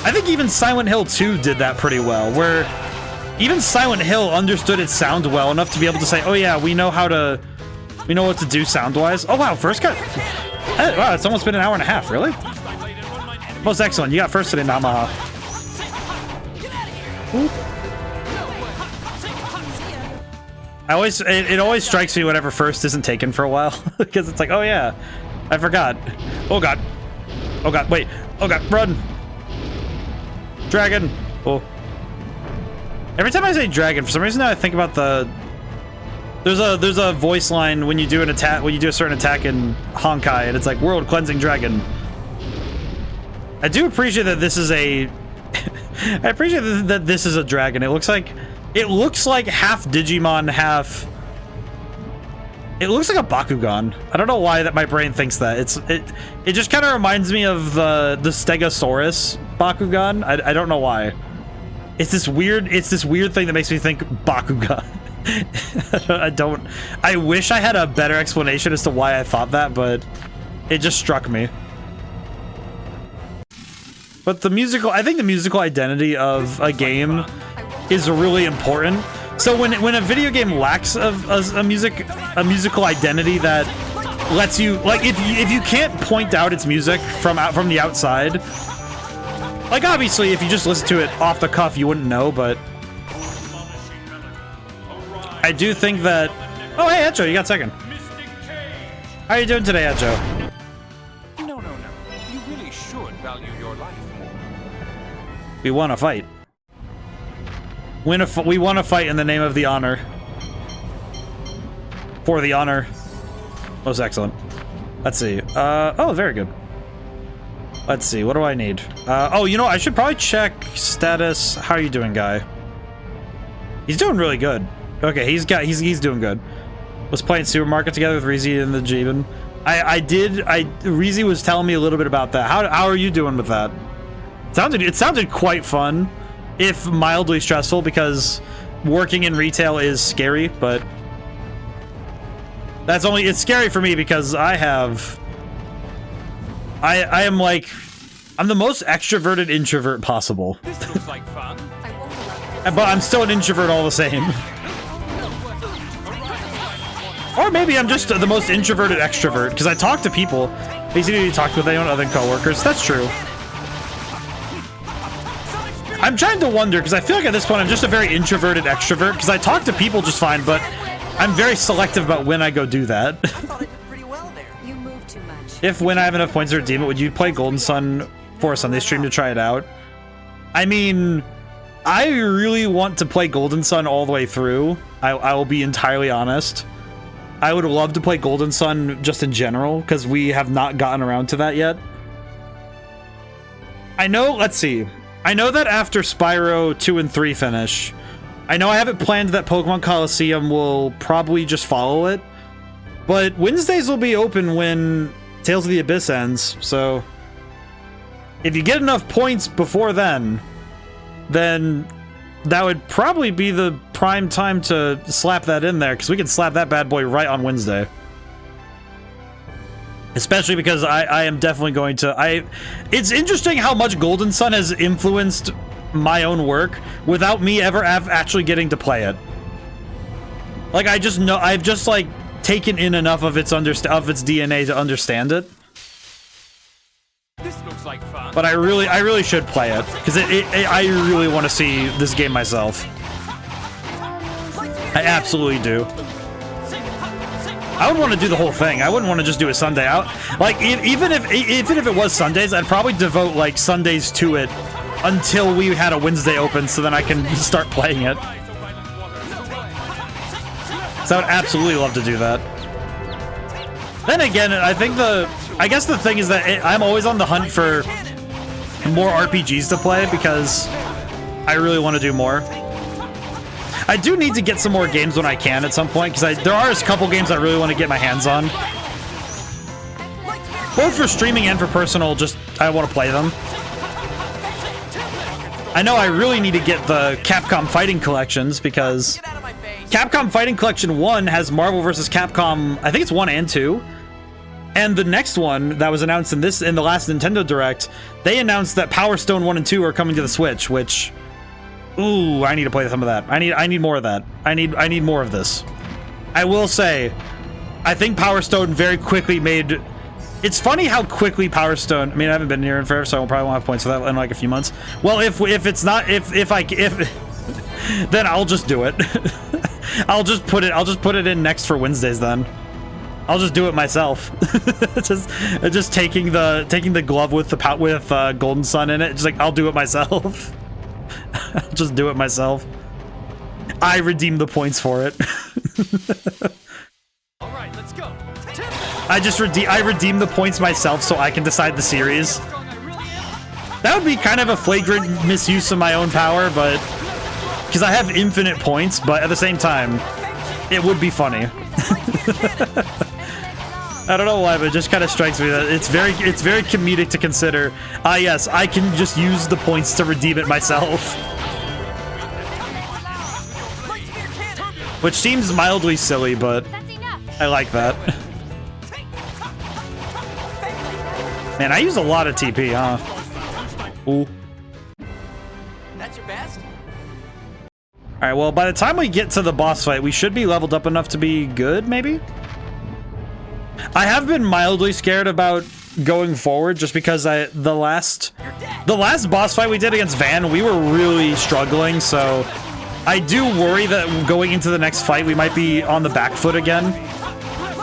I think even Silent Hill 2 did that pretty well, where even Silent Hill understood its sound well enough to be able to say, oh yeah, we know what to do sound-wise. Oh wow, first cut. Wow, it's almost been an hour and a half, really? Most excellent, you got first today, Namaha. It always strikes me whenever first isn't taken for a while, because it's like, oh yeah, I forgot. Oh god. Oh god, wait. Oh god, run! Dragon! Oh. Every time I say dragon, for some reason I think about there's a voice line when you do a certain attack in Honkai, and it's like World Cleansing Dragon. I do appreciate that this is I appreciate that this is a dragon. It looks like half Digimon, half It looks like a Bakugan. I don't know why that my brain thinks that. It just kind of reminds me of the Stegosaurus Bakugan. I don't know why. It's this weird thing that makes me think Bakugan. I wish I had a better explanation as to why I thought that, but it just struck me. But I think the musical identity of a game is really important. So when a video game lacks a musical identity that lets you, like, if you can't point out its music from the outside, like, obviously if you just listen to it off the cuff you wouldn't know, but I do think that. Oh, hey Echo, you got second. How are you doing today, Echo? No. You really should value your life more. We want to fight. We want to fight in the name of the honor. For the honor. Most excellent. Let's see. Oh, very good. Let's see. What do I need? Oh, you know, I should probably check status. How are you doing, guy? He's doing really good. Okay, he's doing good. Was playing Supermarket together with Reezy and the Jeeben. Reezy was telling me a little bit about that. How are you doing with that? It sounded quite fun. If mildly stressful, because working in retail is scary, but it's scary for me because I'm the most extroverted introvert possible. This looks like fun. But I'm still an introvert all the same. Or maybe I'm just the most introverted extrovert, because I talk to people. Basically, talk with anyone other than coworkers. That's true. I'm trying to wonder, because I feel like at this point I'm just a very introverted extrovert, because I talk to people just fine, but I'm very selective about when I go do that. You move too much. If when I have enough points to redeem it, would you play Golden Sun for a Sunday stream to try it out? I mean, I really want to play Golden Sun all the way through. I will be entirely honest. I would love to play Golden Sun just in general, because we have not gotten around to that yet. I know, let's see. I know that after Spyro 2 and 3 finish, I know I have it planned that Pokemon Coliseum will probably just follow it, but Wednesdays will be open when Tales of the Abyss ends, so if you get enough points before then that would probably be the prime time to slap that in there, because we can slap that bad boy right on Wednesday. Especially because I am definitely going to... It's interesting how much Golden Sun has influenced my own work without me ever actually getting to play it. Like, I just know... I've just, like, taken in enough of its DNA to understand it. This looks like fun. But I really should play it, because I really want to see this game myself. I absolutely do. I would want to do the whole thing. I wouldn't want to just do a Sunday out. Like, even if it was Sundays, I'd probably devote like Sundays to it until we had a Wednesday open, so then I can start playing it. So I would absolutely love to do that. Then again, I guess the thing is that I'm always on the hunt for more RPGs to play, because I really want to do more. I do need to get some more games when I can at some point, because there are a couple games I really want to get my hands on. Both for streaming and for personal, just I want to play them. I know I really need to get the Capcom Fighting Collections, because Capcom Fighting Collection 1 has Marvel vs. Capcom, I think it's 1 and 2. And the next one that was announced in the last Nintendo Direct, they announced that Power Stone 1 and 2 are coming to the Switch, which... Ooh, I need to play some of that. I need more of that. I need more of this. I will say, I think Power Stone very quickly made... It's funny how quickly Power Stone... I mean, I haven't been here in forever, so I probably won't have points for that in like a few months. Well, if then I'll just do it. I'll just put it in next for Wednesdays then. I'll just do it myself. just taking the glove with Golden Sun in it. Just like, I'll do it myself. I'll just do it myself. I redeem the points for it. All right, let's go. I redeem the points myself so I can decide the series. That would be kind of a flagrant misuse of my own power, but because I have infinite points, but at the same time, it would be funny. I don't know why, but it just kind of strikes me that it's very comedic to consider. Ah, yes, I can just use the points to redeem it myself. Which seems mildly silly, but I like that. Man, I use a lot of TP, huh? Ooh. That's your best? Alright, well, by the time we get to the boss fight, we should be leveled up enough to be good, maybe? I have been mildly scared about going forward just because the last boss fight we did against Van, we were really struggling, so I do worry that going into the next fight, we might be on the back foot again.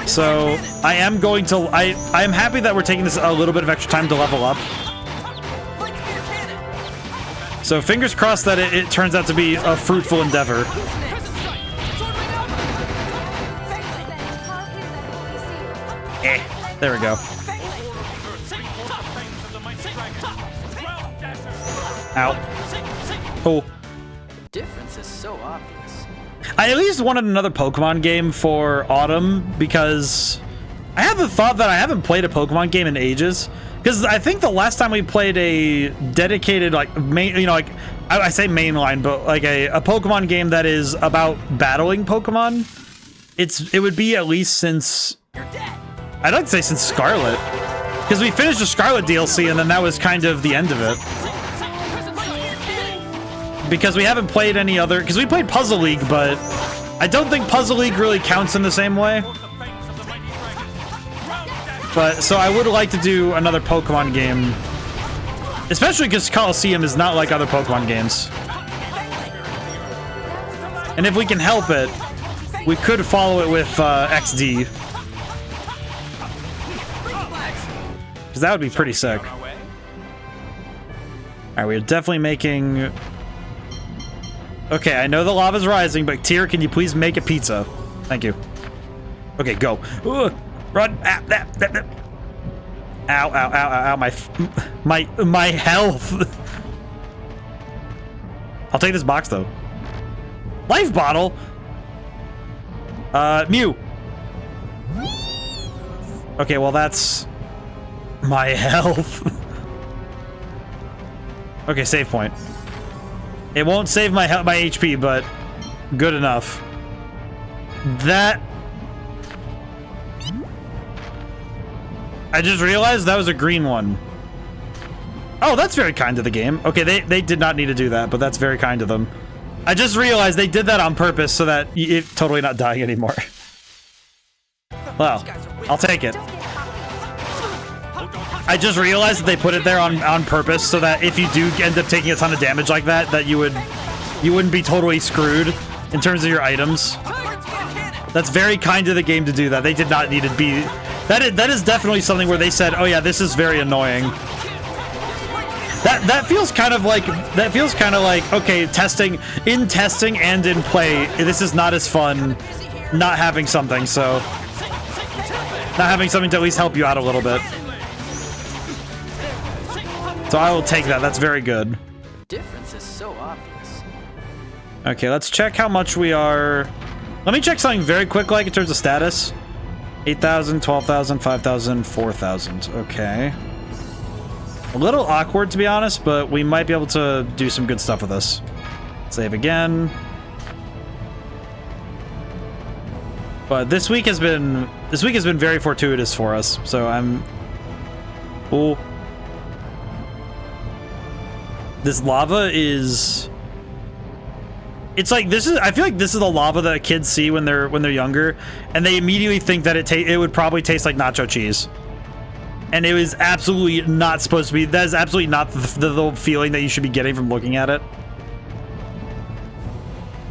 So I am going to, I am happy that we're taking this a little bit of extra time to level up. So fingers crossed that it turns out to be a fruitful endeavor. There we go. Ow. Cool. Difference is so obvious. I at least wanted another Pokemon game for ODaM because I have the thought that I haven't played a Pokemon game in ages. Because I think the last time we played a dedicated, like, main, you know, like, I say mainline, but like a Pokemon game that is about battling Pokemon, it would be at least since, I'd like to say since Scarlet. Because we finished the Scarlet DLC and then that was kind of the end of it. Because we haven't played any other, because we played Puzzle League, but I don't think Puzzle League really counts in the same way. But, so I would like to do another Pokemon game. Especially because Coliseum is not like other Pokemon games. And if we can help it, we could follow it with XD. Because that would be pretty sick. Alright, we're definitely making... Okay, I know the lava's rising, but Tyr, can you please make a pizza? Thank you. Okay, go. Run! Ow, ow, ow, ow, my health! I'll take this box, though. Life bottle? Mew. Okay, well, that's... my health. Okay, save point. It won't save my HP, but good enough. That... I just realized that was a green one. Oh, that's very kind of the game. Okay, they did not need to do that, but that's very kind of them. I just realized they did that on purpose so that it's totally not dying anymore. Well, I'll take it. I just realized that they put it there on purpose so that if you do end up taking a ton of damage like that, that you wouldn't be totally screwed in terms of your items. That's very kind of the game to do that. They did not need to be... That is definitely something where they said, oh yeah, this is very annoying. That feels kind of like, okay, testing and in play, this is not as fun not having something, so not having something to at least help you out a little bit. So I will take that. That's very good. Difference is so obvious. Okay, let's check how much we are. Let me check something very quick, like in terms of status. 8,000, 12,000, 5,000, 4,000. Okay. A little awkward, to be honest, but we might be able to do some good stuff with this. Save again. But this week has been very fortuitous for us. So I'm... Ooh. This lava is... It's like, this is... I feel like this is the lava that kids see when they're younger, and they immediately think that it would probably taste like nacho cheese. And it was absolutely not supposed to be... That is absolutely not the feeling that you should be getting from looking at it.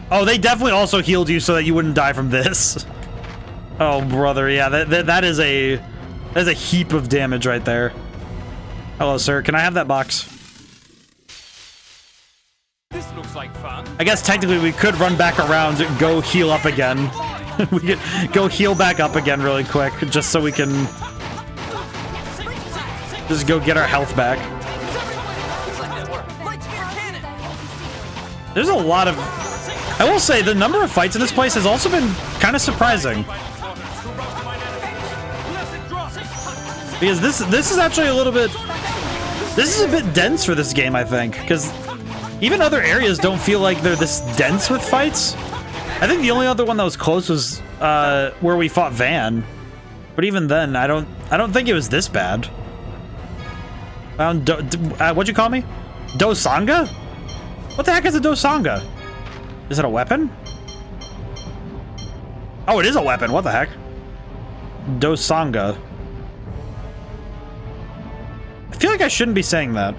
Oh, they definitely also healed you so that you wouldn't die from this. Oh, brother, yeah, that is a heap of damage right there. Hello, sir. Can I have that box? This looks like fun. I guess technically we could run back around and go heal up again. We could go heal back up again really quick, just so we can just go get our health back. There's a lot of... I will say, the number of fights in this place has also been kind of surprising. Because this is actually a little bit... This is a bit dense for this game, I think. Because even other areas don't feel like they're this dense with fights. I think the only other one that was close was where we fought Van. But even then, I don't think it was this bad. What'd you call me? Dosanga? What the heck is a Dosanga? Is it a weapon? Oh, it is a weapon. What the heck? Dosanga. I feel like I shouldn't be saying that.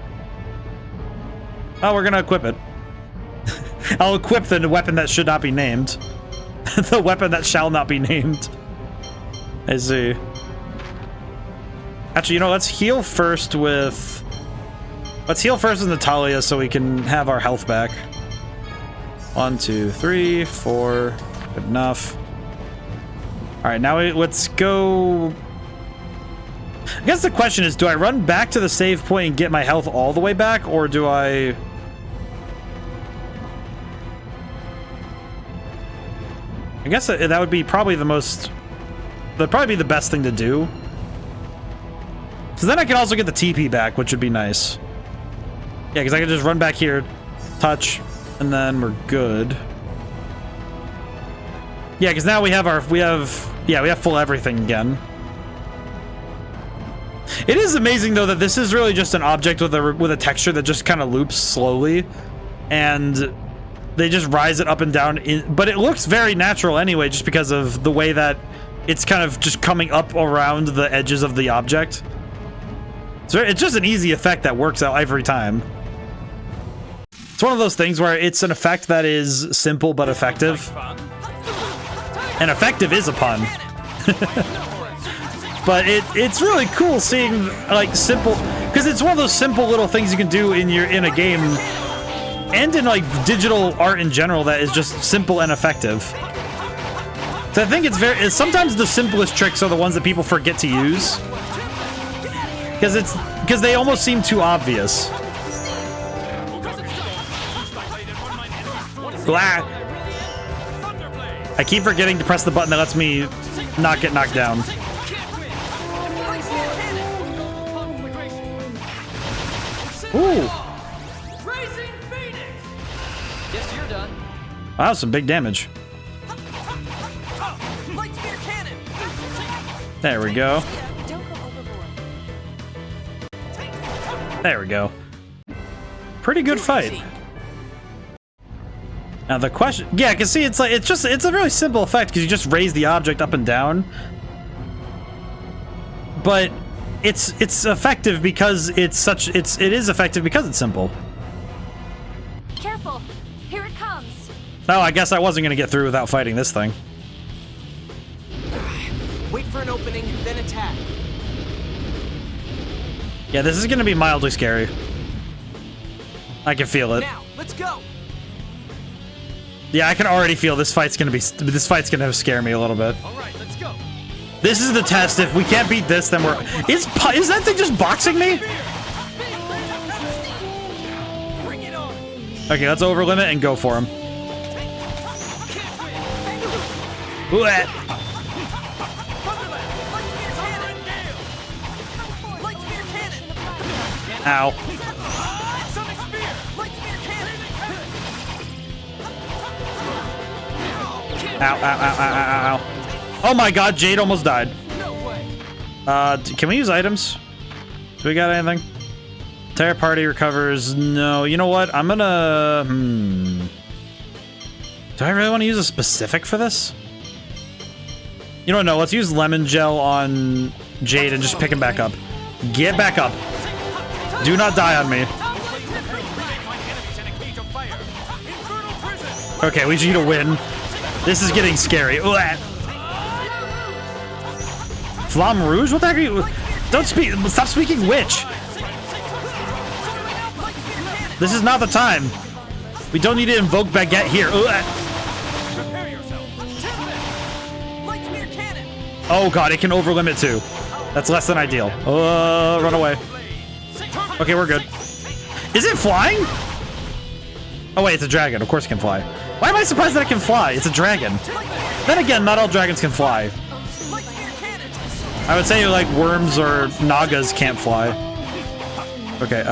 Oh, we're gonna equip it. I'll equip the weapon that should not be named. The weapon that shall not be named. I see. Actually, you know, let's heal first with Natalia so we can have our health back. 1, 2, 3, 4. Good enough. Alright, now let's go... I guess the question is, do I run back to the save point and get my health all the way back, or do I... I guess that would be probably the most... That'd probably be the best thing to do. So then I can also get the TP back, which would be nice. Yeah, because I can just run back here, touch, and then we're good. Yeah, because now we have full everything again. It is amazing though that this is really just an object with a texture that just kind of loops slowly, and they just rise it up and down. But it looks very natural anyway, just because of the way that it's kind of just coming up around the edges of the object. So it's just an easy effect that works out every time. It's one of those things where it's an effect that is simple but effective. And effective is a pun. But it's really cool seeing like simple, because it's one of those simple little things you can do in a game and in like digital art in general that is just simple and effective. So I think it's sometimes the simplest tricks are the ones that people forget to use. Because they almost seem too obvious. Blah. I keep forgetting to press the button that lets me not get knocked down. Ooh. Wow, some big damage. There we go. There we go. Pretty good fight. Now the question, yeah, I can see it's a really simple effect because you just raise the object up and down. But it's effective because it is effective because it's simple. Careful, here it comes. Oh, I guess I wasn't gonna get through without fighting this thing. Wait for an opening, then attack. Yeah, this is gonna be mildly scary. I can feel it. Now, let's go. Yeah, I can already feel this fight's gonna scare me a little bit. All right, let's go. This is the test. If we can't beat this, then is that thing just boxing me? Okay, let's over limit and go for him. Ow. Ow, ow, ow, ow, ow. Oh my god, Jade almost died. Can we use items? Do we got anything? Entire party recovers. No, you know what? I'm gonna... Do I really want to use a specific for this? You know what? No, let's use lemon gel on Jade and just pick him back up. Get back up. Do not die on me. Okay, we need to win. This is getting scary. Flamme Rouge? What the heck are you? Don't speak. Stop speaking witch. This is not the time. We don't need to invoke Baguette here. Oh god, it can overlimit too. That's less than ideal. Run away. Okay, we're good. Is it flying? Oh wait, it's a dragon. Of course it can fly. Why am I surprised that it can fly? It's a dragon. Then again, not all dragons can fly. I would say like worms or nagas can't fly. Okay,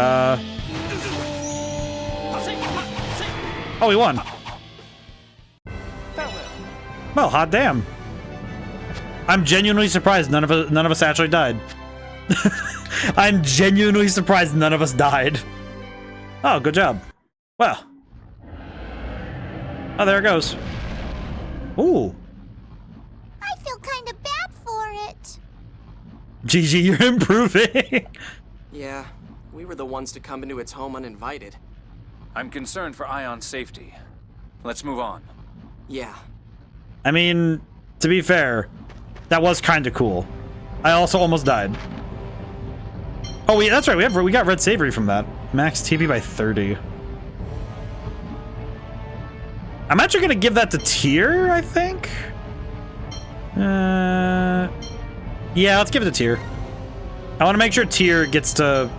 oh, we won. Well, hot damn. I'm genuinely surprised none of us actually died. I'm genuinely surprised none of us died. Oh, good job. Well. Oh, there it goes. Ooh. I feel kind of bad for it. GG, you're improving. Yeah, we were the ones to come into its home uninvited. I'm concerned for Ion's safety. Let's move on. Yeah. I mean, to be fair, that was kind of cool. I also almost died. Oh, that's right. We got Red Savory from that. Max TP by 30. I'm actually gonna give that to Tyr, I think. Yeah, let's give it to Tyr. I want to make sure Tyr gets to.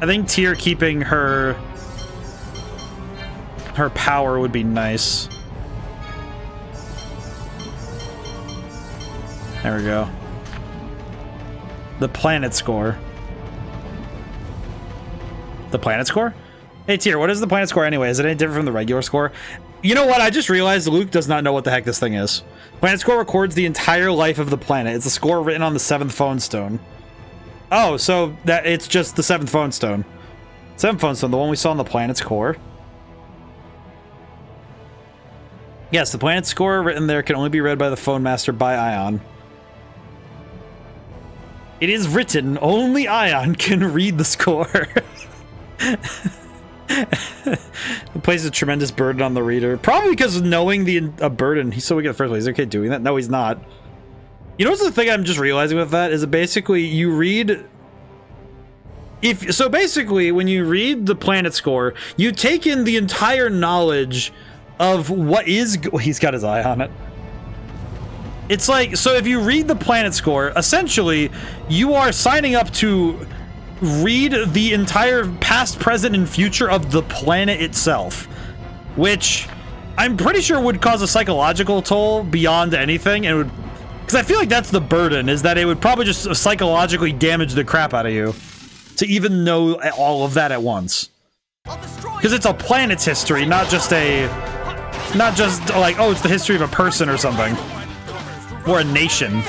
I think Tyr keeping her power would be nice. There we go. The planet score. The planet score? Hey, Tyr, what is the planet score anyway? Is it any different from the regular score? You know what? I just realized Luke does not know what the heck this thing is. Planet score records the entire life of the planet. It's a score written on the 7th phone stone. Oh, so that it's just the 7th phone stone. 7th phone stone, the one we saw in the planet's core. Yes, the planet score written there can only be read by the phone master by Ion. It is written, only Ion can read the score. It places a tremendous burden on the reader. Probably because knowing a burden, he's so weak in the first place. He's okay doing that? No, he's not. You know what's the thing I'm just realizing with that? Is that basically you read... So basically, when you read the planet score, you take in the entire knowledge of what is... He's got his eye on it. It's like, so if you read the planet score, essentially, you are signing up to read the entire past, present, and future of the planet itself, which I'm pretty sure would cause a psychological toll beyond anything, and would, because I feel like that's the burden, is that it would probably just psychologically damage the crap out of you to even know all of that at once. Because it's a planet's history, not just like, oh, it's the history of a person or something. Or a nation.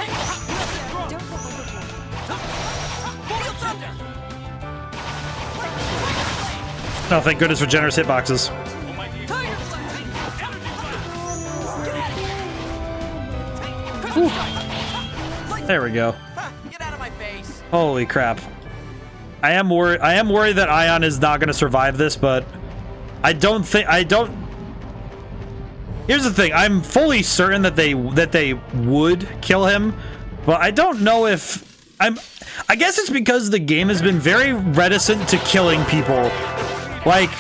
Oh, thank goodness for generous hitboxes. Whew. There we go. Holy crap. I am worried that Ion is not going to survive this, but Here's the thing. I'm fully certain that they would kill him, but I don't know if I guess it's because the game has been very reticent to killing people. Like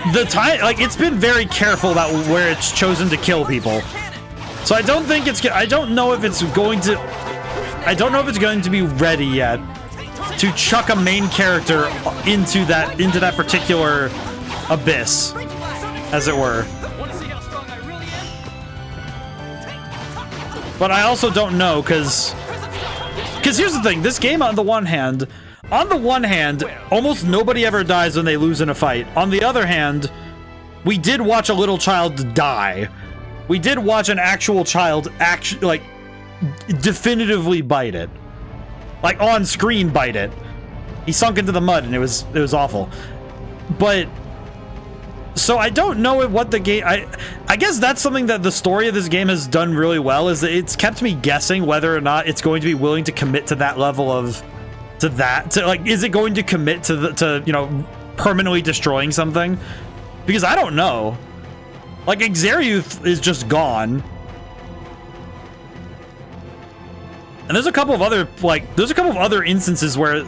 it's been very careful about where it's chosen to kill people. So I don't think I don't know if it's going to be ready yet to chuck a main character into that particular abyss, as it were. But I also don't know, because here's the thing. This game, on the one hand, almost nobody ever dies when they lose in a fight. On the other hand, we did watch a little child die. We did watch an actual child definitively bite it. Like, on screen bite it. He sunk into the mud, and it was awful. But... So I don't know what the game... I guess that's something that the story of this game has done really well, is that it's kept me guessing whether or not it's going to be willing to commit to that level of... is it going to commit to permanently destroying something? Because I don't know. Like, Xeriuth is just gone. And there's a couple of other instances where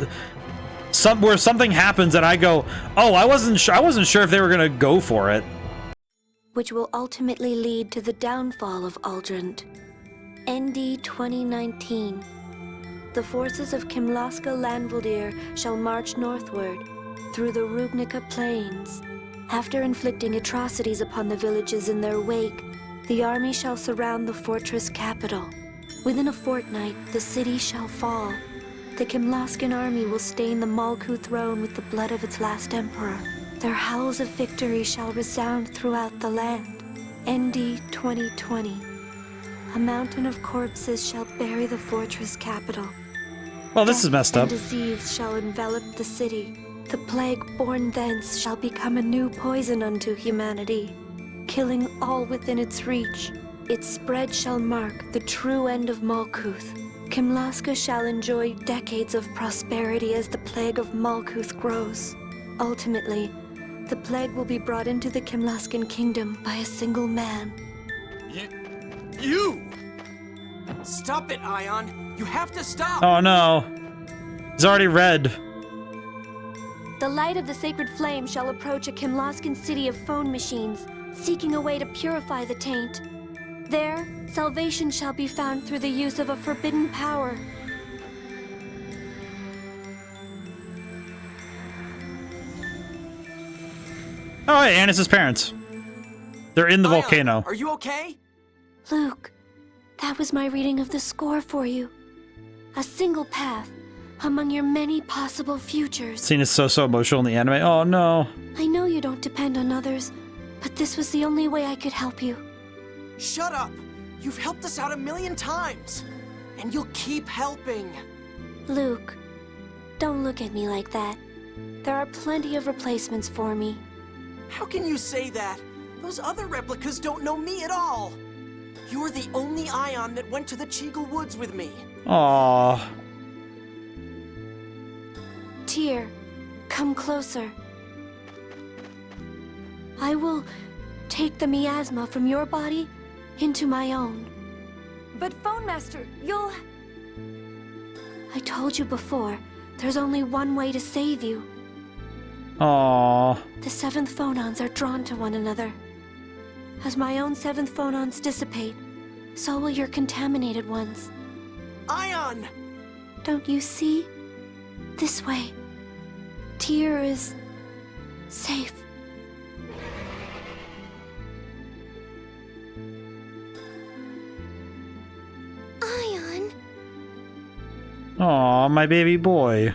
something happens and I go, oh, I wasn't sure if they were gonna go for it. Which will ultimately lead to the downfall of Aldrant. ND 2019. The forces of Kimlaska Landvaldir shall march northward through the Rubnica Plains. After inflicting atrocities upon the villages in their wake, the army shall surround the fortress capital. Within a fortnight, the city shall fall. The Kimlaskan army will stain the Malkuth throne with the blood of its last emperor. Their howls of victory shall resound throughout the land. ND 2020. A mountain of corpses shall bury the fortress capital. Well, this is messed up. And disease shall envelop the city. The plague born thence shall become a new poison unto humanity, killing all within its reach. Its spread shall mark the true end of Malkuth. Kimlaska shall enjoy decades of prosperity as the plague of Malkuth grows. Ultimately, the plague will be brought into the Kimlaskan kingdom by a single man. You! Stop it, Ion! You have to stop! Oh no. He's already red. The light of the sacred flame shall approach a Kimlaskan city of phone machines, seeking a way to purify the taint. There, salvation shall be found through the use of a forbidden power. Oh, hey, Anis's parents. They're in the Ion, volcano. Are you okay? Luke, that was my reading of the score for you. A single path among your many possible futures. Scene is so emotional in the anime. Oh no. I know you don't depend on others, but this was the only way I could help you. Shut up! You've helped us out 1,000,000 times! And you'll keep helping! Luke, don't look at me like that. There are plenty of replacements for me. How can you say that? Those other replicas don't know me at all! You're the only Ion that went to the Cheagle Woods with me. Aww. Tyr, come closer. I will take the miasma from your body into my own. But Phone Master, you'll... I told you before, there's only one way to save you. Aww. The 7th phonons are drawn to one another. As my own 7th phonons dissipate, so will your contaminated ones. Ion! Don't you see? This way. Tyr is safe. Ion! Aw, my baby boy.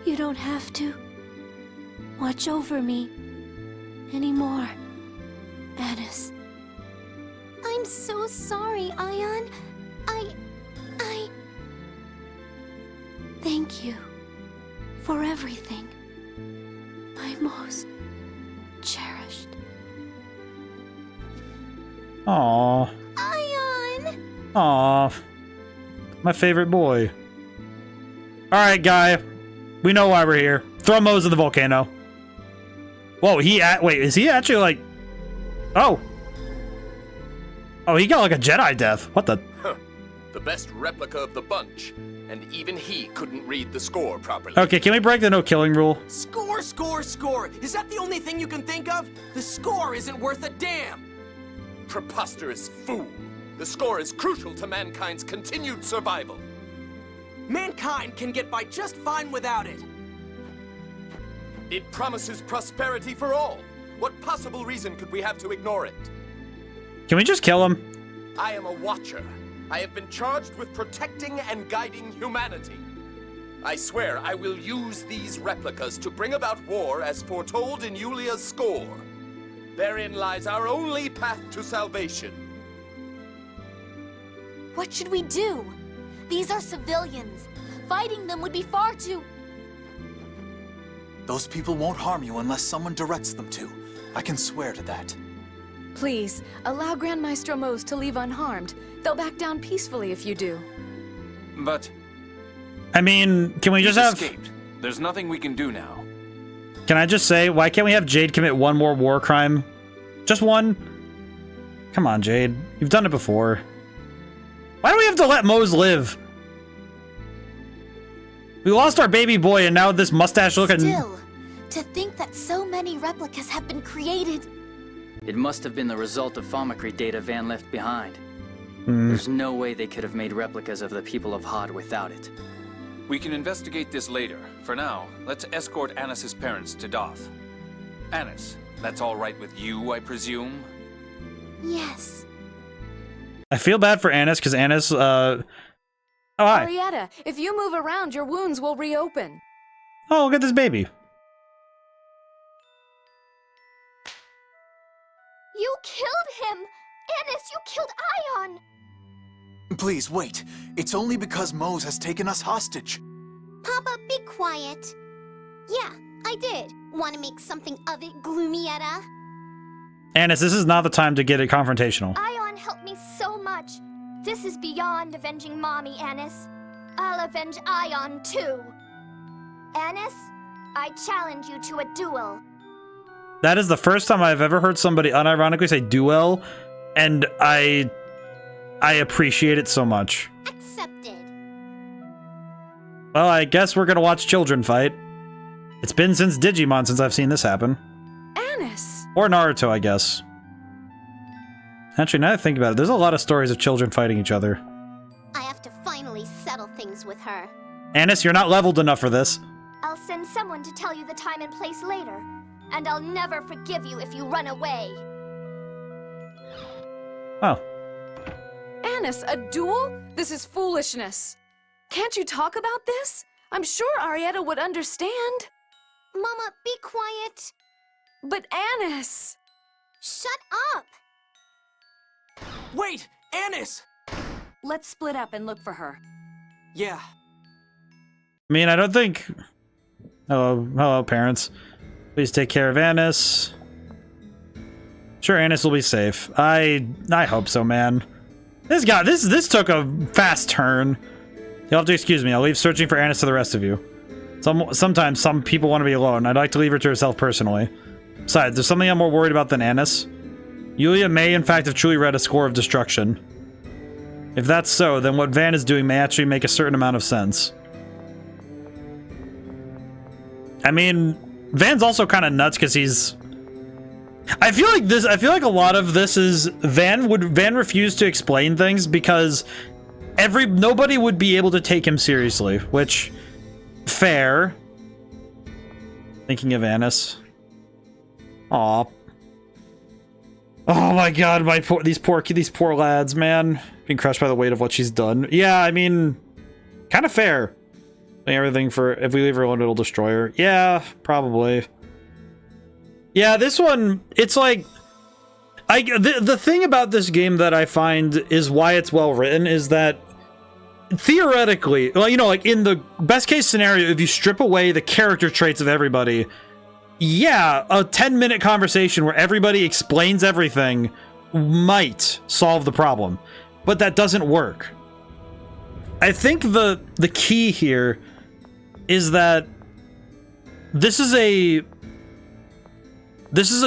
You don't have to watch over me anymore, Anis. I'm so sorry, Ion. Thank you for everything, my most cherished. Aw. Ion! Aw. My favorite boy. Alright, guy. We know why we're here. Throw Mose in the volcano. Whoa, wait, is he actually like... Oh. Oh, he got like a Jedi death. What the... Huh. The best replica of the bunch. And even he couldn't read the score properly. Okay, can we break the no-killing rule? Score, score, score! Is that the only thing you can think of? The score isn't worth a damn! Preposterous fool! The score is crucial to mankind's continued survival. Mankind can get by just fine without it. It promises prosperity for all. What possible reason could we have to ignore it? Can we just kill him? I am a watcher. I have been charged with protecting and guiding humanity. I swear I will use these replicas to bring about war as foretold in Yulia's score. Therein lies our only path to salvation. What should we do? These are civilians. Fighting them would be far too... Those people won't harm you unless someone directs them to. I can swear to that. Please, allow Grand Maestro Mose to leave unharmed. They'll back down peacefully if you do. But... I mean, can we just have... escaped. There's nothing we can do now. Can I just say, why can't we have Jade commit one more war crime? Just one? Come on, Jade. You've done it before. Why do we have to let Mose live? We lost our baby boy and now this mustache-looking... Still, to think that so many replicas have been created... It must have been the result of Thaumacrite data Van left behind. Hmm. There's no way they could have made replicas of the people of Hod without it. We can investigate this later. For now, let's escort Anis's parents to Doth. Anis, that's all right with you, I presume? Yes. I feel bad for Annis, because Annis, oh, hi. Arietta, if you move around, your wounds will reopen. Oh, look at this baby. You killed him! Annis, you killed Ion! Please, wait. It's only because Mose has taken us hostage. Papa, be quiet. Yeah, I did. Want to make something of it, Gloomietta? Annis, this is not the time to get it confrontational. Ion helped me so much. This is beyond avenging Mommy, Annis. I'll avenge Ion, too. Annis, I challenge you to a duel. That is the first time I've ever heard somebody unironically say duel, and I appreciate it so much. Accepted. Well, I guess we're gonna watch children fight. It's been since Digimon since I've seen this happen. Annis! Or Naruto, I guess. Actually, now that I think about it, there's a lot of stories of children fighting each other. I have to finally settle things with her. Annis, you're not leveled enough for this. I'll send someone to tell you the time and place later. And I'll never forgive you if you run away. Oh. Annis, a duel? This is foolishness. Can't you talk about this? I'm sure Arietta would understand. Mama, be quiet. But Annis! Shut up! Wait! Annis! Let's split up and look for her. Yeah. I mean, I don't think... Hello, parents. Please take care of Annis. Sure, Annis will be safe. I hope so, man. This took a fast turn. You'll have to excuse me. I'll leave searching for Annis to the rest of you. Sometimes some people want to be alone. I'd like to leave her to herself personally. Besides, there's something I'm more worried about than Annis. Yulia may, in fact, have truly read a score of destruction. If that's so, then what Van is doing may actually make a certain amount of sense. I mean, Van's also kind of nuts because he's... I feel like a lot of this is Van refused to explain things because nobody would be able to take him seriously, which fair. Thinking of Annis. Aw. Oh my god, these poor lads, man. Being crushed by the weight of what she's done. Yeah, I mean, kind of fair. Everything for if we leave her alone, it'll destroy her. Yeah, probably. Yeah, this one, it's like the thing about this game that I find is why it's well written is that theoretically, well, you know, like in the best case scenario, if you strip away the character traits of everybody, yeah, a 10-minute conversation where everybody explains everything might solve the problem, but that doesn't work. I think the key here is that this is a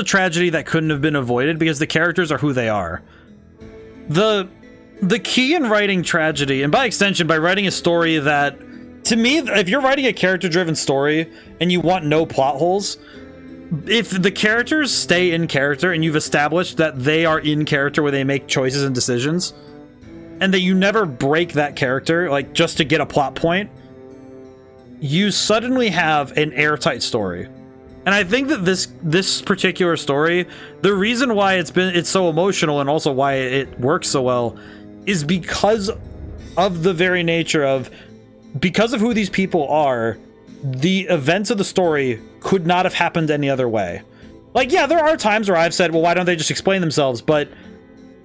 tragedy that couldn't have been avoided because the characters are who they are. The key in writing tragedy, and by extension, by writing a story that, to me, if you're writing a character-driven story and you want no plot holes, if the characters stay in character and you've established that they are in character where they make choices and decisions, and that you never break that character, like, just to get a plot point, you suddenly have an airtight story. And I think that this particular story, the reason why it's so emotional and also why it works so well is because of the very nature of, because of who these people are, the events of the story could not have happened any other way. Like, yeah, there are times where I've said, well, why don't they just explain themselves? But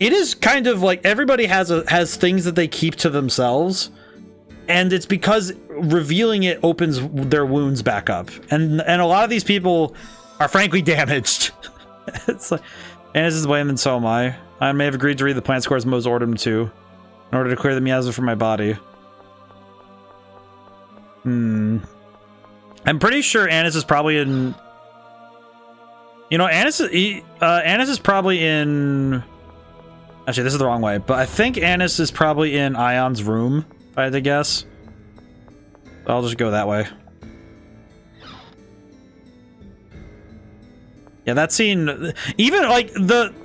it is kind of like everybody has things that they keep to themselves. And it's because revealing it opens their wounds back up. And a lot of these people are frankly damaged. It's like, and this is Wayne, and so am I. I may have agreed to read the plant scores Mose ordered him to, in order to clear the miasma from my body. I'm pretty sure Annis is probably in... You know, Annis is probably in... Actually, this is the wrong way, but I think Annis is probably in Ion's room, if I had to guess. I'll just go that way. Yeah, that scene, even like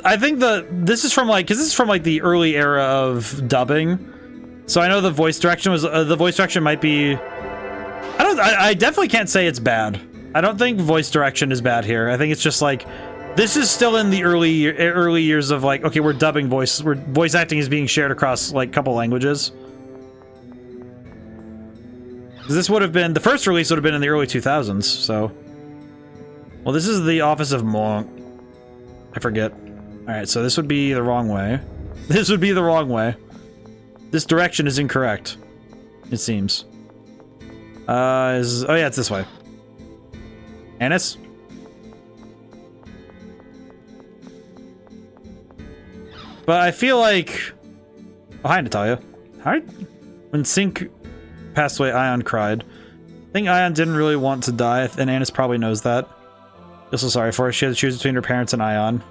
I think this is from like, because this is from like the early era of dubbing, so I know the voice direction was the voice direction might be. I definitely can't say it's bad. I don't think voice direction is bad here. I think it's just like This is still in the early years of like, okay, we're dubbing voice, voice acting is being shared across like a couple languages. This would have been, the first release would have been in the early 2000s, so. Well, this is the Office of Monk. I forget. Alright, so this would be the wrong way. This would be the wrong way. This direction is incorrect. It seems. Oh yeah, it's this way. Annis? But I feel like... Oh, hi, Natalia. Hi. When Sync passed away, Ion cried. I think Ion didn't really want to die, and Annis probably knows that. Feel so sorry for her. She had to choose between her parents and Ion.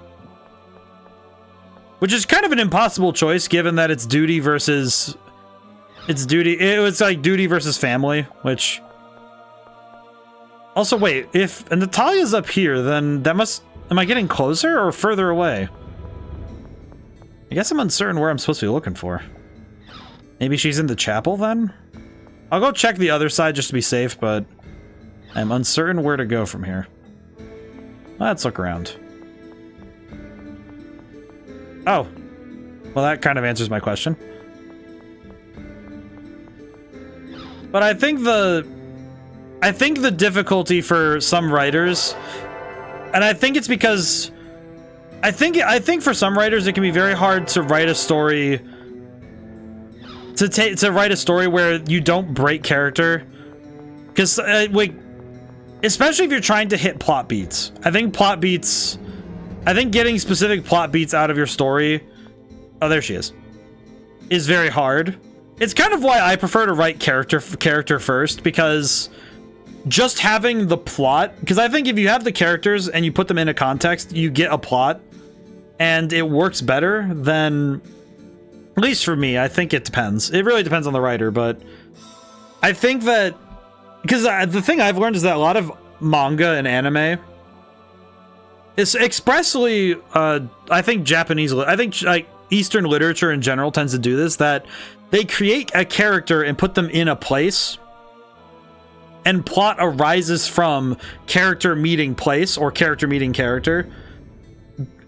Which is kind of an impossible choice, given that it's duty versus... It's duty... It was like duty versus family, which... Also, wait, if Natalia's up here, then that must... Am I getting closer or further away? I guess I'm uncertain where I'm supposed to be looking for. Maybe she's in the chapel, then? I'll go check the other side just to be safe, but... I'm uncertain where to go from here. Let's look around. Oh. Well, that kind of answers my question. But I think the difficulty for some writers, and I think it's because I think for some writers it can be very hard to write a story to write a story where you don't break character, because like, especially if you're trying to hit plot beats. I think getting specific plot beats out of your story, oh, there she is very hard. It's kind of why I prefer to write character first, because just having the plot, because I think if you have the characters and you put them in a context, you get a plot and it works better than, at least for me. I think it depends. It really depends on the writer, but I think that, because the thing I've learned is that a lot of manga and anime is expressly, I think like Eastern literature in general tends to do this, that they create a character and put them in a place, and plot arises from character meeting place or character meeting character.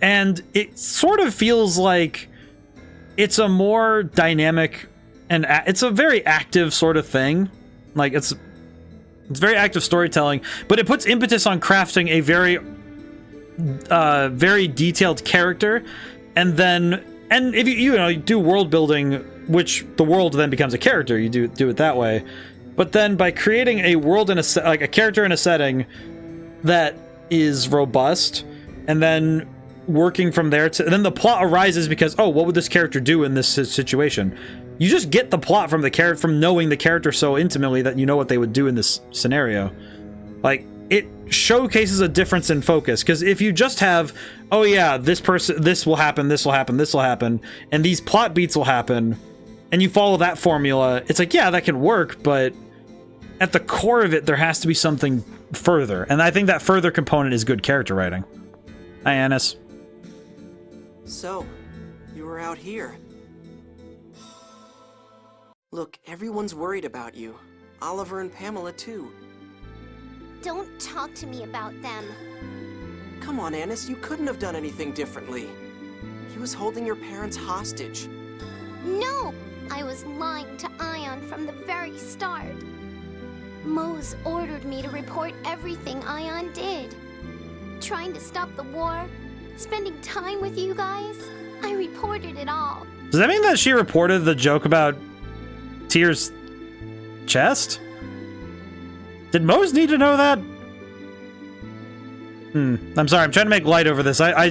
And it sort of feels like it's a more dynamic and it's a very active sort of thing. Like it's very active storytelling, but it puts impetus on crafting a very detailed character. And if you do world building, which the world then becomes a character, you do it that way. But then by creating a world and a character in a setting that is robust, and then working from there and then the plot arises because, oh, what would this character do in this situation? You just get the plot from from knowing the character so intimately that you know what they would do in this scenario. Like, it showcases a difference in focus, because if you just have, oh yeah, this will happen, and these plot beats will happen, and you follow that formula, it's like, yeah, that can work, but at the core of it, there has to be something further. And I think that further component is good character writing. Hi, Annis. So, you were out here. Look, everyone's worried about you. Oliver and Pamela, too. Don't talk to me about them. Come on, Annis, you couldn't have done anything differently. He was holding your parents hostage. No! I was lying to Ion from the very start. Mose ordered me to report everything Ion did. Trying to stop the war, spending time with you guys, I reported it all. Does that mean that she reported the joke about Tyr's chest? Did Mose need to know that? I'm sorry, I'm trying to make light over this. I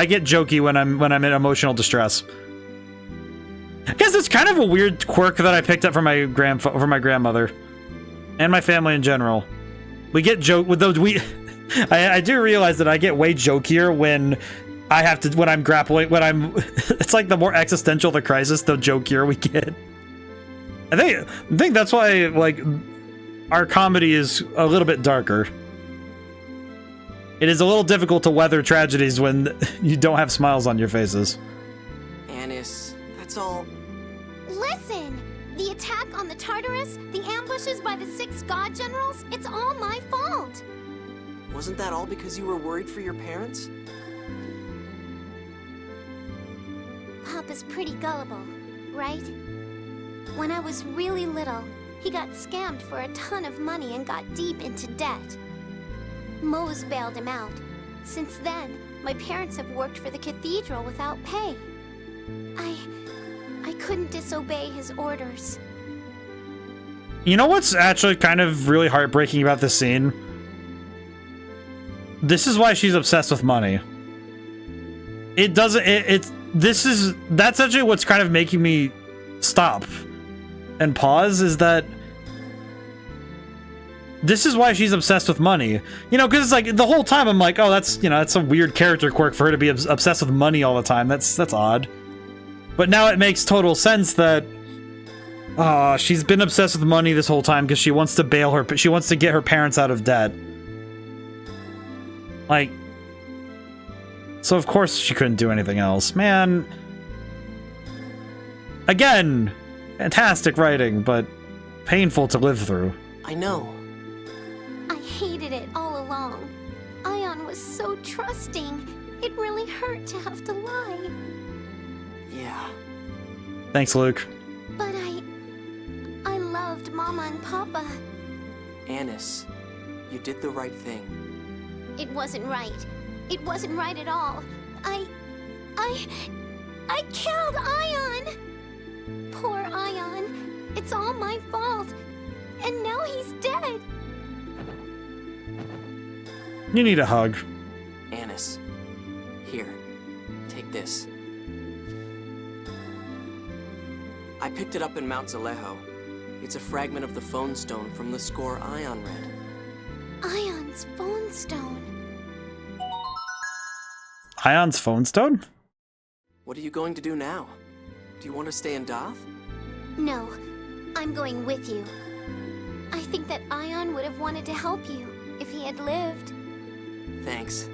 get jokey when I'm in emotional distress. I guess it's kind of a weird quirk that I picked up from my grandmother and my family in general. We get joke with those. I do realize that I get way jokier when I'm grappling, it's like the more existential the crisis, the jokier we get. I think that's why, like, our comedy is a little bit darker. It is a little difficult to weather tragedies when you don't have smiles on your faces. Annis, that's all. Listen! The attack on the Tartarus, the ambushes by the 6 god generals, it's all my fault! Wasn't that all because you were worried for your parents? is pretty gullible, right? When I was really little, he got scammed for a ton of money and got deep into debt. Mose bailed him out. Since then, my parents have worked for the cathedral without pay. I couldn't disobey his orders. You know what's actually kind of really heartbreaking about this scene? This is why she's obsessed with money. It doesn't, that's actually what's kind of making me stop and pause, is that this is why she's obsessed with money. You know, because it's like the whole time I'm like, oh, that's, you know, that's a weird character quirk for her to be obsessed with money all the time. That's odd. But now it makes total sense that she's been obsessed with money this whole time because she wants to she wants to get her parents out of debt. Like, so of course she couldn't do anything else. Man. Again, fantastic writing, but painful to live through. I know. I hated it all along. Ion was so trusting. It really hurt to have to lie. Yeah. Thanks, Luke. But I loved Mama and Papa. Annis, you did the right thing. It wasn't right. It wasn't right at all. I killed Ion! Poor Ion. It's all my fault. And now he's dead. You need a hug. Annis, here, take this. I picked it up in Mount Zalejo. It's a fragment of the phone stone from the score Ion read. Ion's phone stone. Ion's phone stone? What are you going to do now? Do you want to stay in Doth? No, I'm going with you. I think that Ion would have wanted to help you if he had lived. Thanks.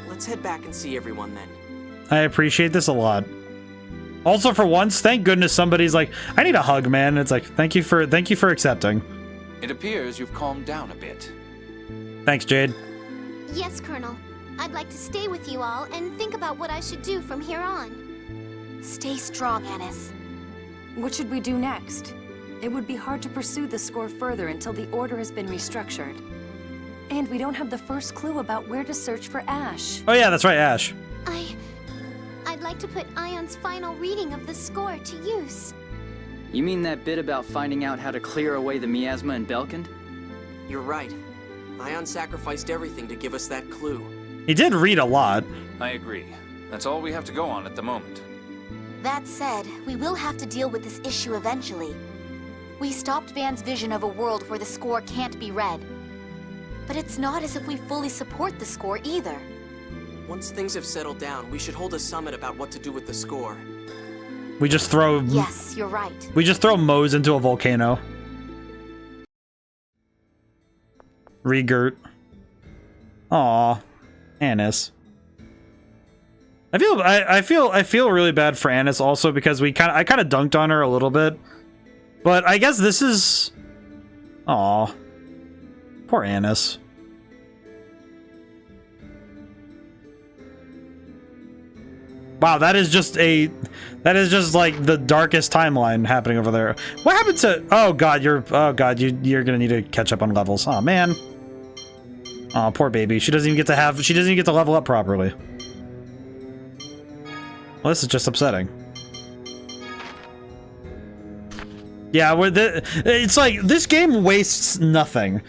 Let's head back and see everyone then. I appreciate this a lot. Also, for once, thank goodness somebody's like, I need a hug, man. It's like, thank you for accepting. It appears you've calmed down a bit. Thanks, Jade. Yes, Colonel. I'd like to stay with you all and think about what I should do from here on. Stay strong, Annis. What should we do next? It would be hard to pursue the score further until the order has been restructured. And we don't have the first clue about where to search for Ash. Oh yeah, that's right, Ash. I'd like to put Ion's final reading of the score to use. You mean that bit about finding out how to clear away the miasma in Belkand? You're right. Ion sacrificed everything to give us that clue. He did read a lot. I agree. That's all we have to go on at the moment. That said, we will have to deal with this issue eventually. We stopped Van's vision of a world where the score can't be read. But it's not as if we fully support the score either. Once things have settled down, we should hold a summit about what to do with the score. We just throw... Yes, you're right. We just throw Mose into a volcano. Regurt. Aw. Annis. I feel really bad for Annis also because I kind of dunked on her a little bit. But I guess this is... Aw. Poor Annis. Wow, that is just like the darkest timeline happening over there. What happened to... Oh god, you're gonna need to catch up on levels. Oh man. Oh, poor baby. She doesn't even get to level up properly. Well, this is just upsetting. Yeah, it's like this game wastes nothing.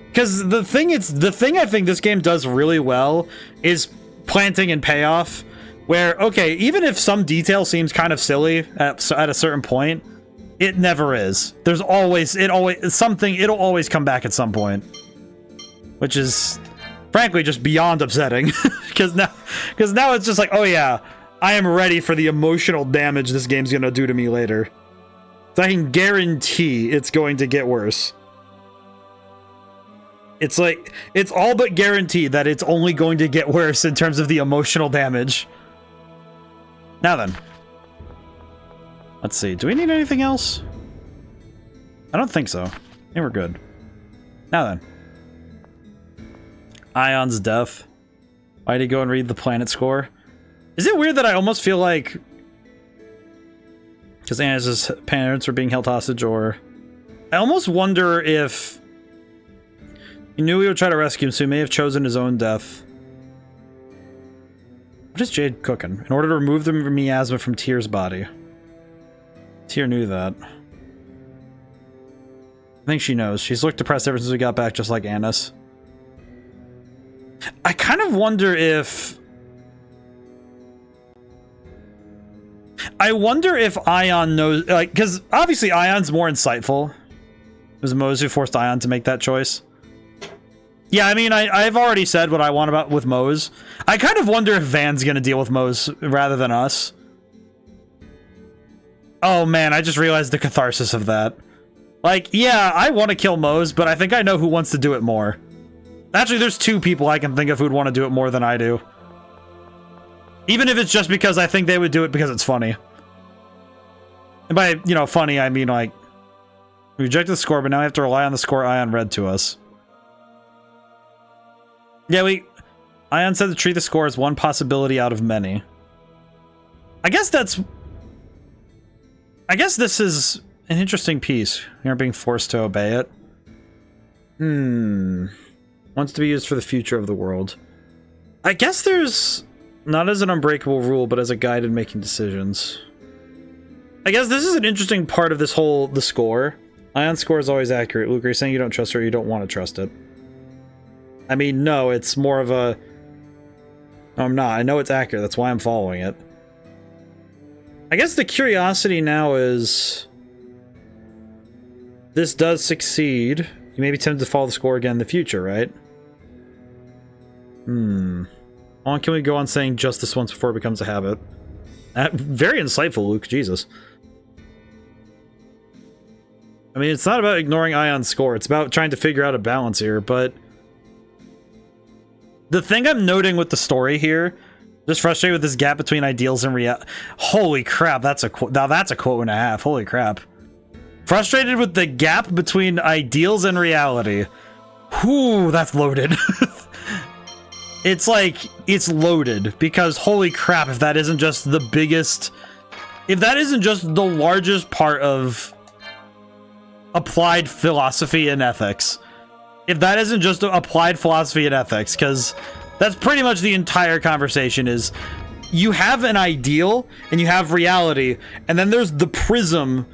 Because the thing I think this game does really well is planting and payoff. Where, okay, even if some detail seems kind of silly at a certain point, it never is. It'll always come back at some point. Which is, frankly, just beyond upsetting. Because now it's just like, oh yeah, I am ready for the emotional damage this game's gonna do to me later. So I can guarantee it's going to get worse. It's like, it's all but guaranteed that it's only going to get worse in terms of the emotional damage. Now then. Let's see. Do we need anything else? I don't think so. I think we're good. Now then. Ion's death. Why did he go and read the planet score? Is it weird that I almost feel like Because Anna's parents were being held hostage, or... I almost wonder if... He knew we would try to rescue him, so he may have chosen his own death. What is Jade cooking? In order to remove the miasma from Tyr's body. Tyr knew that. I think she knows. She's looked depressed ever since we got back, just like Annis. I kind of wonder if... I wonder if Ion knows... Like, because obviously Ion's more insightful. It was Mose who forced Ion to make that choice. Yeah, I mean, I've already said what I want about with Mose. I kind of wonder if Van's gonna deal with Mose rather than us. Oh man, I just realized the catharsis of that. Like, yeah, I want to kill Mose, but I think I know who wants to do it more. Actually, there's two people I can think of who'd want to do it more than I do. Even if it's just because I think they would do it because it's funny. And by, you know, funny, I mean, like, we rejected the score, but now we have to rely on the score Ion read to us. Yeah, Ion said to treat the score as one possibility out of many. I guess this is an interesting piece. You're being forced to obey it. Wants to be used for the future of the world. I guess there's... Not as an unbreakable rule, but as a guide in making decisions. I guess this is an interesting part of this whole... the score. Ion's score is always accurate. Luke, are you saying you don't trust her or you don't want to trust it? I mean, no, it's more of a... No, I'm not. I know it's accurate. That's why I'm following it. I guess the curiosity now is... This does succeed. You may be tempted to follow the score again in the future, right? How long can we go on saying just this once before it becomes a habit? Very insightful, Luke. Jesus. I mean, it's not about ignoring Ion's score. It's about trying to figure out a balance here, but... The thing I'm noting with the story here, just frustrated with this gap between ideals and reality. Holy crap, that's a quote. Now that's a quote and a half. Holy crap. Frustrated with the gap between ideals and reality. Whew, that's loaded. It's like, it's loaded, because holy crap, if that isn't just the biggest... If that isn't just the largest part of applied philosophy and ethics. If that isn't just applied philosophy and ethics, because that's pretty much the entire conversation is, you have an ideal, and you have reality, and then there's the prism,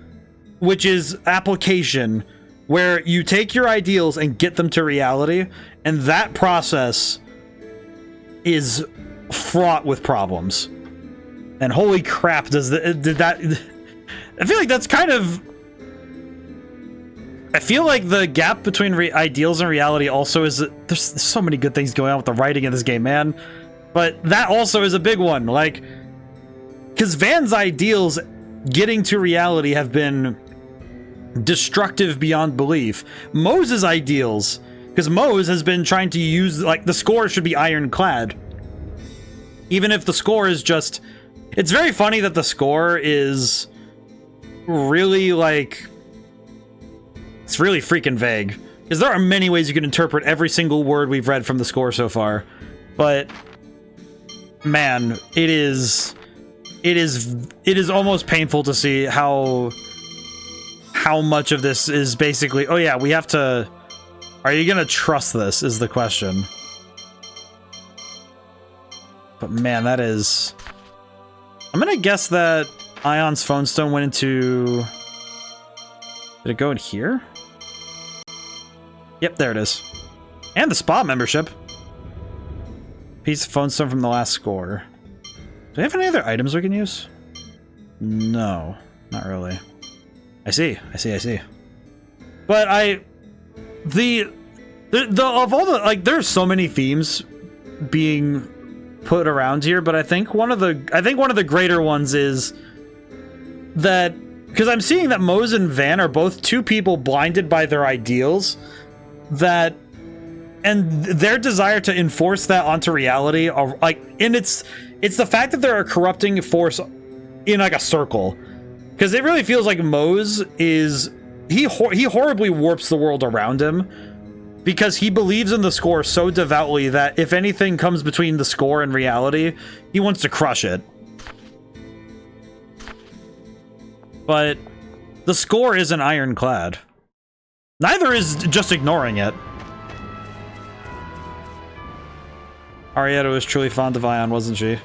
which is application, where you take your ideals and get them to reality, and that process is fraught with problems. And holy crap, did that... I feel like that's kind of... I feel like the gap between ideals and reality also is... There's so many good things going on with the writing in this game, man. But that also is a big one. Like, because Van's ideals getting to reality have been destructive beyond belief. Mose's ideals... Because Mose has been trying to use... Like, the score should be ironclad. Even if the score is just... It's very funny that the score is really, like... It's really freaking vague. Because there are many ways you can interpret every single word we've read from the score so far. But... Man, it is almost painful to see how much of this is basically... Oh yeah, we have to... Are you gonna trust this, is the question. But man, that is... I'm gonna guess that Ion's phone stone went into... Did it go in here? Yep, there it is. And the spa membership. Piece of phone stone from the last score. Do we have any other items we can use? No, not really. I see. But of all the, like, there's so many themes being put around here, but I think one of the greater ones is that, because I'm seeing that Mose and Van are both two people blinded by their ideals, that, and their desire to enforce that onto reality, are like, and it's the fact that they're a corrupting force in like a circle, because it really feels like Mose is, he horribly warps the world around him, because he believes in the score so devoutly that if anything comes between the score and reality, he wants to crush it. But the score isn't ironclad. Neither is just ignoring it. Arietta was truly fond of Ion, wasn't she?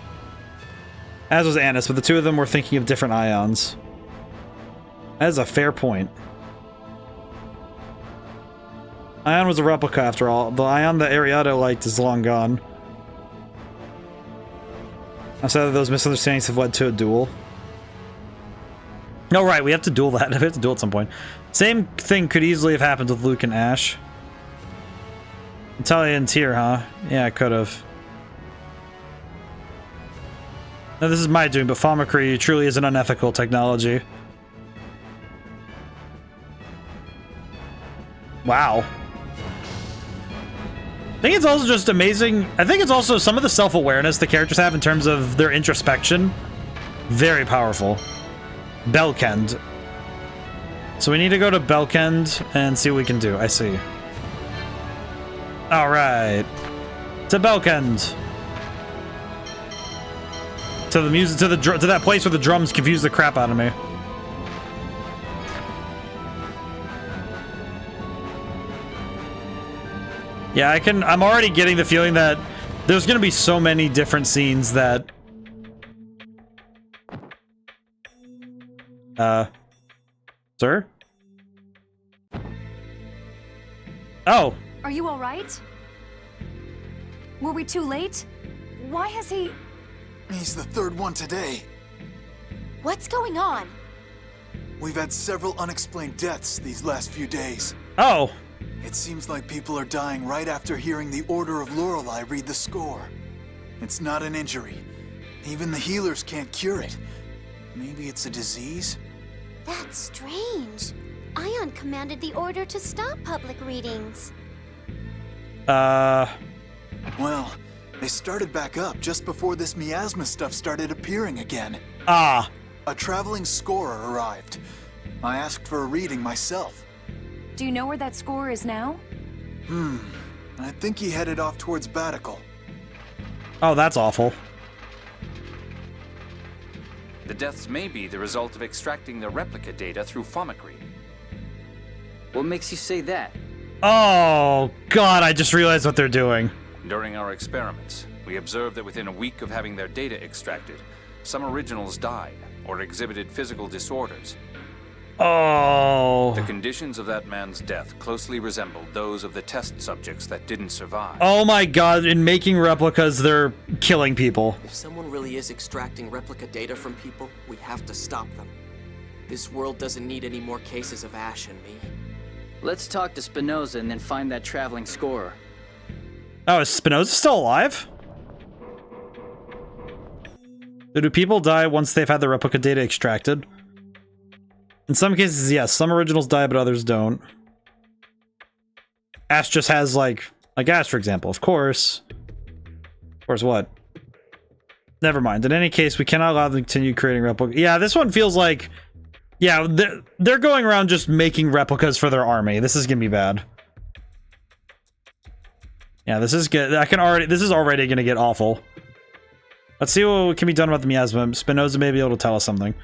As was Annis, but the two of them were thinking of different Ions. That is a fair point. Ion was a replica after all. The Ion that Arietta liked is long gone. Outside of those misunderstandings have led to a duel. No, right, we have to duel that. We have to duel at some point. Same thing could easily have happened with Luke and Ash. Natalia and Tyr, huh? Yeah, it could have. Now, this is my doing, but Famicry truly is an unethical technology. Wow. I think it's also just amazing. I think it's also some of the self-awareness the characters have in terms of their introspection. Very powerful. Belkend. So we need to go to Belkend and see what we can do. I see. All right. To Belkend. To the music, to that place where the drums confuse the crap out of me. Yeah, I'm already getting the feeling that there's gonna be so many different scenes that... Sir? Oh. Are you all right? Were we too late? Why has he... He's the third one today. What's going on? We've had several unexplained deaths these last few days. Oh. It seems like people are dying right after hearing the Order of Lorelei read the score. It's not an injury. Even the healers can't cure it. Maybe it's a disease? That's strange. Ion commanded the Order to stop public readings. Well, they started back up just before this miasma stuff started appearing again. Ah. A traveling scorer arrived. I asked for a reading myself. Do you know where that scorer is now? I think he headed off towards Batical. Oh, that's awful. The deaths may be the result of extracting the replica data through Famicry. What makes you say that? Oh, God, I just realized what they're doing. During our experiments, we observed that within a week of having their data extracted, some originals died or exhibited physical disorders. Oh. The conditions of that man's death closely resembled those of the test subjects that didn't survive. Oh my God, in making replicas, they're killing people. If someone really is extracting replica data from people, we have to stop them. This world doesn't need any more cases of Ash and me. Let's talk to Spinoza and then find that traveling scorer. Oh, is Spinoza still alive? So do people die once they've had the replica data extracted? In some cases, yes. Some originals die, but others don't. Ash just has, like Ash, for example. Of course. Of course what? Never mind. In any case, we cannot allow them to continue creating replicas. Yeah, this one feels like... Yeah, they're going around just making replicas for their army. This is gonna be bad. Yeah, this is good. This is already gonna get awful. Let's see what can be done about the miasma. Spinoza may be able to tell us something.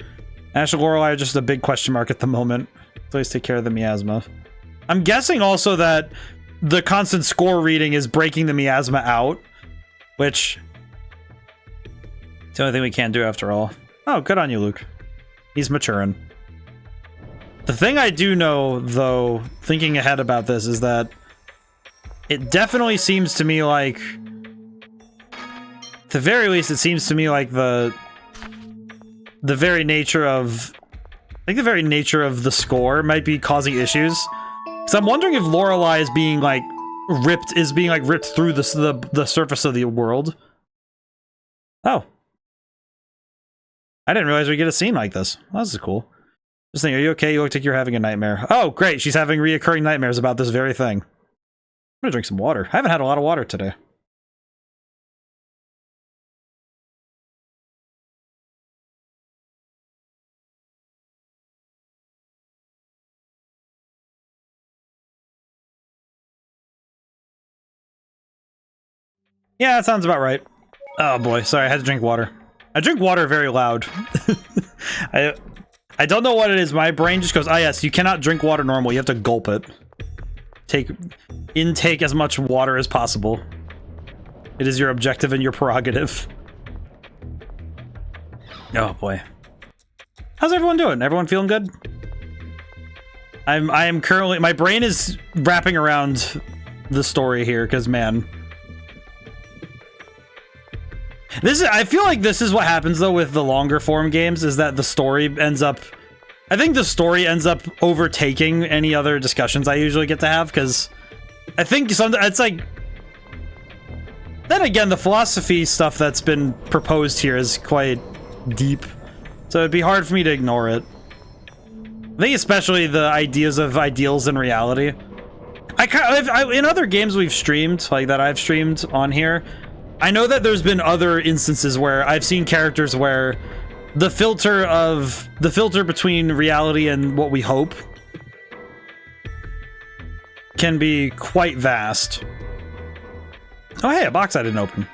Ash and Lorelei are just a big question mark at the moment. Please take care of the miasma. I'm guessing also that the constant score reading is breaking the miasma out, which it's the only thing we can do after all. Oh, good on you, Luke. He's maturing. The thing I do know, though, thinking ahead about this, is that it definitely seems to me like, at the very least, it seems to me like the very nature of, I think the very nature of the score might be causing issues. So I'm wondering if Lorelei is being like ripped through the surface of the world. Oh, I didn't realize we get a scene like this. Well, this is cool. Just think, are you okay? You look like you're having a nightmare. Oh, great. She's having reoccurring nightmares about this very thing. I'm gonna drink some water. I haven't had a lot of water today. Yeah, that sounds about right. Oh boy, sorry, I had to drink water. I drink water very loud. I don't know what it is. My brain just goes, ah, yes, you cannot drink water normal. You have to gulp it. Intake as much water as possible. It is your objective and your prerogative. Oh boy. How's everyone doing? Everyone feeling good? I am currently, my brain is wrapping around the story here because, man, I feel like this is what happens though with the longer form games, is that the story ends up, I think the story ends up overtaking any other discussions I usually get to have, because I think it's like, then again, the philosophy stuff that's been proposed here is quite deep, so it'd be hard for me to ignore it. I think especially the ideas of ideals and reality. In other games we've streamed, like that I've streamed on here, I know that there's been other instances where I've seen characters where the filter between reality and what we hope can be quite vast. Oh hey, a box I didn't open.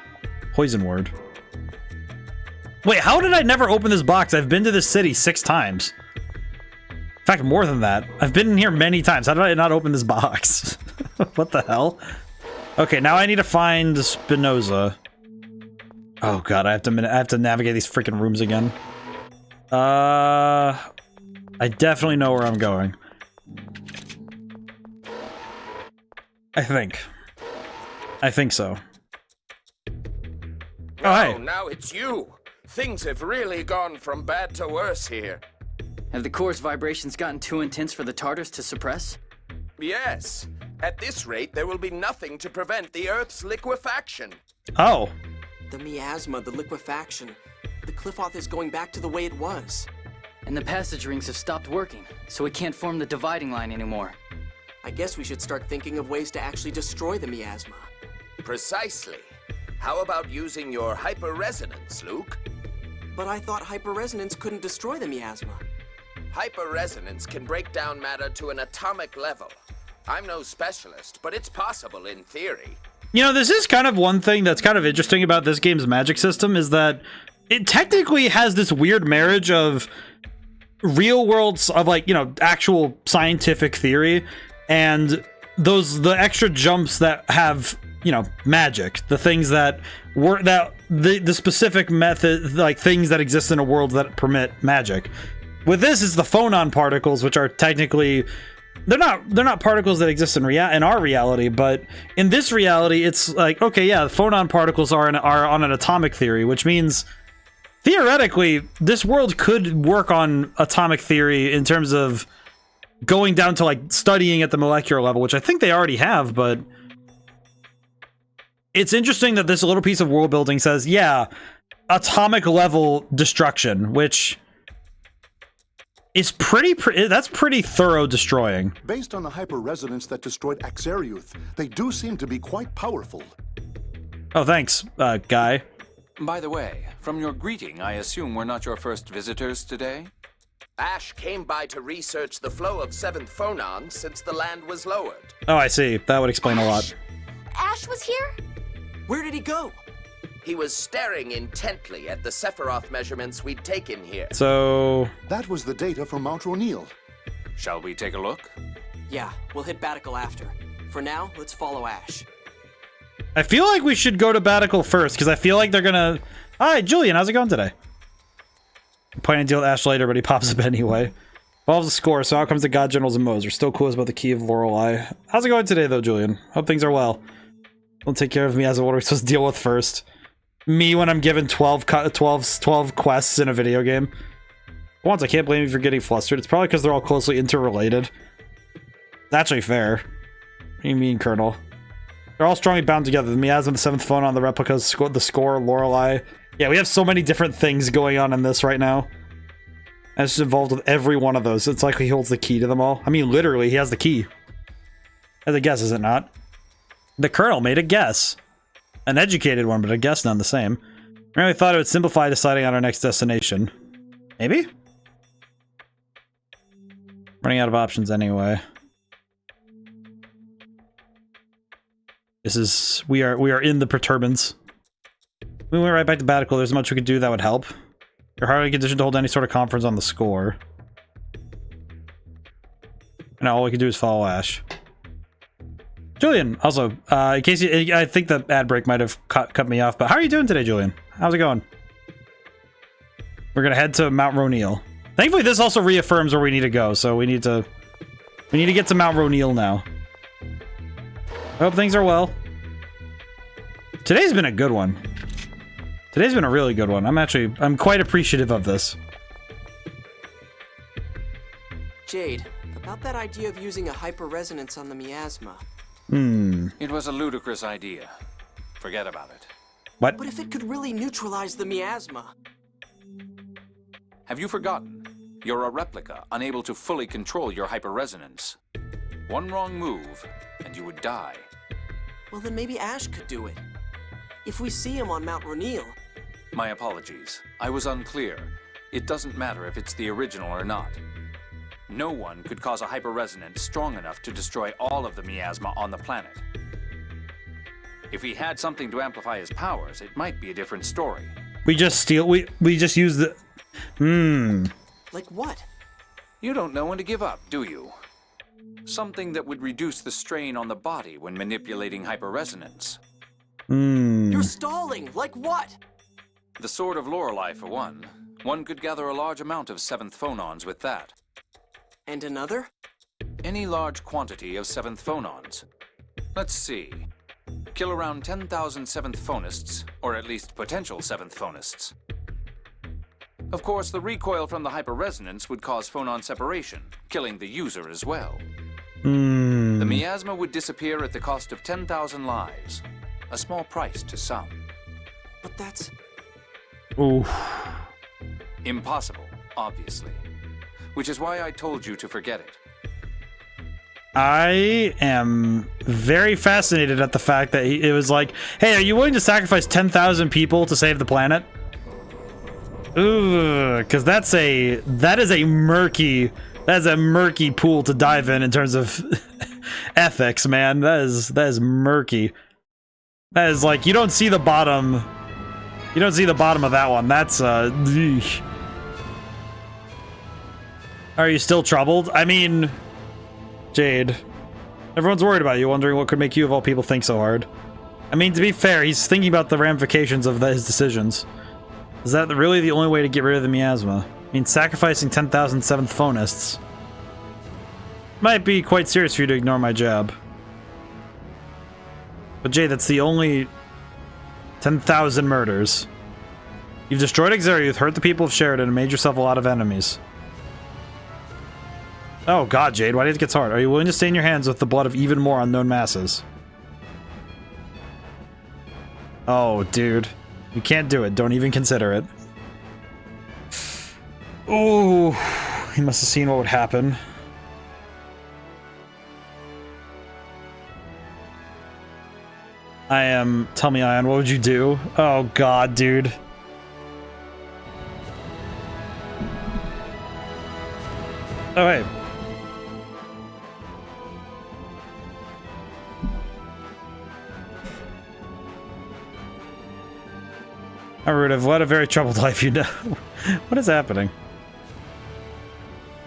Poison word. Wait, how did I never open this box? I've been to this city 6 times. In fact, more than that. I've been in here many times. How did I not open this box? What the hell? Okay, now I need to find Spinoza. Oh god, I have to navigate these freaking rooms again. I definitely know where I'm going. I think so. Oh, hey. Now it's you. Things have really gone from bad to worse here. Have the core's vibrations gotten too intense for the Tartars to suppress? Yes. At this rate, there will be nothing to prevent the Earth's liquefaction. Oh. The miasma, the liquefaction. The Cliffoth is going back to the way it was. And the passage rings have stopped working, so we can't form the dividing line anymore. I guess we should start thinking of ways to actually destroy the miasma. Precisely. How about using your hyperresonance, Luke? But I thought hyperresonance couldn't destroy the miasma. Hyperresonance can break down matter to an atomic level. I'm no specialist, but it's possible in theory. You know, this is kind of one thing that's kind of interesting about this game's magic system, is that it technically has this weird marriage of real worlds, of like, you know, actual scientific theory, and the extra jumps that have, you know, magic, the things that work, that the specific method, like things that exist in a world that permit magic. With this, is the phonon particles, which are technically, they're not particles that exist in our reality, but in this reality, it's like, okay, yeah, the phonon particles are on an atomic theory, which means theoretically this world could work on atomic theory in terms of going down to like studying at the molecular level, which I think they already have. But it's interesting that this little piece of world building says, yeah, atomic level destruction, which is that's pretty thorough destroying. Based on the hyperresonance that destroyed Axariuth, they do seem to be quite powerful. Oh, thanks, guy. By the way, from your greeting, I assume we're not your first visitors today? Ash came by to research the flow of 7th phonon since the land was lowered. Oh, I see. That would explain a lot. Ash was here? Where did he go? He was staring intently at the Sephiroth measurements we'd taken here. So that was the data from Mount Ronil. Shall we take a look? Yeah, we'll hit Batical after. For now, let's follow Ash. I feel like we should go to Batical first, because I feel like they're gonna... Hi, Julian, how's it going today? I'm planning to deal with Ash later, but he pops up anyway. Involves the score, so out comes the God Generals and Moes. We're still cool about the Key of Lorelei. How's it going today, though, Julian? Hope things are well. Don't take care of me as what are we supposed to deal with first? Me when I'm given 12 quests in a video game. Once, I can't blame you for getting flustered. It's probably because they're all closely interrelated. It's actually fair. What do you mean, Colonel? They're all strongly bound together. The miasma, the 7th phonon, the replicas, the score, Lorelei. Yeah, we have so many different things going on in this right now. And it's just involved with every one of those. It's like he holds the key to them all. I mean, literally, he has the key. As a guess, is it not? The Colonel made a guess. An educated one, but a guess none the same. I really thought it would simplify deciding on our next destination. Maybe? Running out of options anyway. This is... We are in the perturbance. We went right back to Batical. There's much we could do that would help. You're hardly conditioned to hold any sort of conference on the score. And all we can do is follow Ash. Julian, also, in case you, I think the ad break might have cut me off, but how are you doing today, Julian? How's it going? We're gonna head to Mount Ronil. Thankfully, this also reaffirms where we need to go, so we need to get to Mount Ronil now. I hope things are well. Today's been a good one. Today's been a really good one. I'm quite appreciative of this. Jade, about that idea of using a hyper-resonance on the miasma. It was a ludicrous idea. Forget about it. What? But if it could really neutralize the miasma? Have you forgotten? You're a replica, unable to fully control your hyperresonance. One wrong move, and you would die. Well, then maybe Ash could do it. If we see him on Mount Ronil. My apologies. I was unclear. It doesn't matter if it's the original or not. No one could cause a hyperresonance strong enough to destroy all of the miasma on the planet. If he had something to amplify his powers, it might be a different story. We just use the... Like what? You don't know when to give up, do you? Something that would reduce the strain on the body when manipulating hyperresonance. You're stalling! Like what? The Sword of Lorelei, for one. One could gather a large amount of 7th phonons with that. And another? Any large quantity of 7th phonons. Let's see. Kill around 10,000 7th phonists, or at least potential 7th phonists. Of course, the recoil from the hyperresonance would cause phonon separation, killing the user as well. The miasma would disappear at the cost of 10,000 lives. A small price to some. But that's... Oof. Impossible, obviously. Which is why I told you to forget it. I am very fascinated at the fact that it was like, hey, are you willing to sacrifice 10,000 people to save the planet? Ooh, because that is a murky pool to dive in terms of ethics, man. That is murky. That is like, you don't see the bottom. You don't see the bottom of that one. That's eesh. Are you still troubled? I mean, Jade, everyone's worried about you, wondering what could make you of all people think so hard. I mean, to be fair, he's thinking about the ramifications of his decisions. Is that really the only way to get rid of the miasma? I mean, sacrificing 10,000 7th phonists might be quite serious for you to ignore my jab. But Jade, that's the only 10,000 murders. You've destroyed Exariuth, hurt the people of Sheridan, and made yourself a lot of enemies. Oh god, Jade, why did it get so hard? Are you willing to stain your hands with the blood of even more unknown masses? Oh, dude. You can't do it. Don't even consider it. Ooh, he must have seen what would happen. Tell me, Ion, what would you do? Oh god, dude. Oh, hey. I would have led a very troubled life, you know. What is happening?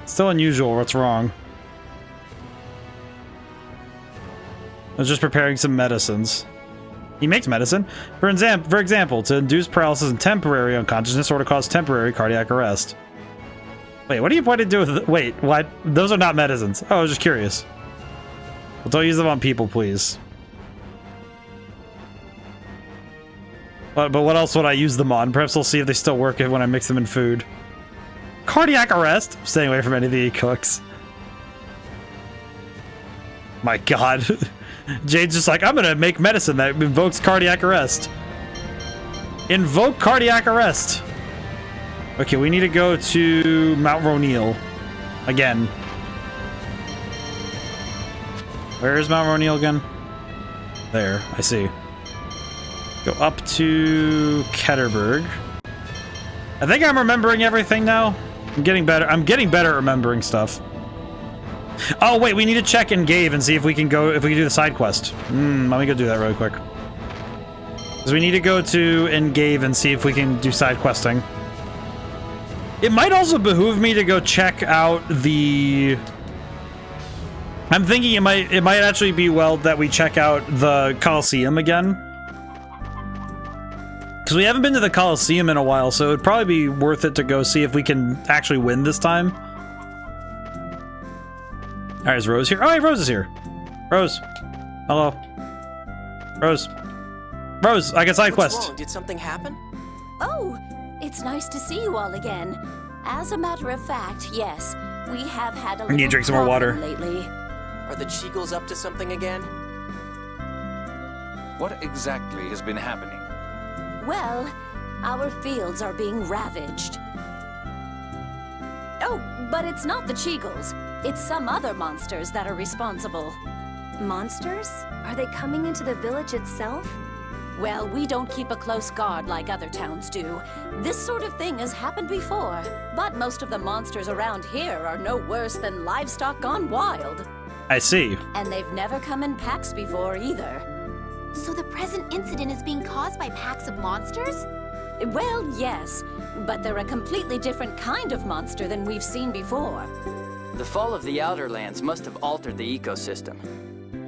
Still unusual. What's wrong? I was just preparing some medicines. He makes medicine. For example, to induce paralysis and temporary unconsciousness or to cause temporary cardiac arrest. Wait, what are you planning to do with... Wait, what? Those are not medicines. Oh, I was just curious. Well, don't use them on people, please. But what else would I use them on? Perhaps I'll see if they still work when I mix them in food. Cardiac arrest? I'm staying away from anything he cooks. My god. Jade's just like, I'm gonna make medicine that invokes cardiac arrest. Invoke cardiac arrest. Okay, we need to go to Mount Ronil. Again. Where is Mount Ronil again? There, I see. Go up to Ketterberg. I think I'm remembering everything now. I'm getting better. I'm getting better at remembering stuff. Oh wait, we need to check Engave and see if we can do the side quest. Let me go do that really quick. Because we need to go to Engave and see if we can do side questing. It might also behoove me to go check out the I'm thinking it might actually be well that we check out the Coliseum again. Because we haven't been to the Coliseum in a while, so it'd probably be worth it to go see if we can actually win this time. Alright, is Rose here? Oh, hey, Rose is here. Rose. Hello. Rose. Rose, I got side quest. What's wrong? Did something happen? Oh, it's nice to see you all again. As a matter of fact, yes, we have had a little need to drink some more water lately. Are the Cheagles up to something again? What exactly has been happening? Well, our fields are being ravaged. Oh, but it's not the Cheagles. It's some other monsters that are responsible. Monsters? Are they coming into the village itself? Well, we don't keep a close guard like other towns do. This sort of thing has happened before, but most of the monsters around here are no worse than livestock gone wild. I see. And they've never come in packs before either. So the present incident is being caused by packs of monsters? Well, yes, but they're a completely different kind of monster than we've seen before. The fall of the Outer Lands must have altered the ecosystem.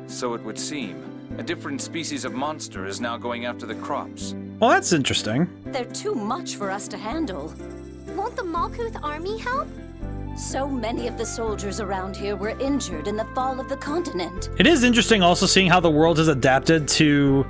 So it would seem. A different species of monster is now going after the crops. Well, that's interesting. They're too much for us to handle. Won't the Malkuth army help? So many of the soldiers around here were injured in the fall of the continent. It is interesting also seeing how the world has adapted to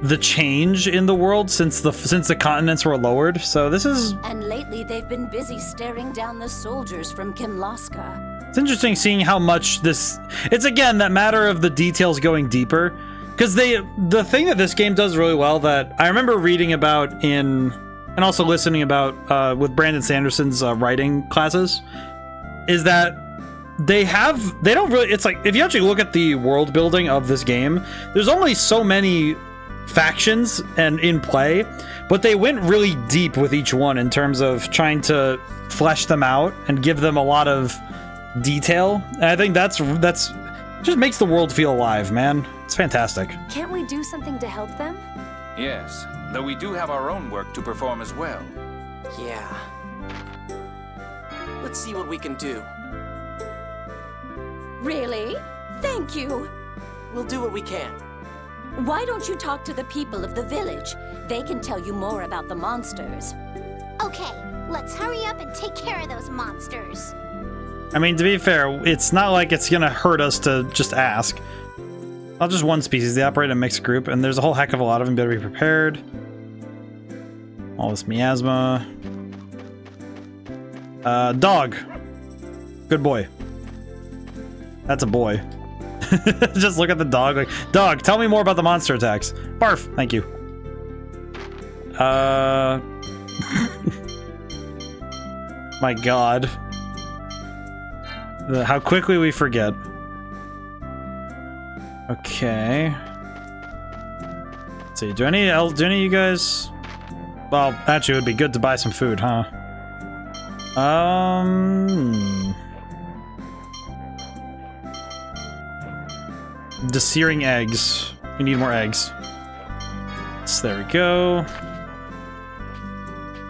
the change in the world since the continents were lowered. So this is... And lately they've been busy staring down the soldiers from Kimlaska. It's interesting seeing how much this... It's again that matter of the details going deeper. Because the thing that this game does really well that I remember reading about and also listening about with Brandon Sanderson's writing classes is that they don't really, it's like, if you actually look at the world building of this game, there's only so many factions and in play, but they went really deep with each one in terms of trying to flesh them out and give them a lot of detail. And I think that's just makes the world feel alive, man. It's fantastic. Can't we do something to help them? Yes, though we do have our own work to perform as well. Yeah. Let's see what we can do. Really? Thank you. We'll do what we can. Why don't you talk to the people of the village? They can tell you more about the monsters. Okay, let's hurry up and take care of those monsters. I mean, to be fair, it's not like it's gonna hurt us to just ask. Not just one species, they operate in a mixed group, and there's a whole heck of a lot of them. Better be prepared. All this miasma. Dog. Good boy. That's a boy. Just look at the dog like, dog, tell me more about the monster attacks. Barf, thank you. My god. How quickly we forget. Okay. Let's see, do any of you guys... Well, actually it would be good to buy some food, huh? The searing eggs. We need more eggs. So there we go.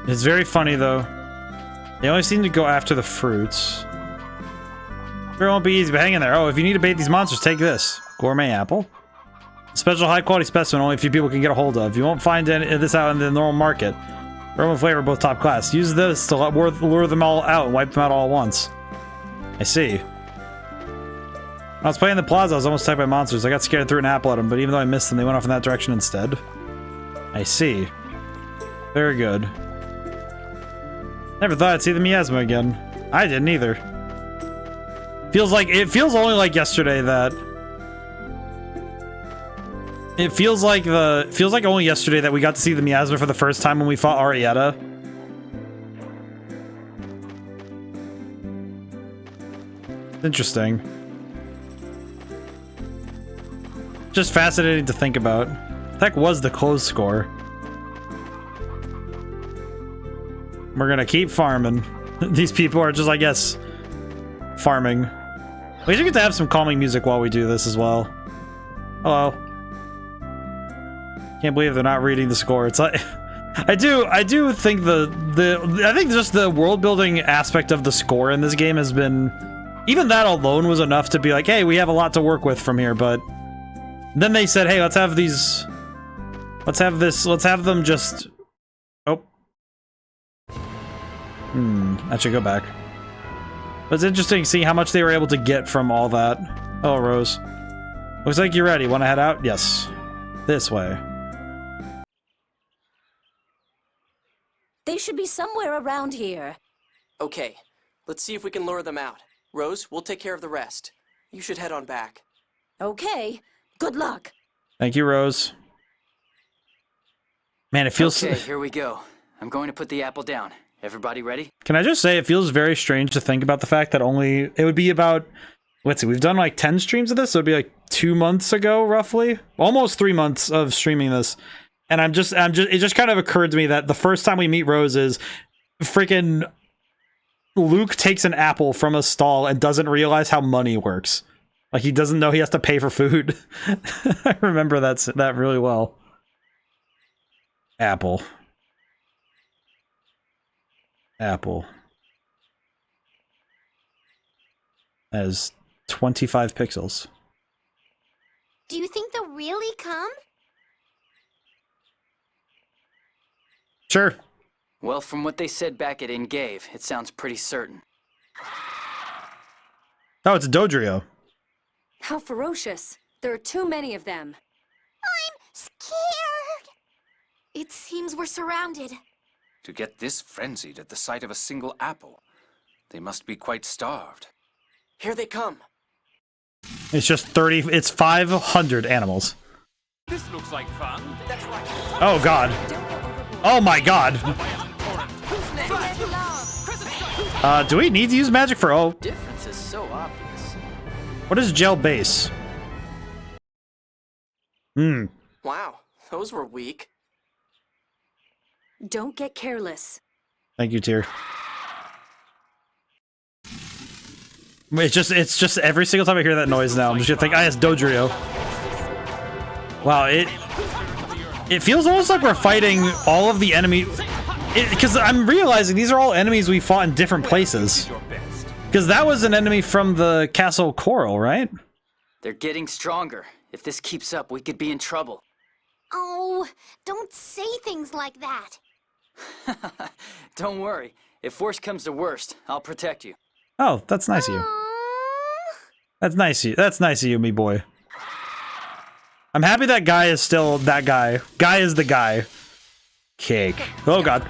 It's very funny though. They always seem to go after the fruits. It won't be easy, but hang in there. Oh, if you need to bait these monsters, take this. Gourmet apple. Special high quality specimen only a few people can get a hold of. You won't find this out in the normal market. Aroma and flavor both top class. Use this to lure them all out and wipe them out all at once. I see. When I was playing the plaza, I was almost attacked by monsters. I got scared and threw an apple at them, but even though I missed them, they went off in that direction instead. I see. Very good. Never thought I'd see the miasma again. I didn't either. It feels only like yesterday that... It feels like only yesterday that we got to see the miasma for the first time when we fought Arietta. Interesting. Just fascinating to think about. Heck was the close score. We're gonna keep farming. These people are just, I guess, farming. We should get to have some calming music while we do this as well. Hello. Can't believe they're not reading the score. It's like I do think I think just the world building aspect of the score in this game has been even that alone was enough to be like, hey, we have a lot to work with from here, but then they said, hey, let's have them just... Oh. I should go back. But it's interesting seeing how much they were able to get from all that. Oh, Rose. Looks like you're ready. Want to head out? Yes. This way. They should be somewhere around here. Okay, let's see if we can lure them out. Rose, we'll take care of the rest. You should head on back. Okay. Good luck. Thank you, Rose. Man, it feels... Okay, here we go. I'm going to put the apple down. Everybody ready? Can I just say, it feels very strange to think about the fact that it would be about... Let's see, we've done like 10 streams of this, so it'd be like 2 months ago, roughly. Almost 3 months of streaming this. And it just kind of occurred to me that the first time we meet Rose is freaking Luke takes an apple from a stall and doesn't realize how money works. Like, he doesn't know he has to pay for food. I remember that really well. Apple. Apple. That is 25 pixels. Do you think they'll really come? Sure. Well, from what they said back at Ingave, it sounds pretty certain. Oh, it's Dodrio. How ferocious. There are too many of them. I'm scared. It seems we're surrounded. To get this frenzied at the sight of a single apple, they must be quite starved. Here they come. It's just 500 animals. This looks like fun. That's right. Oh, God. Oh, my God. Do we need to use magic for... Oh. Difference is so obvious. What is gel base? Wow, those were weak. Don't get careless. Thank you, Tyr. It's just every single time I hear that noise now, I'm just gonna think, it's Dodrio. Wow, it feels almost like we're fighting all of the enemy... Because I'm realizing these are all enemies we fought in different places. Because that was an enemy from the Castle Coral, right? They're getting stronger. If this keeps up, we could be in trouble. Oh, don't say things like that. Don't worry. If worst comes to worst, I'll protect you. Oh, that's nice of you. That's nice of you. That's nice of you, me boy. I'm happy that guy is still that guy. Guy is the guy. Cake. Oh, God.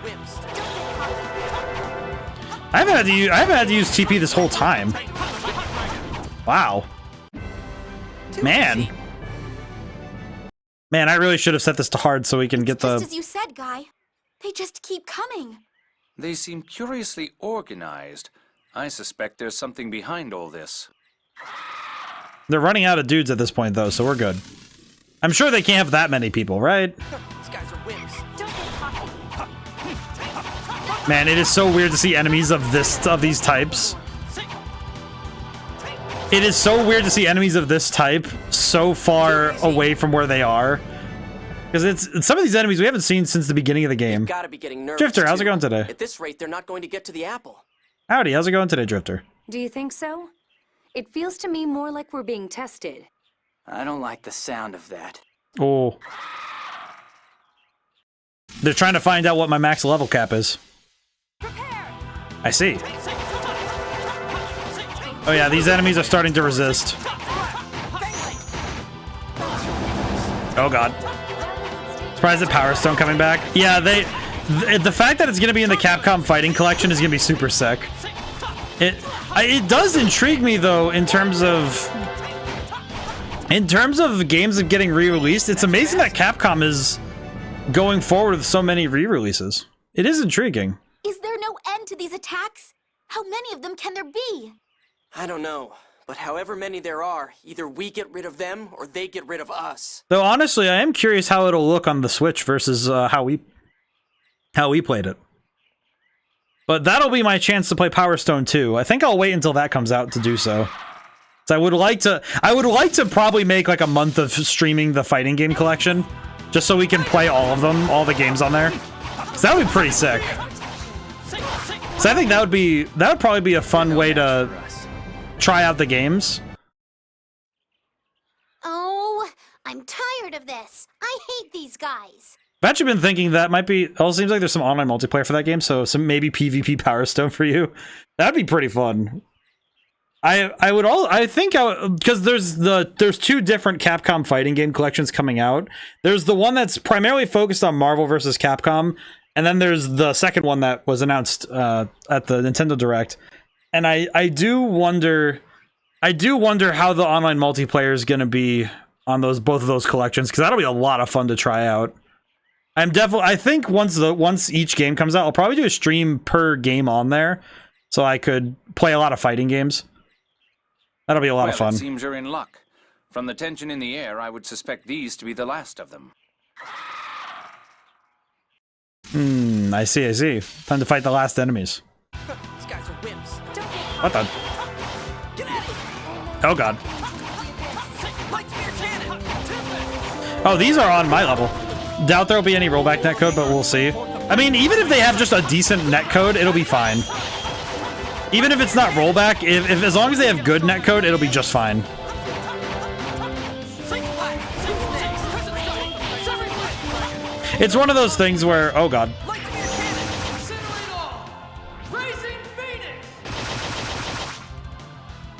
I haven't had to use TP this whole time. Wow. Man. Man, I really should have set this to hard so we can get the... Just as you said, Guy. They just keep coming. They seem curiously organized. I suspect there's something behind all this. They're running out of dudes at this point, though, so we're good. I'm sure they can't have that many people, right? These guys are wimps. Man, it is so weird to see enemies of these types. It is so weird to see enemies of this type so far away from where they are. Because it's some of these enemies we haven't seen since the beginning of the game. Gotta be getting nervous, Drifter, how's it too. going today? At this rate, they're not going to get to the apple. Howdy, how's it going today, Drifter? Do you think so? It feels to me more like we're being tested. I don't like the sound of that. Oh. They're trying to find out what my max level cap is. I see. Oh yeah, these enemies are starting to resist. Oh god. Surprised at Power Stone coming back. Yeah, the fact that it's gonna be in the Capcom Fighting Collection is gonna be super sick. It does intrigue me though in terms of games of getting re-released. It's amazing that Capcom is going forward with so many re-releases. It is intriguing. Is there no end to these attacks? How many of them can there be? I don't know, but however many there are, either we get rid of them or they get rid of us. Though honestly, I am curious how it'll look on the Switch versus how we played it. But that'll be my chance to play Power Stone 2. I think I'll wait until that comes out to do so. So I would like to probably make like a month of streaming the fighting game collection, just so we can play all of them, all the games on there. So that would be pretty sick. So I think that would probably be a fun way to try out the games. Oh, I'm tired of this. I hate these guys. I've actually been thinking that might be. Also, seems like there's some online multiplayer for that game, so some maybe PvP Power Stone for you. That'd be pretty fun. I think because there's two different Capcom fighting game collections coming out. There's the one that's primarily focused on Marvel vs. Capcom, and then there's the second one that was announced at the Nintendo Direct. And I do wonder how the online multiplayer is going to be on both of those collections, because that'll be a lot of fun to try out. I think once each game comes out, I'll probably do a stream per game on there, so I could play a lot of fighting games. That'll be a lot of fun. It seems you're in luck. From the tension in the air, I would suspect these to be the last of them. I see. Time to fight the last enemies. These guys are wimps. What the? Oh god. Oh, these are on my level. Doubt there'll be any rollback netcode, but we'll see. I mean, even if they have just a decent netcode, it'll be fine. Even if it's not rollback, if as long as they have good netcode, it'll be just fine. It's one of those things where, oh god.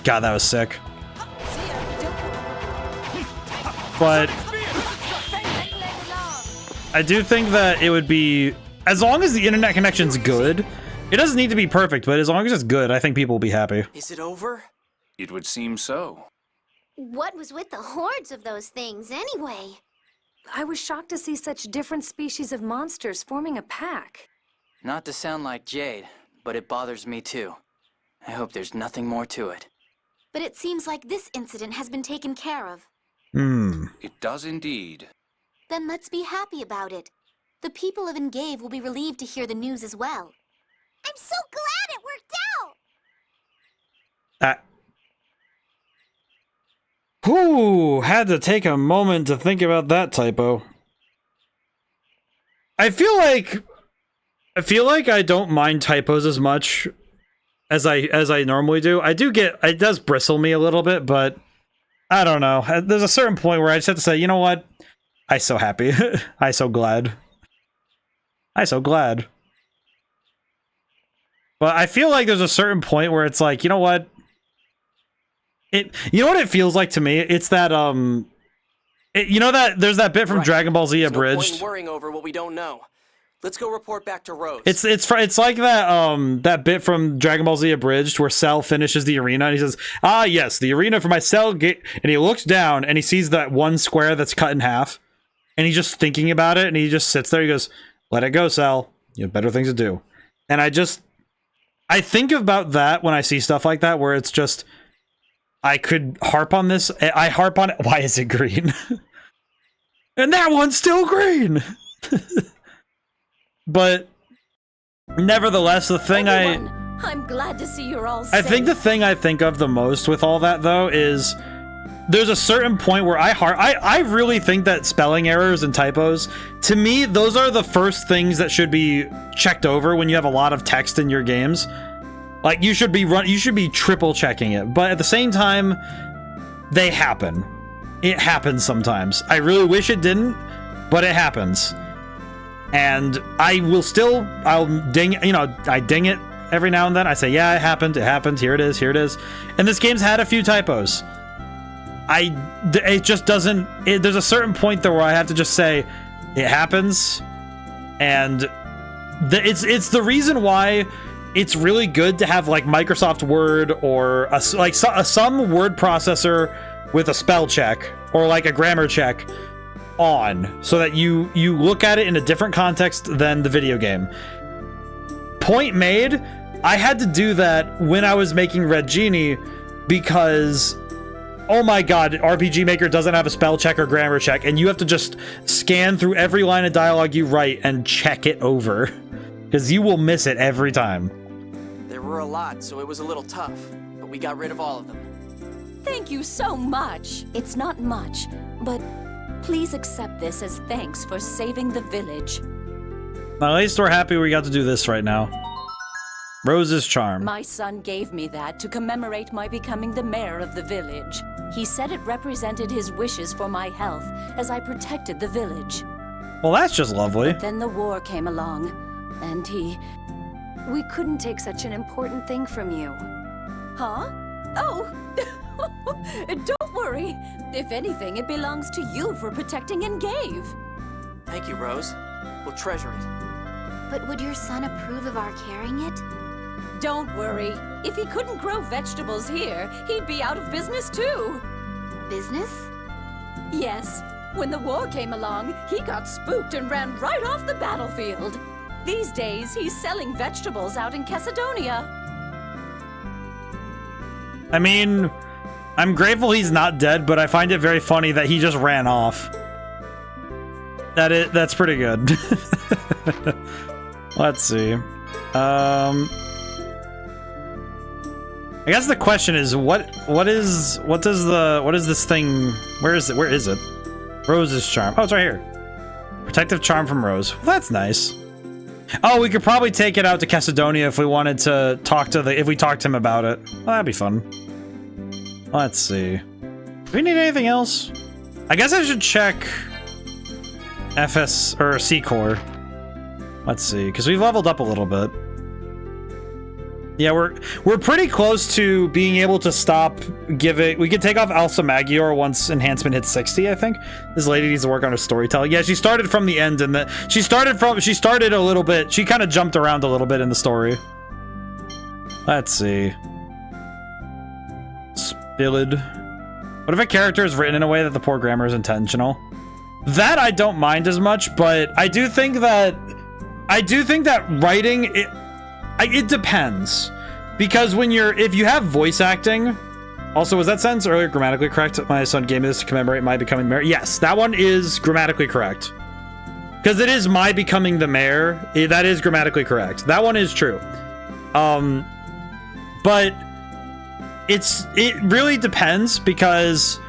God, that was sick. But I do think that it would be, as long as the internet connection's good, it doesn't need to be perfect, but as long as it's good, I think people will be happy. Is it over? It would seem so. What was with the hordes of those things, anyway? I was shocked to see such different species of monsters forming a pack. Not to sound like Jade, but it bothers me too. I hope there's nothing more to it. But it seems like this incident has been taken care of. It does indeed. Then let's be happy about it. The people of Engave will be relieved to hear the news as well. I'm so glad it worked out! Whew, had to take a moment to think about that typo. I feel like I don't mind typos as much as I normally do. It does bristle me a little bit, but I don't know. There's a certain point where I just have to say, you know what? I so happy. I so glad. But I feel like there's a certain point where it's like, you know what? You know what it feels like to me? It's that you know that there's that bit from Dragon Ball Z Abridged. No point in worrying over what we don't know. Let's go report back to Rose. It's like that that bit from Dragon Ball Z Abridged where Cell finishes the arena and he says, "Ah, yes, the arena for my Cell gate," and he looks down and he sees that one square that's cut in half, and he's just thinking about it and he just sits there. He goes, "Let it go, Cell. You have better things to do." And I think about that when I see stuff like that where it's just, I could harp on this. I harp on it. Why is it green? And that one's still green. But nevertheless, the thing I'm glad to see you're all safe. I think the thing I think of the most with all that though is there's a certain point where I really think that spelling errors and typos, to me, those are the first things that should be checked over when you have a lot of text in your games. Like you should be triple checking it, but at the same time, they happen. It happens sometimes. I really wish it didn't, but it happens. And I'll ding, I ding it every now and then. I say, yeah, it happened, here it is. And this game's had a few typos. It just doesn't, there's a certain point though where I have to just say, it happens. And it's the reason why it's really good to have like Microsoft Word or some word processor with a spell check or like a grammar check on, so that you look at it in a different context than the video game. Point made. I had to do that when I was making Red Genie because, oh my god, RPG Maker doesn't have a spell check or grammar check, and you have to just scan through every line of dialogue you write and check it over, because you will miss it every time. There were a lot, so it was a little tough, but we got rid of all of them. Thank you so much. It's not much, but please accept this as thanks for saving the village. At least we're happy we got to do this right now. Rose's charm. My son gave me that to commemorate my becoming the mayor of the village. He said it represented his wishes for my health as I protected the village. Well, that's just lovely. Then the war came along, and he... We couldn't take such an important thing from you. Huh? Oh! Don't worry. If anything, it belongs to you for protecting Engave. Thank you, Rose. We'll treasure it. But would your son approve of our carrying it? Don't worry. If he couldn't grow vegetables here, he'd be out of business too. Business? Yes. When the war came along, he got spooked and ran right off the battlefield. These days, he's selling vegetables out in Cassidonia. I mean, I'm grateful he's not dead, but I find it very funny that he just ran off. That's pretty good. Let's see. I guess the question is what is this thing? Where is it? Rose's charm. Oh, it's right here. Protective charm from Rose. Well, that's nice. Oh, we could probably take it out to Cassidonia if we wanted to talk to if we talked to him about it. Well, that'd be fun. Let's see. Do we need anything else? I guess I should check FS or C Core. Let's see, because we've leveled up a little bit. Yeah, we're pretty close to being able to stop giving. We could take off Elsa Magior once enhancement hits 60, I think. This lady needs to work on her storytelling. Yeah, she started from the end, and she started a little bit. She kind of jumped around a little bit in the story. Let's see. Spilled. What if a character is written in a way that the poor grammar is intentional? That I don't mind as much, but I do think that writing it depends, because if you have voice acting. Also, was that sentence earlier grammatically correct? My son gave me this to commemorate my becoming mayor. Yes, that one is grammatically correct, because it is my becoming the mayor. That is grammatically correct. That one is true. But it really depends, because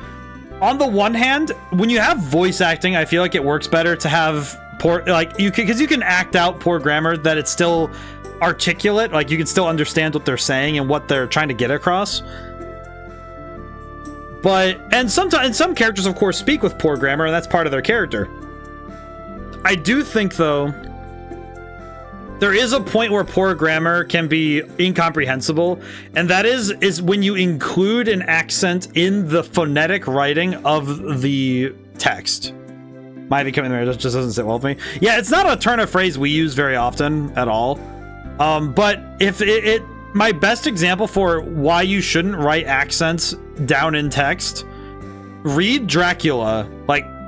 on the one hand, when you have voice acting, I feel like it works better to have because you can act out poor grammar that it's still articulate, like you can still understand what they're saying and what they're trying to get across. And some characters, of course, speak with poor grammar, and that's part of their character. I do think, though, there is a point where poor grammar can be incomprehensible, and that is when you include an accent in the phonetic writing of the text. My becoming the mayor just doesn't sit well with me. Yeah, it's not a turn of phrase we use very often at all. But if my best example for why you shouldn't write accents down in text, read Dracula,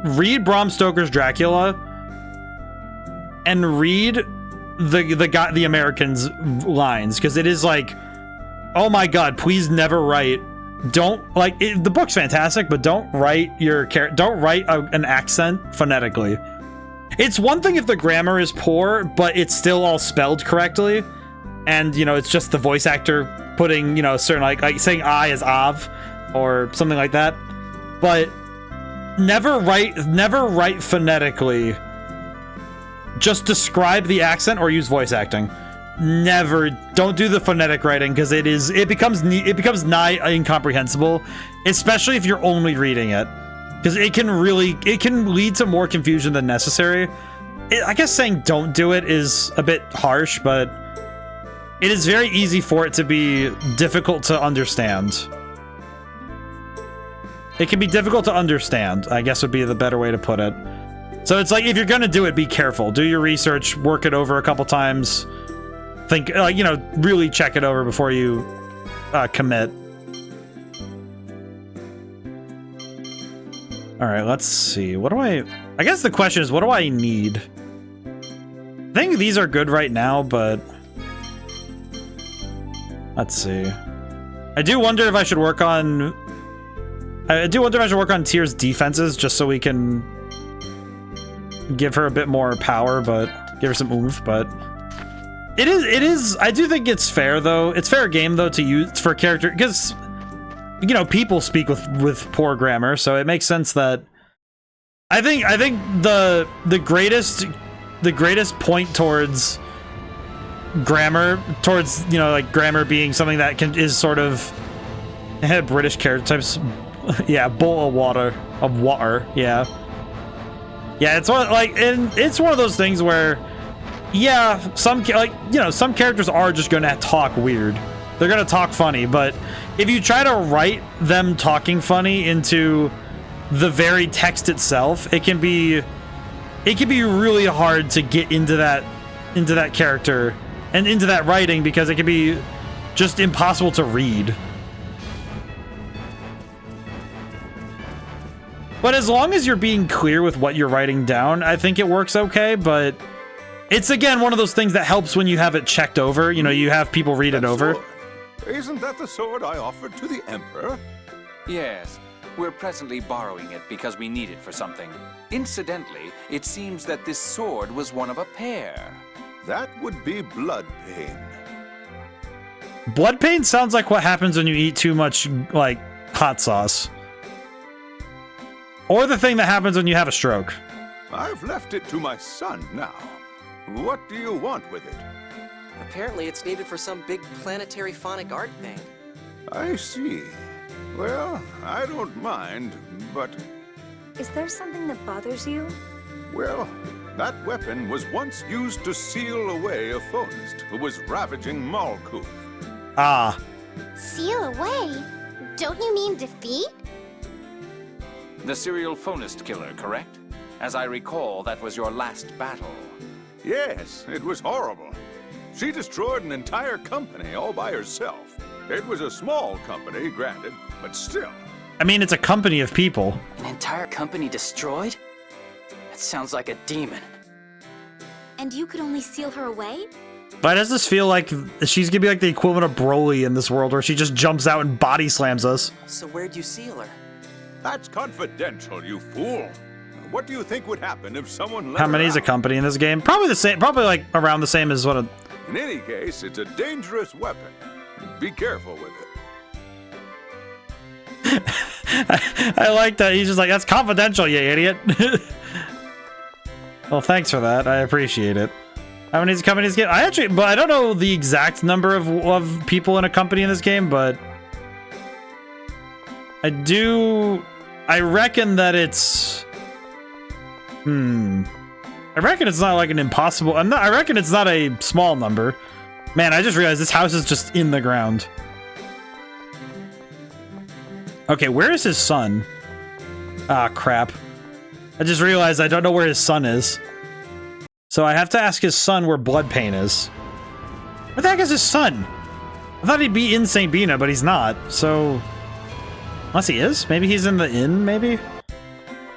read Bram Stoker's Dracula, and read the American's lines, because it is like, oh my god, please never write. The book's fantastic, but don't write an accent phonetically. It's one thing if the grammar is poor, but it's still all spelled correctly, and it's just the voice actor putting certain like saying I as Av or something like that. But never write phonetically. Just describe the accent or use voice acting. Don't do the phonetic writing, because it becomes nigh incomprehensible, especially if you're only reading it, because it can lead to more confusion than necessary. I guess saying don't do it is a bit harsh, but it is very easy for it to be difficult to understand. It can be difficult to understand, I guess would be the better way to put it. So it's like, if you're gonna do it, be careful. Do your research, work it over a couple times. Think, really check it over before you commit. All right, let's see. I guess the question is, what do I need? I think these are good right now, but let's see. I do wonder if I should work on Tyr's defenses, just so we can give her a bit more power, but give her some oomph, but it is I do think it's fair, though. It's fair game, though, to use for character, because people speak with poor grammar, so it makes sense that I think the greatest point towards grammar towards, you know, like grammar being something that is sort of British character types. Yeah, bowl of water, yeah. Yeah, it's one, like, and it's one of those things where, yeah, some characters are just gonna talk weird. They're gonna talk funny, but if you try to write them talking funny into the very text itself, it can be really hard to get into that character and into that writing, because it can be just impossible to read. But as long as you're being clear with what you're writing down, I think it works okay. But it's, again, one of those things that helps when you have it checked over. You know, you have people read it over. Isn't that the sword I offered to the Emperor? Yes. We're presently borrowing it because we need it for something. Incidentally, it seems that this sword was one of a pair. That would be blood pain. Blood pain sounds like what happens when you eat too much, like, hot sauce. Or the thing that happens when you have a stroke. I've left it to my son now. What do you want with it? Apparently it's needed for some big planetary phonic art thing. I see. Well, I don't mind, but... Is there something that bothers you? Well, that weapon was once used to seal away a phonist who was ravaging Malkuth. Ah. Seal away? Don't you mean defeat? The serial phonist killer, correct? As I recall, that was your last battle. Yes, it was horrible. She destroyed an entire company all by herself. It was a small company, granted, but still. I mean, it's a company of people. An entire company destroyed? That sounds like a demon. And you could only seal her away? Why does this feel like she's gonna be like the equivalent of Broly in this world, where she just jumps out and body slams us? So where'd you seal her? That's confidential, you fool. What do you think would happen if someone let How many her is a out? company in this game? Probably the same. Probably like around the same as what a... In any case, it's a dangerous weapon. Be careful with it. I like that. He's just like, that's confidential, you idiot. Well, thanks for that. I appreciate it. How many companies get? I don't know the exact number of people in a company in this game, but I reckon that it's... I reckon it's not like an impossible... I reckon it's not a small number. Man, I just realized this house is just in the ground. Okay, where is his son? Ah, crap. I just realized I don't know where his son is. So I have to ask his son where Blood Pain is. Where the heck is his son? I thought he'd be in St. Bina, but he's not. So... Unless he is? Maybe he's in the inn, maybe?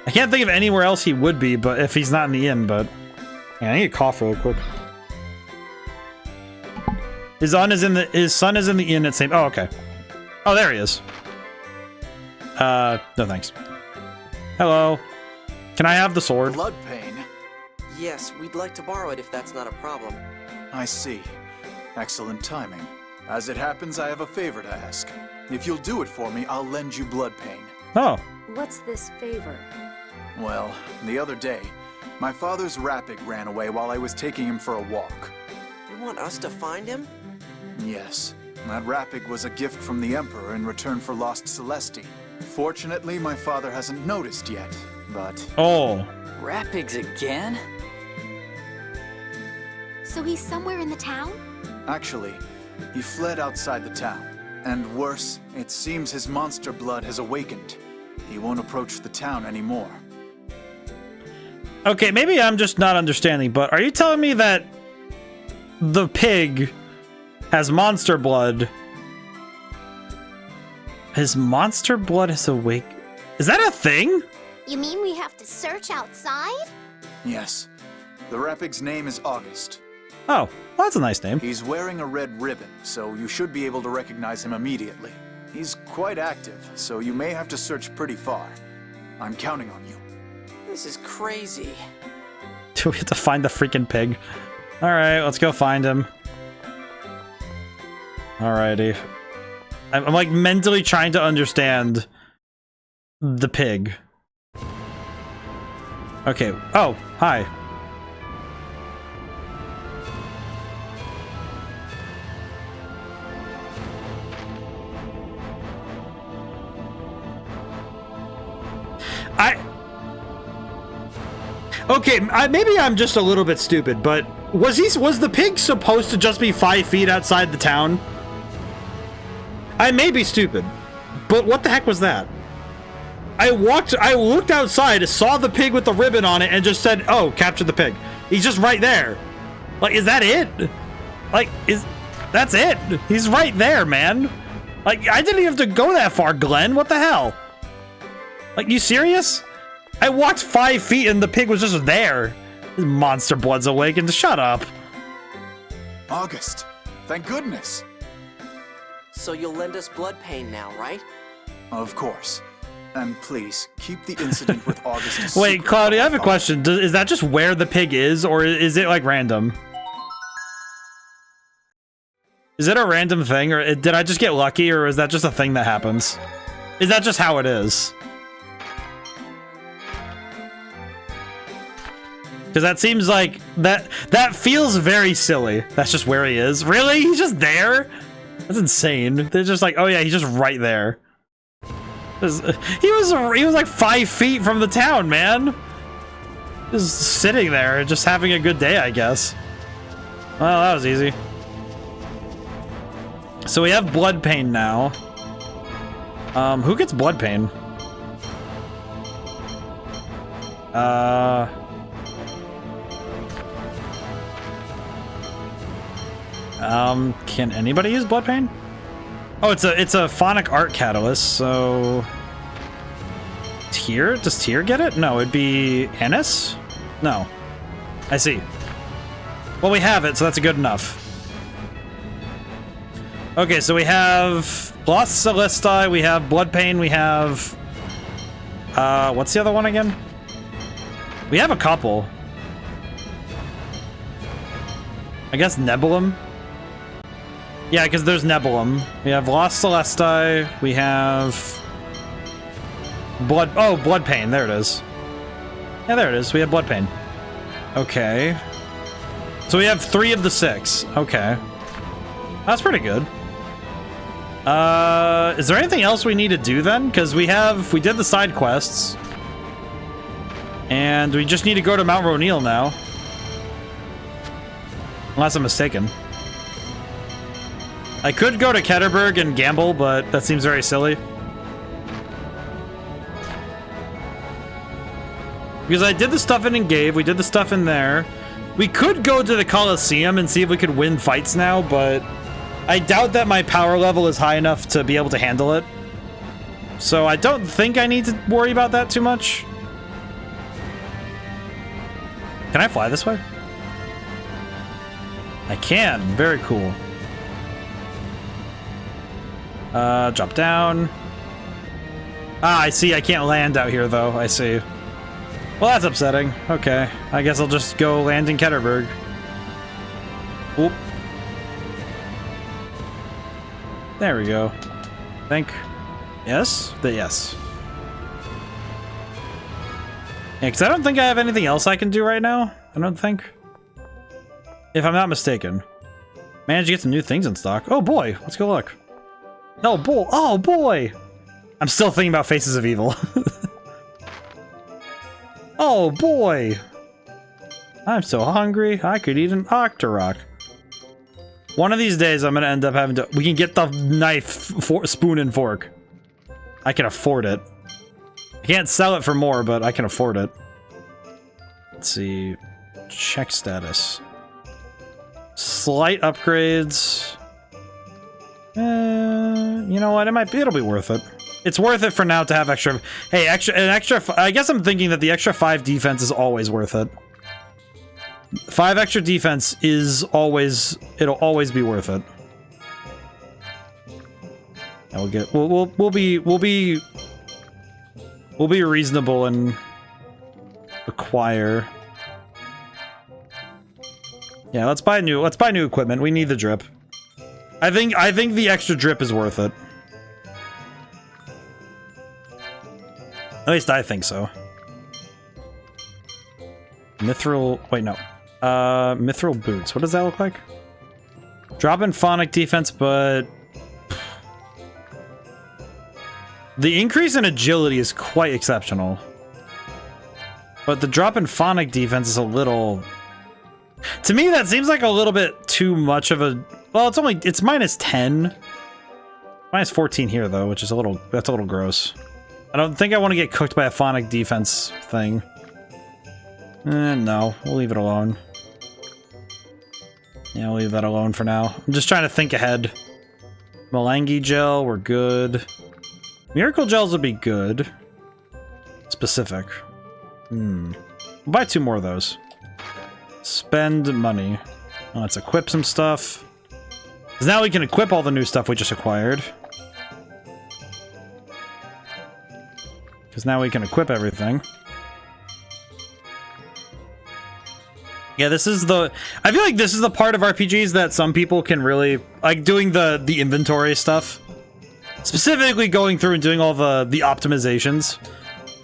I can't think of anywhere else he would be, but if he's not in the inn, but... Yeah, I need to cough real quick. His son is in the inn at St. Oh, okay. Oh, there he is. No thanks. Hello. Can I have the sword? Blood pain? Yes, we'd like to borrow it if that's not a problem. I see. Excellent timing. As it happens, I have a favor to ask. If you'll do it for me, I'll lend you blood pain. Oh. What's this favor? Well, the other day, my father's rapig ran away while I was taking him for a walk. You want us to find him? Yes. That rapig was a gift from the Emperor in return for lost Celestine. Fortunately, my father hasn't noticed yet, but... Oh. Rapigs again? So he's somewhere in the town? Actually, he fled outside the town. And worse, it seems his monster blood has awakened. He won't approach the town anymore. Okay, maybe I'm just not understanding, but are you telling me that the pig has monster blood? His monster blood is awake. Is that a thing? You mean we have to search outside? Yes. The rapig's name is August. Oh, well, that's a nice name. He's wearing a red ribbon, so you should be able to recognize him immediately. He's quite active, so you may have to search pretty far. I'm counting on you. This is crazy. Do we have to find the freaking pig? Alright, let's go find him. Alrighty. I'm like mentally trying to understand the pig. Okay. Oh, hi. Okay, maybe I'm just a little bit stupid, but was the pig supposed to just be 5 feet outside the town? I may be stupid, but what the heck was that? I looked outside, saw the pig with the ribbon on it, and just said, oh, capture the pig. He's just right there. Like, is that it? Like, that's it? He's right there, man. Like, I didn't even have to go that far, Glenn. What the hell? Like, you serious? I walked 5 feet and the pig was just there. Monster blood's awakened. Shut up. August, thank goodness. So you'll lend us blood pain now, right? Of course. And please, keep the incident with August a Wait, secret. Claudia, I have a question. Is that just where the pig is, or is it, like, random? Is it a random thing, or did I just get lucky, or is that just a thing that happens? Is that just how it is? Because that seems like... That feels very silly. That's just where he is. Really? He's just there? That's insane. They're just like, oh yeah, he's just right there. He was like 5 feet from the town, man. Just sitting there, just having a good day, I guess. Well, that was easy. So we have blood pain now. Who gets blood pain? Can anybody use blood pain? Oh, it's a phonic art catalyst, so... Tyr? Does Tyr get it? No, it'd be Ennis? No. I see. Well, we have it, so that's good enough. Okay, so we have Lost Celesti, we have Blood Pain, we have... what's the other one again? We have a couple. I guess Nebulum? Yeah, because there's Nebulum. We have Lost Celesti, we have... Blood Pain, there it is. Yeah, there it is, we have Blood Pain. Okay. So we have 3 of the 6. Okay. That's pretty good. Is there anything else we need to do then? Because we did the side quests. And we just need to go to Mount Ronil now. Unless I'm mistaken. I could go to Ketterberg and gamble, but that seems very silly. Because I did the stuff in Engave, we did the stuff in there. We could go to the Coliseum and see if we could win fights now, but I doubt that my power level is high enough to be able to handle it. So I don't think I need to worry about that too much. Can I fly this way? I can. Very cool. Drop down. Ah, I see. I can't land out here, though. I see. Well, that's upsetting. Okay. I guess I'll just go land in Ketterberg. Oop. There we go. Think. Yes? Yes. Yeah, because I don't think I have anything else I can do right now. I don't think. If I'm not mistaken. Managed to get some new things in stock. Oh boy, let's go look. Oh boy, oh boy! I'm still thinking about Faces of Evil. Oh boy! I'm so hungry, I could eat an Octorok. One of these days I'm gonna end up having to... We can get the knife, spoon, and fork. I can afford it. I can't sell it for more, but I can afford it. Let's see. Check status. Slight upgrades. You know what? It'll be worth it. It's worth it for now to have extra. Hey, I guess I'm thinking that the extra 5 defense is always worth it. 5 extra defense is always. It'll always be worth it. And we'll be reasonable and acquire. Yeah, let's buy new equipment. We need the drip. I think the extra drip is worth it. At least I think so. Mithril, wait, no. Mithril boots. What does that look like? Drop in phonic defense, but the increase in agility is quite exceptional. But the drop in phonic defense is a little... To me, that seems like a little bit too much of a... Well, it's minus 10. Minus 14 here, though, which is that's a little gross. I don't think I want to get cooked by a phonic defense thing. No, we'll leave it alone. Yeah, we'll leave that alone for now. I'm just trying to think ahead. Melange gel, we're good. Miracle gels would be good. Specific. We'll buy 2 more of those. Spend money. Let's equip some stuff. Because now we can equip all the new stuff we just acquired. Because now we can equip everything. Yeah, this is the... I feel like this is the part of RPGs that some people can really... Like, doing the inventory stuff. Specifically going through and doing all the optimizations.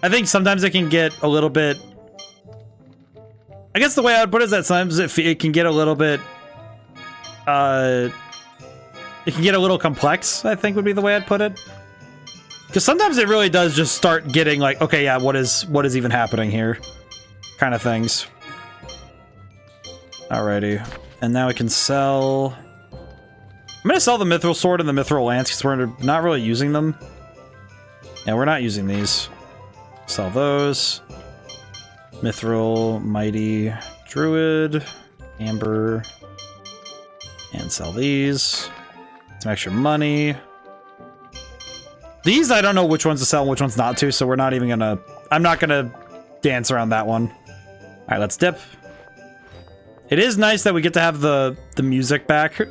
I think sometimes it can get a little bit... I guess the way I would put it is that sometimes it can get a little bit... it can get a little complex, I think would be the way I'd put it. Because sometimes it really does just start getting like, okay, yeah, what is even happening here? Kind of things. Alrighty. And now we can sell... I'm going to sell the Mithril Sword and the Mithril Lance because we're not really using them. Yeah, we're not using these. Sell those. Mithril, Mighty, Druid, Amber. And sell these. Some extra money. These, I don't know which ones to sell and which ones not to, so we're not even gonna... I'm not gonna dance around that one. Alright, let's dip. It is nice that we get to have the music back. I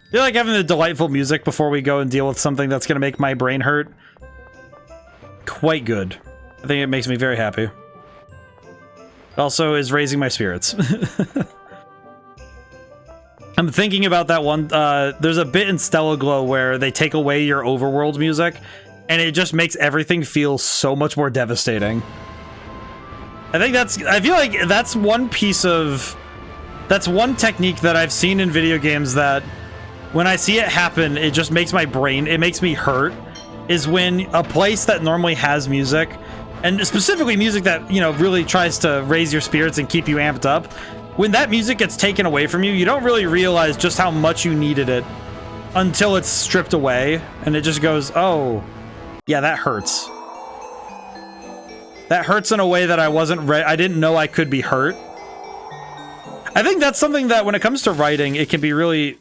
feel like having the delightful music before we go and deal with something that's gonna make my brain hurt. Quite good. I think it makes me very happy. It also is raising my spirits. I'm thinking about that one. There's a bit in Stellar Glow where they take away your overworld music, and it just makes everything feel so much more devastating. I feel like that's one piece of... That's one technique that I've seen in video games that when I see it happen, it just makes my brain... It makes me hurt. Is when a place that normally has music, and specifically music that, you know, really tries to raise your spirits and keep you amped up, when that music gets taken away from you, you don't really realize just how much you needed it until it's stripped away, and it just goes, oh, yeah, that hurts. That hurts in a way that I didn't know I could be hurt. I think that's something that when it comes to writing, it can be really,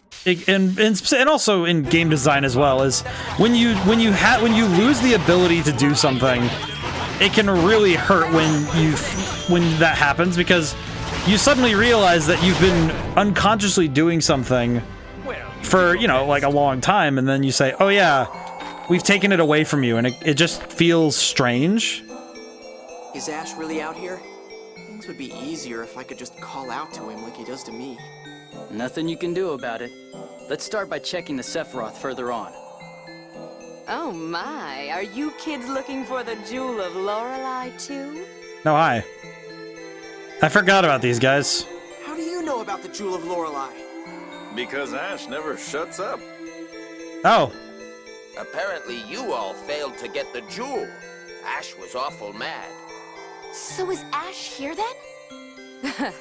and also in game design as well, is when you lose the ability to do something, it can really hurt when that happens, because you suddenly realize that you've been unconsciously doing something for, you know, like a long time, and then you say, oh yeah, we've taken it away from you, and it just feels strange. Is Ash really out here? Things would be easier if I could just call out to him like he does to me. Nothing you can do about it. Let's start by checking the Sephiroth further on. Oh my, are you kids looking for the Jewel of Lorelei too? No, hi. I forgot about these guys. How do you know about the Jewel of Lorelei? Because Ash never shuts up. Oh. Apparently you all failed to get the jewel. Ash was awful mad. So is Ash here then?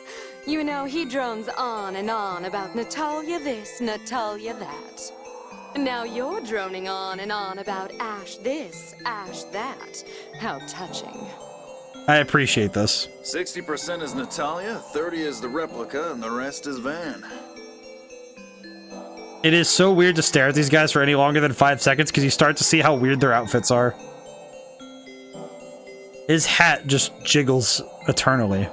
You know, he drones on and on about Natalia this, Natalia that. Now you're droning on and on about Ash this, Ash that. How touching. I appreciate this. 60% is Natalia, 30 is the replica, and the rest is Van. It is so weird to stare at these guys for any longer than 5 seconds because you start to see how weird their outfits are. His hat just jiggles eternally.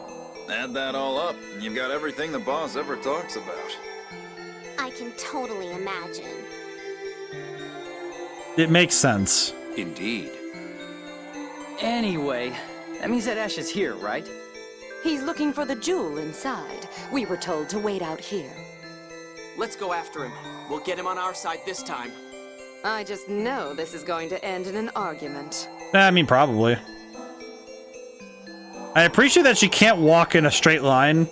Add that all up, and you've got everything the boss ever talks about. I can totally imagine. It makes sense. Indeed. Anyway, that means that Ash is here, right? He's looking for the jewel inside. We were told to wait out here. Let's go after him. We'll get him on our side this time. I just know this is going to end in an argument. I mean, probably. I appreciate that she can't walk in a straight line.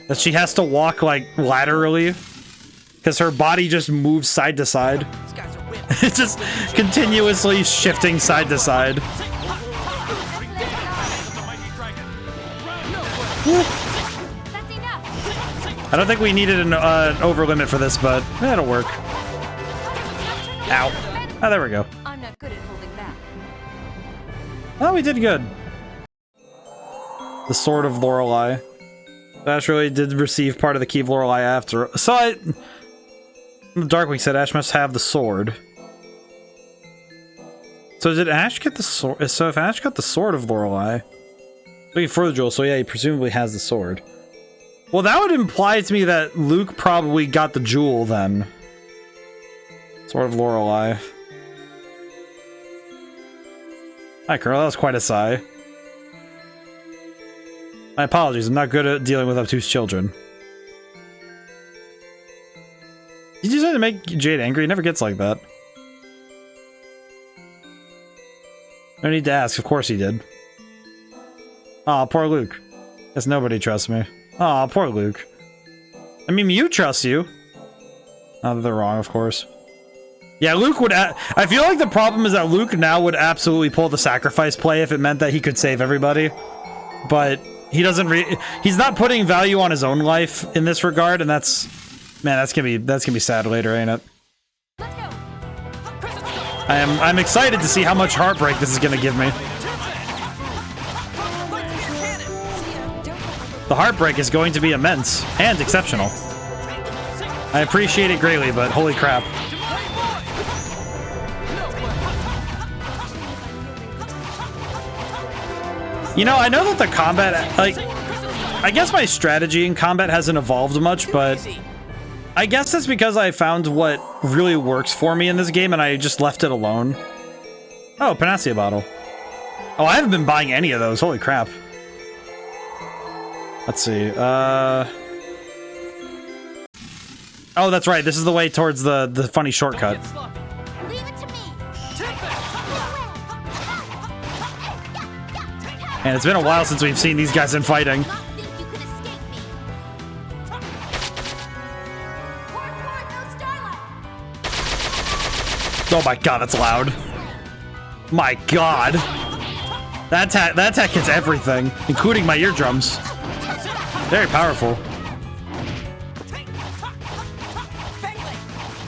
That she has to walk, like, laterally. Because her body just moves side to side. It's just continuously shifting side to side. I don't think we needed an over limit for this, but that'll work. Ow. Oh, there we go. I'm not good at holding back. Oh, we did good. The Sword of Lorelei. Ash really did receive part of the Key of Lorelei after. So Darkwing said Ash must have the sword. So did Ash get the sword? So if Ash got the Sword of Lorelei, looking for the jewel, so yeah, he presumably has the sword. Well, that would imply to me that Luke probably got the jewel then. Sword of Lorelei. Hi, Colonel. That was quite a sigh. My apologies. I'm not good at dealing with obtuse children. Did you say to make Jade angry? He never gets like that. No need to ask. Of course he did. Aw, poor Luke. Guess nobody trusts me. Aw, poor Luke. I mean, you trust you. Not that they're wrong, of course. Yeah, Luke would... I feel like the problem is that Luke now would absolutely pull the sacrifice play if it meant that he could save everybody. But he doesn't... He's not putting value on his own life in this regard, and that's... Man, that's gonna be sad later, ain't it? I'm excited to see how much heartbreak this is gonna give me. The heartbreak is going to be immense and exceptional. I appreciate it greatly, but holy crap. You know, I know that the combat, like, I guess my strategy in combat hasn't evolved much, but I guess that's because I found what really works for me in this game and I just left it alone. Oh, Panacea bottle. Oh, I haven't been buying any of those. Holy crap. Let's see. Oh, that's right. This is the way towards the funny shortcut. And it's been a while since we've seen these guys in fighting. Oh my god, that's loud. My god. That attack hits everything, including my eardrums. Very powerful.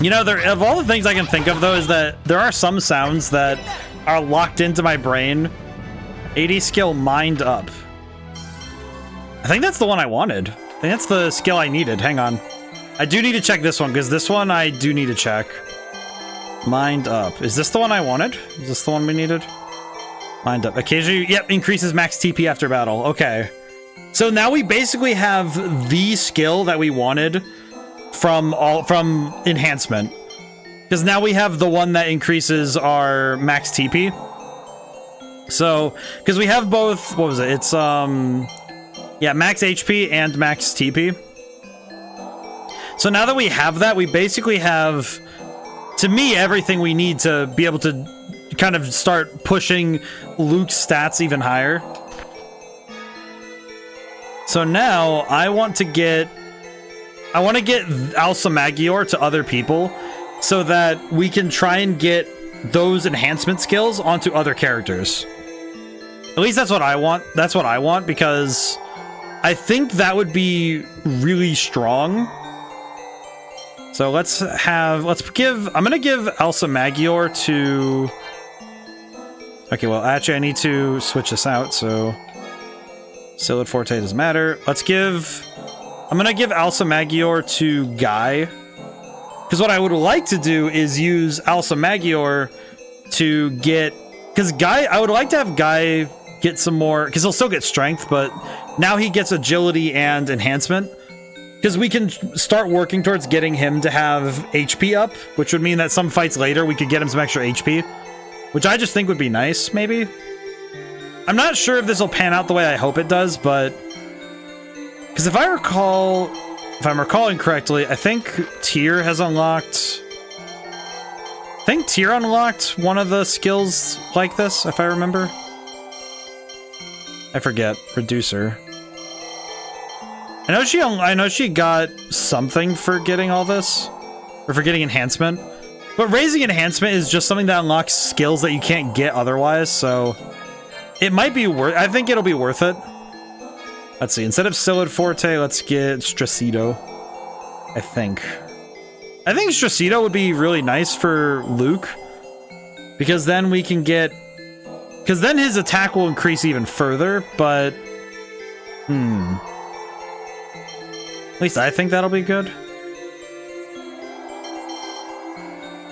You know, of all the things I can think of, though, is that there are some sounds that are locked into my brain. AD skill Mind Up. I think that's the one I wanted. I think that's the skill I needed. Hang on. I do need to check this one, because this one I do need to check. Mind Up. Is this the one I wanted? Is this the one we needed? Mind Up. Occasionally, yep, increases max TP after battle. Okay. So now we basically have the skill that we wanted from enhancement. Because now we have the one that increases our max TP. So, because we have both, what was it? It's, yeah, max HP and max TP. So now that we have that, we basically have, to me, everything we need to be able to kind of start pushing Luke's stats even higher. So now I want to get Alsa Magior to other people so that we can try and get those enhancement skills onto other characters. At least that's what I want. That's what I want, because I think that would be really strong. So I'm gonna give Alsa Magior to... Okay, well, actually I need to switch this out, so... Silid Forte doesn't matter. I'm gonna give Alsa Magior to Guy. Because what I would like to do is use Alsa Magior to get... Because Guy, I would like to have Guy get some more... Because he'll still get strength, but now he gets agility and enhancement. Because we can start working towards getting him to have HP up, which would mean that some fights later we could get him some extra HP. Which I just think would be nice, maybe. I'm not sure if this will pan out the way I hope it does, but... Because if I'm recalling correctly, I think Tyr has unlocked... I think Tyr unlocked one of the skills like this, if I remember. I forget. Reducer. I know she got something for getting all this. Or for getting enhancement. But raising enhancement is just something that unlocks skills that you can't get otherwise, so... It might be worth... I think it'll be worth it. Let's see. Instead of Silid Forte, let's get Stracito. I think Stracito would be really nice for Luke. Because then we can get... Because then his attack will increase even further, but... At least I think that'll be good.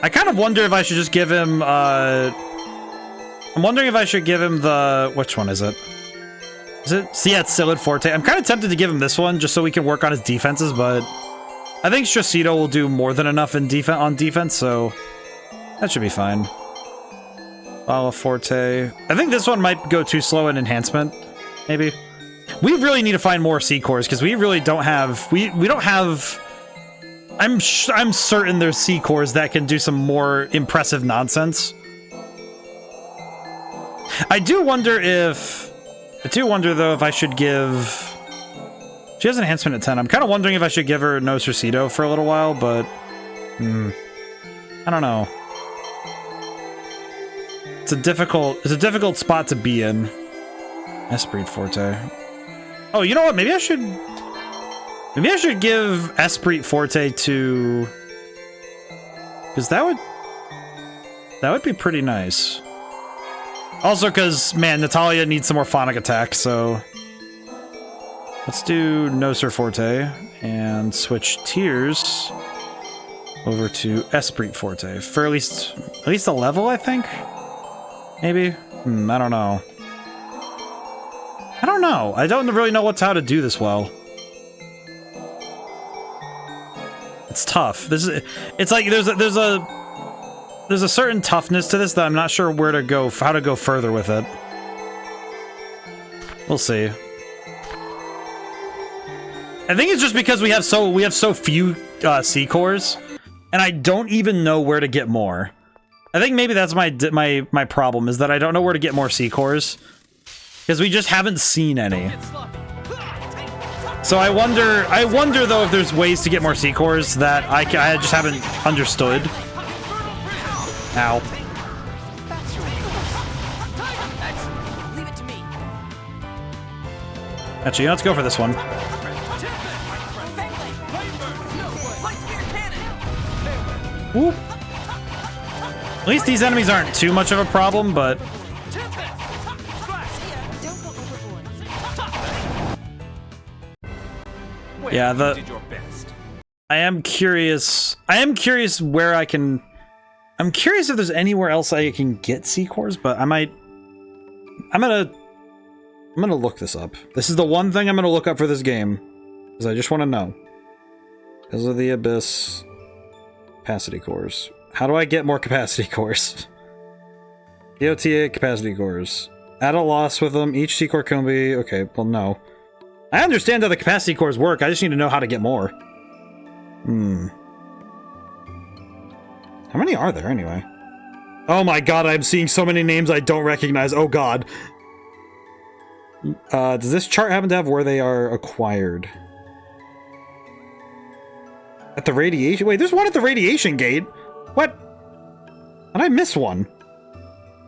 I kind of wonder if I should just give him, I'm wondering if I should give him the... Which one is it? Is it? So yeah, it's Silid Forte. I'm kind of tempted to give him this one, just so we can work on his defenses, but... I think Stracito will do more than enough in on defense, so... That should be fine. Ala Forte. I think this one might go too slow in enhancement, maybe. We really need to find more C-cores, because we really don't have... We don't have... I'm certain there's C-cores that can do some more impressive nonsense. I do wonder, though, if I should give... She has enhancement at 10. I'm kind of wondering if I should give her no Cercito for a little while, but... I don't know. It's a difficult spot to be in. Esprit Forte. Oh, you know what? Maybe I should give Esprit Forte to... Because that would be pretty nice. Also, because, man, Natalia needs some more phonic attack, so... Let's do Noser Forte and switch tiers over to Esprit Forte for at least a level, I think? Maybe? I don't know. I don't know. I don't really know how to do this well. It's tough. It's like there's a certain toughness to this that I'm not sure how to go further with it. We'll see. I think it's just because we have so few C-cores, and I don't even know where to get more. I think maybe that's my problem, is that I don't know where to get more C-cores, because we just haven't seen any. So I wonder though if there's ways to get more C-cores that I just haven't understood. Ow. Actually, let's go for this one. Whoop. At least these enemies aren't too much of a problem, but... Yeah, I am curious where I can... I'm curious if there's anywhere else I can get C-cores, but I'm gonna look this up. This is the one thing I'm gonna look up for this game, because I just want to know. Because of the Abyss... Capacity cores. How do I get more capacity cores? DOTA capacity cores. At a loss with them. Each C-core can be... Okay, well, no. I understand how the capacity cores work. I just need to know how to get more. How many are there, anyway? Oh my god, I'm seeing so many names I don't recognize. Oh god. Does this chart happen to have where they are acquired? At the radiation... Wait, there's one at the radiation gate. What? Did I miss one?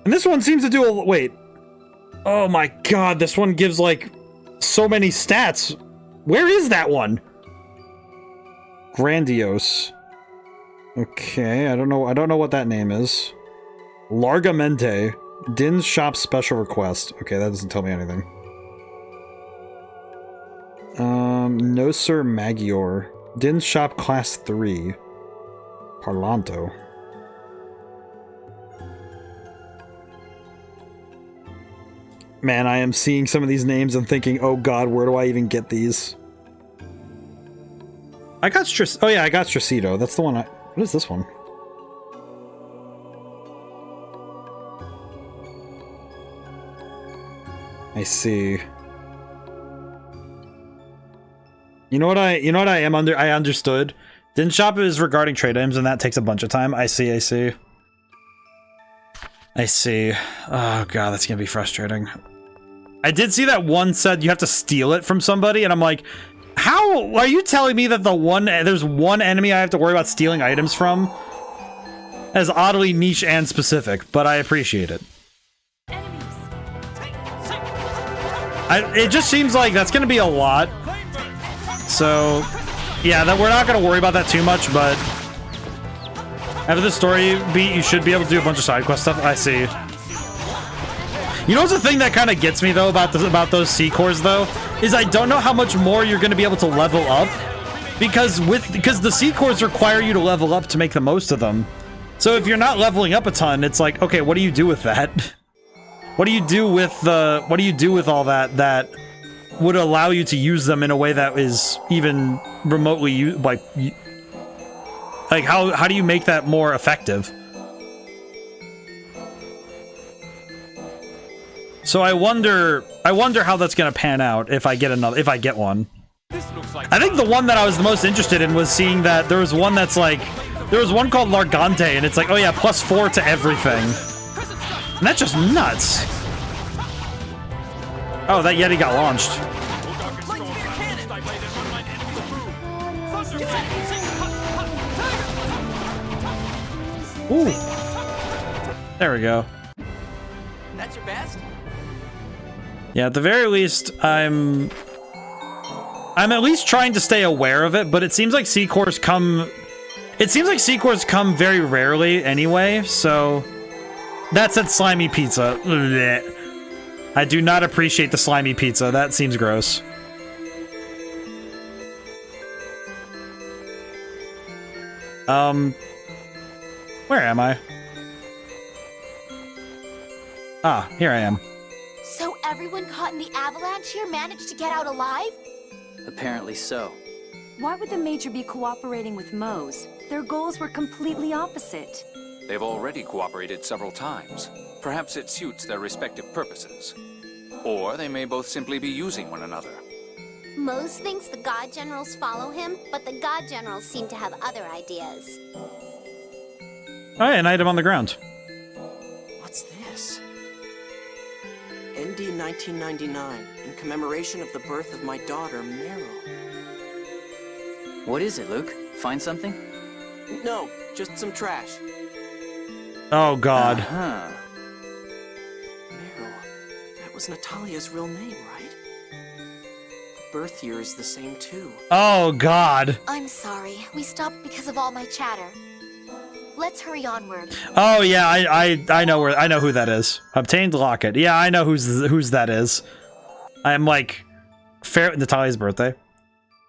And this one seems to do a... Wait. Oh my god, this one gives, like, so many stats. Where is that one? Grandiose. Okay, I don't know what that name is. Largamente. Din's shop special request. Okay, that doesn't tell me anything. Noser Magior. Din's shop class 3. Parlanto. Man, I am seeing some of these names and thinking, oh god, where do I even get these? I got oh yeah, I got Stracito. That's the one what is this one? I see. You know what I understood? Din shop is regarding trade items, and that takes a bunch of time. I see. Oh god, that's gonna be frustrating. I did see that one said you have to steal it from somebody, and I'm like, how are you telling me that there's one enemy I have to worry about stealing items from? That is oddly niche and specific, but I appreciate it. It just seems like that's going to be a lot. So, yeah, that we're not going to worry about that too much, but after the story beat, you should be able to do a bunch of side quest stuff. I see. You know what's the thing that kind of gets me, though, about those C-cores, though? Is I don't know how much more you're going to be able to level up. Because the C-cores require you to level up to make the most of them. So if you're not leveling up a ton, it's like, okay, what do you do with that? What do you do with all that would allow you to use them in a way that is even remotely like how do you make that more effective? So I wonder how that's gonna pan out if I get one. I think the one that I was the most interested in was seeing that there was one that's like, there was one called Largante, and it's like, oh yeah, +4 to everything. And that's just nuts. Oh, that Yeti got launched. Ooh. There we go. That's your best? Yeah, at the very least, I'm at least trying to stay aware of it, but it seems like C-cores come... It seems like C-cores come very rarely anyway, so... That said slimy pizza. Blech. I do not appreciate the slimy pizza. That seems gross. Where am I? Ah, here I am. So everyone caught in the avalanche here managed to get out alive? Apparently so. Why would the Major be cooperating with Mose? Their goals were completely opposite. They've already cooperated several times. Perhaps it suits their respective purposes. Or they may both simply be using one another. Mose thinks the God Generals follow him, but the God Generals seem to have other ideas. Oh, yeah, an item on the ground. What's this? ND 1999, in commemoration of the birth of my daughter, Meryl. What is it, Luke? Find something? No, just some trash. Oh, God. Uh-huh. Meryl, that was Natalia's real name, right? The birth year is the same, too. Oh, God. I'm sorry. We stopped because of all my chatter. Let's hurry onward. Oh, yeah, I know who that is. Obtained locket. Yeah, I know whose that is. I'm like... Natalia's birthday.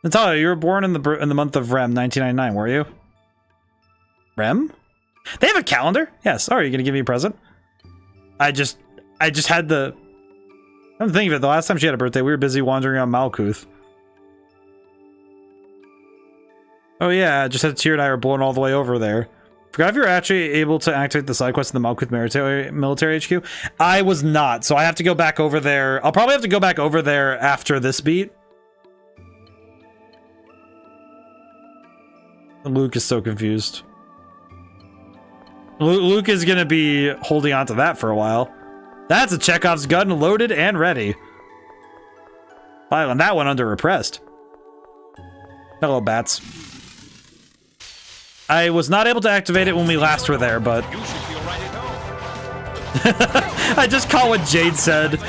Natalia, you were born in the month of Rem, 1999, were you? Rem? They have a calendar? Yes. Oh, are you gonna give me a present? I just had the... I'm thinking of it. The last time she had a birthday, we were busy wandering around Malkuth. Oh yeah, I just had Tyr and I were blown all the way over there. Forgot if you were actually able to activate the side quest in the Malkuth military HQ. I was not, so I have to go back over there. I'll probably have to go back over there after this beat. Luke is so confused. Luke is gonna be holding on to that for a while. That's a Chekhov's gun loaded and ready. Filing that one under repressed. Hello, bats. I was not able to activate it when we last were there, but... I just caught what Jade said.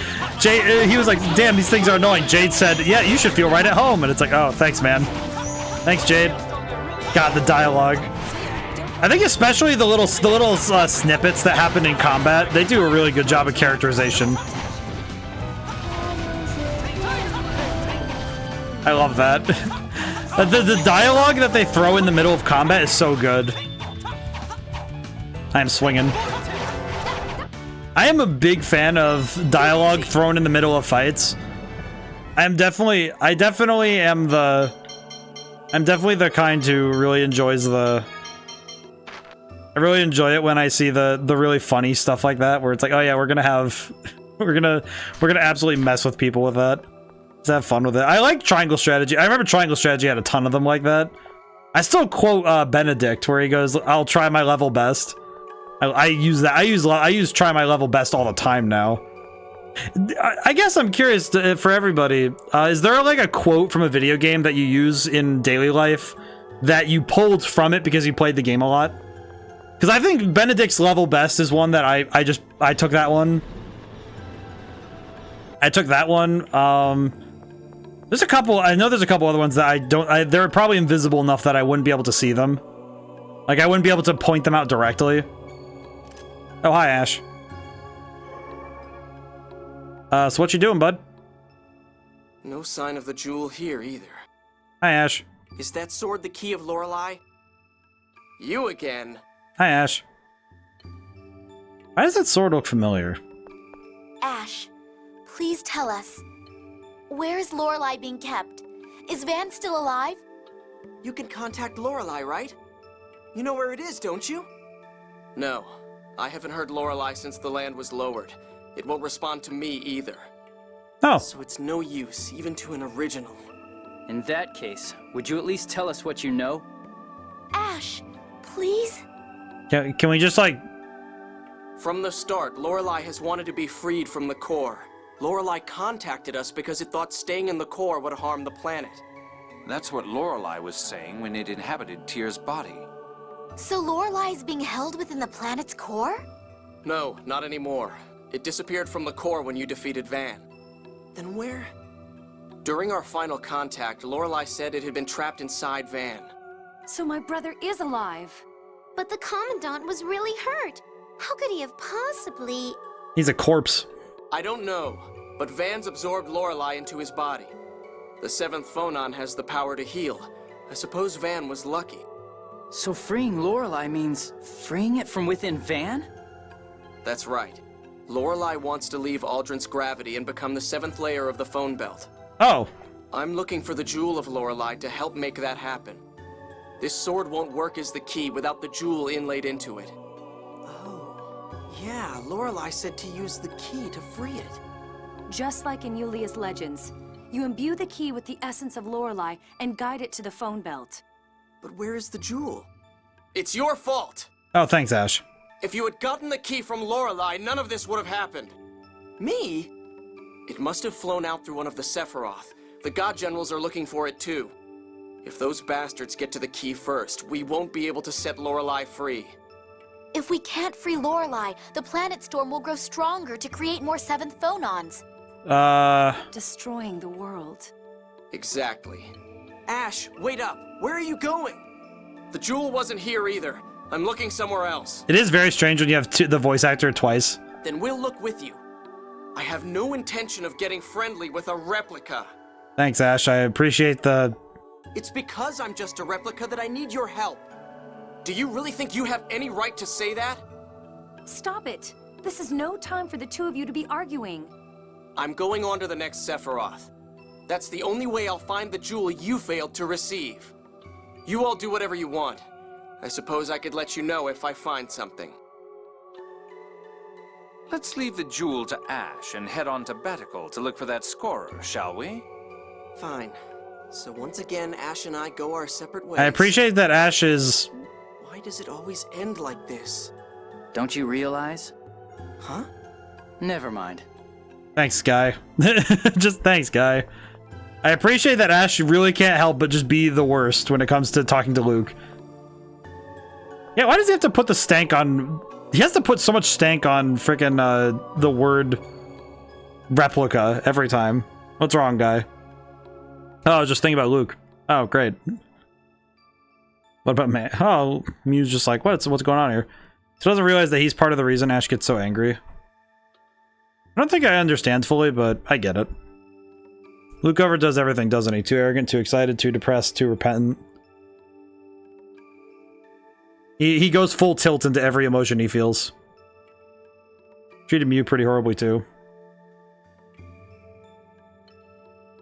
He was like, damn, these things are annoying. Jade said, yeah, you should feel right at home. And it's like, oh, thanks, man. Thanks, Jade. God, the dialogue. I think especially the little snippets that happen in combat, they do a really good job of characterization. I love that. The dialogue that they throw in the middle of combat is so good. I am swinging. I am a big fan of dialogue thrown in the middle of fights. I'm definitely the kind who really enjoys the... I really enjoy it when I see the really funny stuff like that, where it's like, oh yeah, we're gonna absolutely mess with people with that. Let's have fun with it. I like Triangle Strategy. I remember Triangle Strategy had a ton of them like that. I still quote Benedict, where he goes, "I'll try my level best." I use that. I use try my level best all the time now. I guess I'm curious for everybody. Is there like a quote from a video game that you use in daily life that you pulled from it because you played the game a lot? Because I think Benedict's level best is one that I took that one. I took that one. There's a couple. I know there's a couple other ones that I don't. They're probably invisible enough that I wouldn't be able to see them. Like I wouldn't be able to point them out directly. Oh, hi, Ash. So what you doing, bud? No sign of the jewel here either. Hi, Ash. Is that sword the key of Lorelei? You again? Hi, Ash. Why does that sword look familiar? Ash, please tell us. Where is Lorelei being kept? Is Van still alive? You can contact Lorelei, right? You know where it is, don't you? No. I haven't heard Lorelei since the land was lowered. It won't respond to me either. Oh. So it's no use, even to an original. In that case, would you at least tell us what you know? Ash, please? Can we just, like... From the start, Lorelei has wanted to be freed from the core. Lorelei contacted us because it thought staying in the core would harm the planet. That's what Lorelei was saying when it inhabited Tyr's body. So Lorelei is being held within the planet's core? No, not anymore. It disappeared from the core when you defeated Van. Then where? During our final contact, Lorelei said it had been trapped inside Van. So my brother is alive. But the Commandant was really hurt. How could he have possibly... He's a corpse. I don't know, but Van's absorbed Lorelei into his body. The seventh phonon has the power to heal. I suppose Van was lucky. So freeing Lorelei means freeing it from within Van? That's right. Lorelei wants to leave Aldrin's gravity and become the seventh layer of the phone belt. Oh. I'm looking for the jewel of Lorelei to help make that happen. This sword won't work as the key without the jewel inlaid into it. Oh, yeah, Lorelei said to use the key to free it. Just like in Yulia's legends, you imbue the key with the essence of Lorelei and guide it to the phone belt. But where is the jewel? It's your fault! Oh, thanks, Ash. If you had gotten the key from Lorelei, none of this would have happened. Me? It must have flown out through one of the Sephiroth. The God Generals are looking for it too. If those bastards get to the key first, we won't be able to set Lorelei free. If we can't free Lorelei, the planet storm will grow stronger to create more seventh phonons. Destroying the world. Exactly. Ash, wait up! Where are you going? The jewel wasn't here either. I'm looking somewhere else. It is very strange when you have the voice actor twice. Then we'll look with you. I have no intention of getting friendly with a replica. Thanks, Ash. I appreciate the... It's because I'm just a replica that I need your help. Do you really think you have any right to say that? Stop it. This is no time for the two of you to be arguing. I'm going on to the next Sephiroth. That's the only way I'll find the jewel you failed to receive. You all do whatever you want. I suppose I could let you know if I find something. Let's leave the jewel to Ash and head on to Batical to look for that scorer, shall we? Fine. So once again, Ash and I go our separate ways. I appreciate that Ash is... Why does it always end like this? Don't you realize? Huh? Never mind. Thanks, Guy. Just thanks, Guy. I appreciate that Ash really can't help but just be the worst when it comes to talking to Luke. Yeah, why does he have to put the stank on... He has to put so much stank on frickin' the word replica every time. What's wrong, Guy? Oh, I was just thinking about Luke. Oh, great. What about Matt? Oh, Mew's just like, what's going on here? She doesn't realize that he's part of the reason Ash gets so angry. I don't think I understand fully, but I get it. Luke overdoes everything, doesn't he? Too arrogant, too excited, too depressed, too repentant. He goes full tilt into every emotion he feels. Treated Mew pretty horribly, too.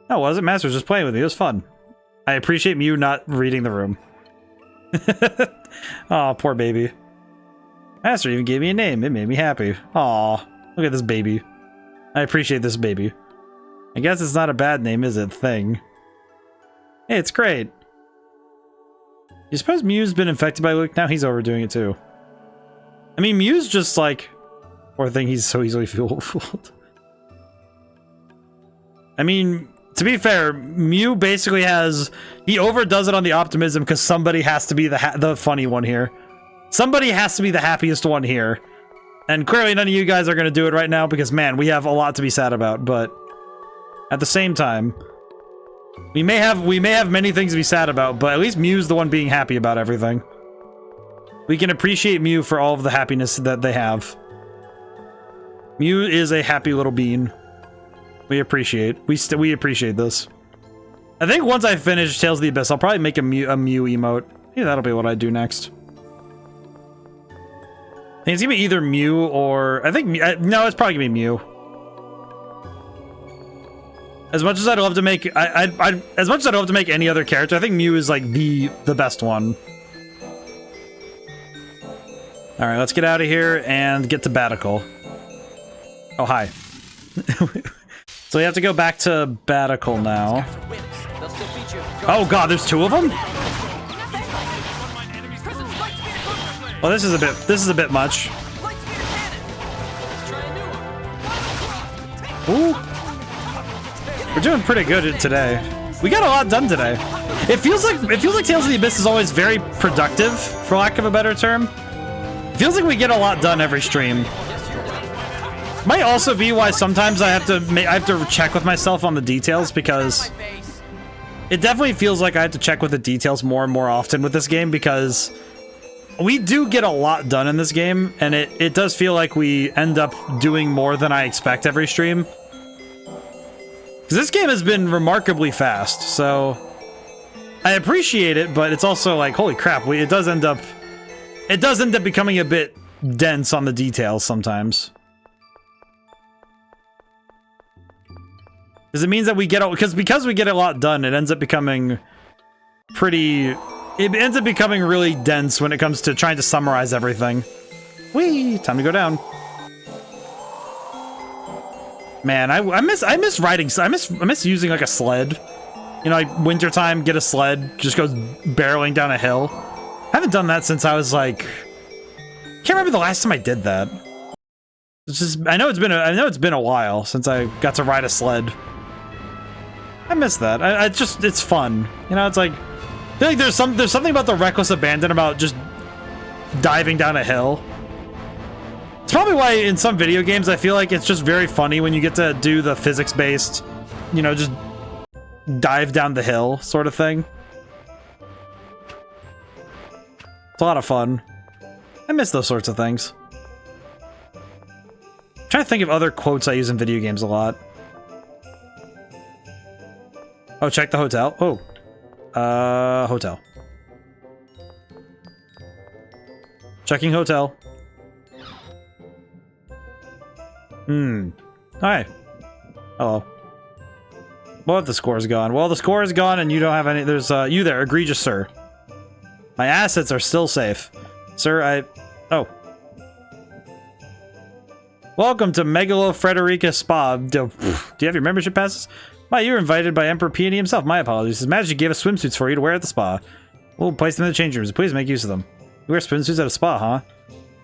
Oh, was it? Master was just playing with me. It was fun. I appreciate Mew not reading the room. Aw, poor baby. Master even gave me a name. It made me happy. Aw, look at this baby. I appreciate this baby. I guess it's not a bad name, is it? Thing. Hey, it's great. You suppose Mew's been infected by Luke? Now he's overdoing it too. I mean, Mew's just like... Poor thing, he's so easily fooled. I mean, to be fair, Mew basically has... He overdoes it on the optimism because somebody has to be the funny one here. Somebody has to be the happiest one here. And clearly none of you guys are going to do it right now because, man, we have a lot to be sad about, but... At the same time, we may have many things to be sad about, but at least Mew's the one being happy about everything. We can appreciate Mew for all of the happiness that they have. Mew is a happy little bean. We appreciate this. I think once I finish Tales of the Abyss, I'll probably make a Mew emote. Yeah, that'll be what I do next. I think it's gonna be either Mew or no, it's probably gonna be Mew. As much as I'd love to make as much as I'd love to make any other character, I think Mew is like the best one. All right, let's get out of here and get to Batical. Oh, hi. So we have to go back to Batical now. Oh god, there's two of them? Well, this is a bit much. Ooh. We're doing pretty good today. We got a lot done today. It feels like Tales of the Abyss is always very productive, for lack of a better term. It feels like we get a lot done every stream. Might also be why sometimes I have to check with myself on the details, because it definitely feels like I have to check with the details more and more often with this game, because we do get a lot done in this game, and it does feel like we end up doing more than I expect every stream. Because this game has been remarkably fast, so I appreciate it, but it's also like, holy crap, it does end up becoming a bit dense on the details sometimes. Because it means that we get because we get a lot done, it ends up becoming really dense when it comes to trying to summarize everything. Whee! Time to go down. Man, I miss riding. I miss using like a sled. You know, like wintertime, get a sled, just goes barreling down a hill. I haven't done that since I was like, can't remember the last time I did that. It's just I know it's been a while since I got to ride a sled. I miss that. It's fun. You know, it's like I feel like there's something about the reckless abandon about just diving down a hill. It's probably why in some video games I feel like it's just very funny when you get to do the physics-based, you know, just dive down the hill sort of thing. It's a lot of fun. I miss those sorts of things. I'm trying to think of other quotes I use in video games a lot. Oh, check the hotel. Oh. Hotel. Checking hotel. Hi. Hello. Well, the score's gone. Well, the score is gone and you don't have any... There's, you there, egregious sir. My assets are still safe. Sir, Oh. Welcome to Megalo Frederica Spa. Do you have your membership passes? Why, you were invited by Emperor Peony himself. My apologies. His Majesty gave us swimsuits for you to wear at the spa. We'll place them in the change rooms. Please make use of them. You wear swimsuits at a spa, huh?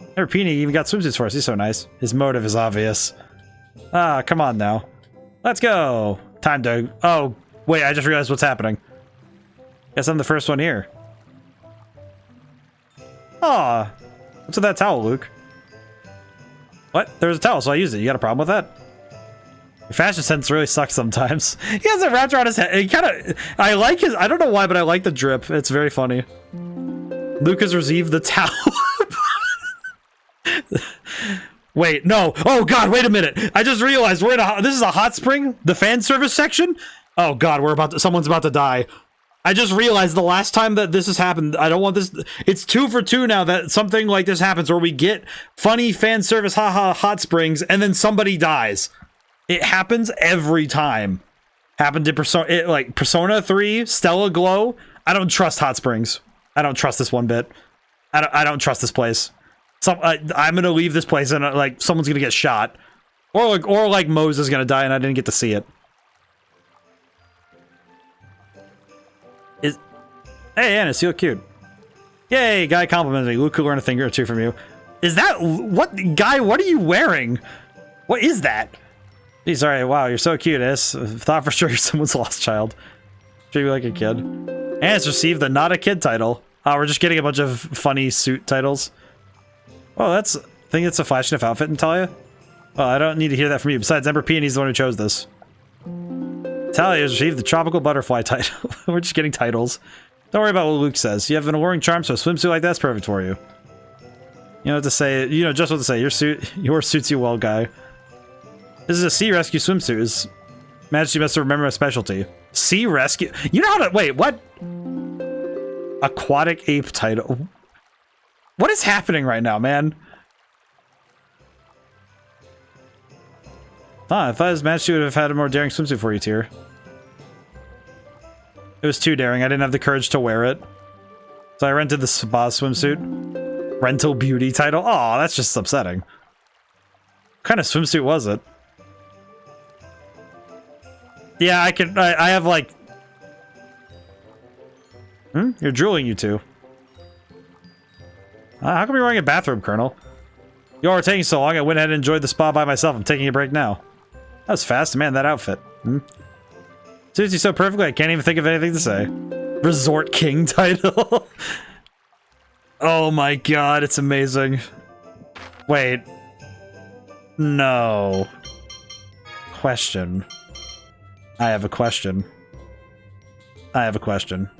Emperor Peony even got swimsuits for us. He's so nice. His motive is obvious. Ah, come on now. Let's go. Time to... Oh, wait, I just realized what's happening. Guess I'm the first one here. Aw. What's with that towel, Luke? What? There's a towel, so I used it. You got a problem with that? Your fashion sense really sucks sometimes. He has it wrapped around his head. He kind of... I like his... I don't know why, but I like the drip. It's very funny. Luke has received the towel. Wait, no. Oh, God, wait a minute. I just realized we're in a... This is a hot spring? The fan service section? Oh, God, someone's about to die. I just realized the last time that this has happened, I don't want this... It's 2 for 2 now that something like this happens where we get funny fan service haha hot springs and then somebody dies. It happens every time. Happened to Persona 3, Stella Glow. I don't trust hot springs. I don't trust this one bit. I don't trust this place. I'm gonna leave this place and like someone's gonna get shot, or like Mose is gonna die and I didn't get to see it. Hey, Annis, you look cute. Yay, guy complimented me. Luke could learn a thing or two from you. Is that what guy? What are you wearing? What is that? Geez, alright, wow, you're so cute, Annis. Thought for sure you're someone's lost child. Treat me like a kid. Annis received the Not a Kid title. Oh, we're just getting a bunch of funny suit titles. Oh, I think it's a flash enough outfit, Natalia. Oh, I don't need to hear that from you. Besides, Emperor Peony's the one who chose this. Talia has received the tropical butterfly title. We're just getting titles. Don't worry about what Luke says. You have an alluring charm, so a swimsuit like that's perfect for you. You know what to say. You know just what to say. Yours suits you well, guy. This is a sea rescue swimsuit. His Majesty must remember a specialty. Sea rescue. You know how to wait. What? Aquatic ape title. What is happening right now, man? I thought His Majesty would have had a more daring swimsuit for you, Tyr. It was too daring. I didn't have the courage to wear it. So I rented the spa swimsuit. Rental beauty title. Aw, that's just upsetting. What kind of swimsuit was it? Yeah, I have like... You're drooling, you two. How come you're wearing a bathrobe, Colonel? You all were taking so long, I went ahead and enjoyed the spa by myself. I'm taking a break now. That was fast, man, that outfit. Suits you so perfectly, I can't even think of anything to say. Resort King title. Oh my god, it's amazing. Wait. No. Question. I have a question. I have a question.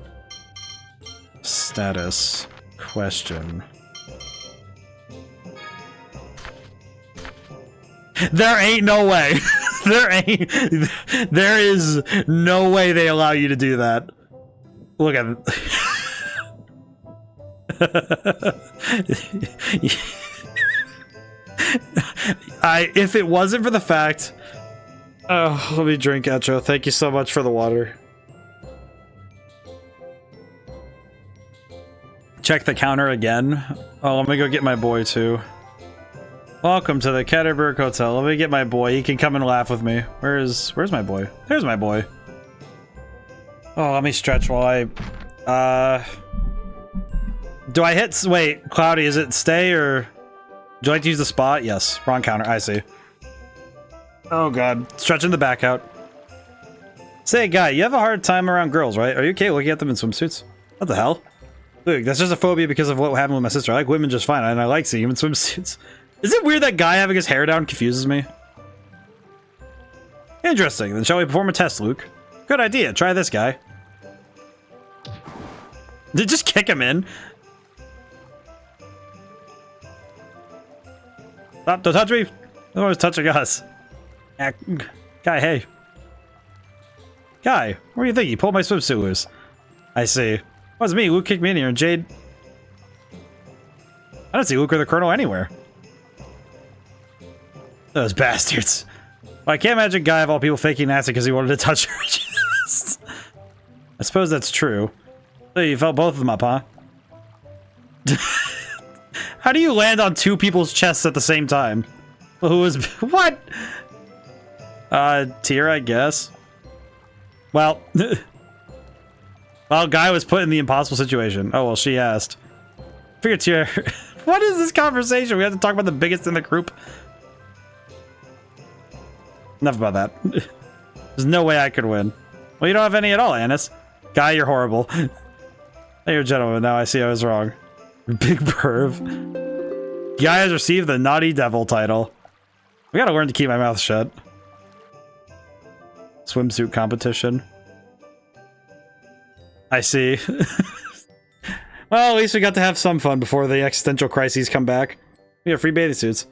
Status. Question. There ain't no way. There is no way they allow you to do that. Look at it. If it wasn't for the fact... Oh, let me drink, Echo. Thank you so much for the water. Check the counter again. Oh, let me go get my boy, too. Welcome to the Ketterberg Hotel. Let me get my boy. He can come and laugh with me. Where's my boy? There's my boy. Oh, let me stretch while I... Do I hit... Wait, Cloudy, is it stay or... Would you like to use the spot? Yes. Wrong counter. I see. Oh, God. Stretching the back out. Say, guy, you have a hard time around girls, right? Are you okay looking at them in swimsuits? What the hell? Luke, that's just a phobia because of what happened with my sister. I like women just fine, and I like seeing them in swimsuits. Is it weird that guy having his hair down confuses me? Interesting. Then shall we perform a test, Luke? Good idea. Try this guy. Did just kick him in? Stop, don't touch me. No one's touching us. Guy, hey. Guy, what do you think? You pulled my swimsuit loose. I see. Wasn't me. Luke kicked me in here and Jade... I don't see Luke or the Colonel anywhere. Those bastards. Well, I can't imagine Guy of all people faking nasty because he wanted to touch her chest. I suppose that's true. So you felt both of them up, huh? How do you land on two people's chests at the same time? Well, who was... What? Tyr, I guess. Well... Well, Guy was put in the impossible situation. Oh, well, she asked. Figure Tyr... What is this conversation? We have to talk about the biggest in the group. Enough about that. There's no way I could win. Well, you don't have any at all, Annis. Guy, you're horrible. You're a gentleman. Now I see I was wrong. Big perv. Guy has received the Naughty Devil title. We gotta learn to keep my mouth shut. Swimsuit competition. I see. Well, at least we got to have some fun before the existential crises come back. We have free bathing suits.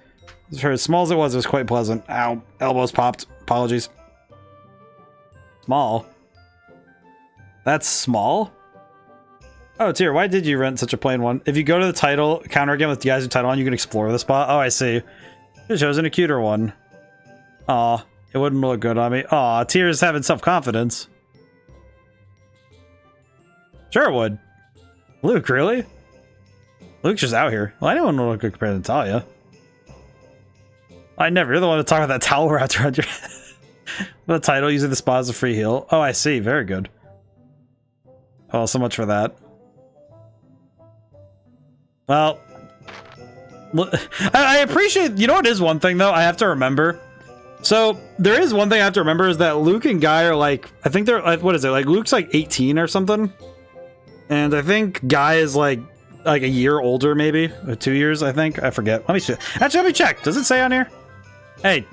For as small as it was quite pleasant. Ow. Elbows popped. Apologies. Small? That's small? Oh, Tyr, why did you rent such a plain one? If you go to the title counter again with the Geyser title on, you can explore the spot. Oh, I see. It shows in a cuter one. Aw, it wouldn't look good on me. Aw, Tyr's having self-confidence. Sure it would. Luke, really? Luke's just out here. Well, anyone would look good compared to Natalia. I never. You're the one to talk about that towel wrapped around your head. The title, using the spa as a free heal. Oh, I see. Very good. Oh, so much for that. Well, I appreciate... You know what is one thing, though? I have to remember. So, there is one thing I have to remember is that Luke and Guy are like... I think they're... What is it? Like, Luke's like 18 or something? And I think Guy is like a year older, maybe? Or 2 years, I think? I forget. Let me check. Actually, let me check. Does it say on here? Hey.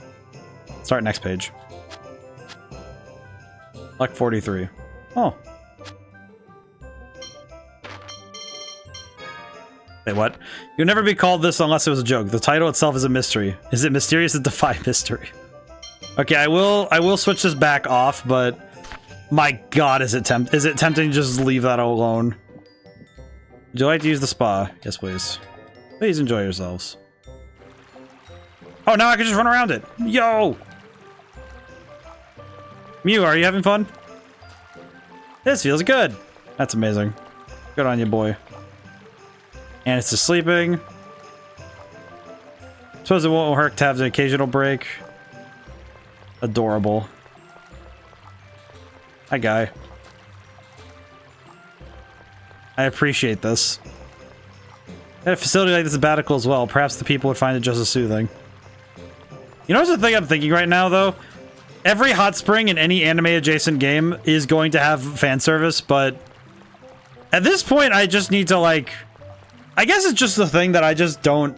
Start next page. Luck 43. Oh. Wait, what? You'll never be called this unless it was a joke. The title itself is a mystery. Is it mysterious to defy mystery? Okay, I will switch this back off, but my god, is it tempting to just leave that alone? Would you like to use the spa? Yes, please. Please enjoy yourselves. Oh, now I can just run around it. Yo! Mew, are you having fun? This feels good. That's amazing. Good on you, boy. And it's just sleeping. Suppose it won't hurt to have an occasional break. Adorable. Hi, guy. I appreciate this. At a facility like this sabbatical as well, perhaps the people would find it just as soothing. You know what's the thing I'm thinking right now, though? Every hot spring in any anime-adjacent game is going to have fan service, but at this point, I just need to, like... I guess it's just the thing that I just don't...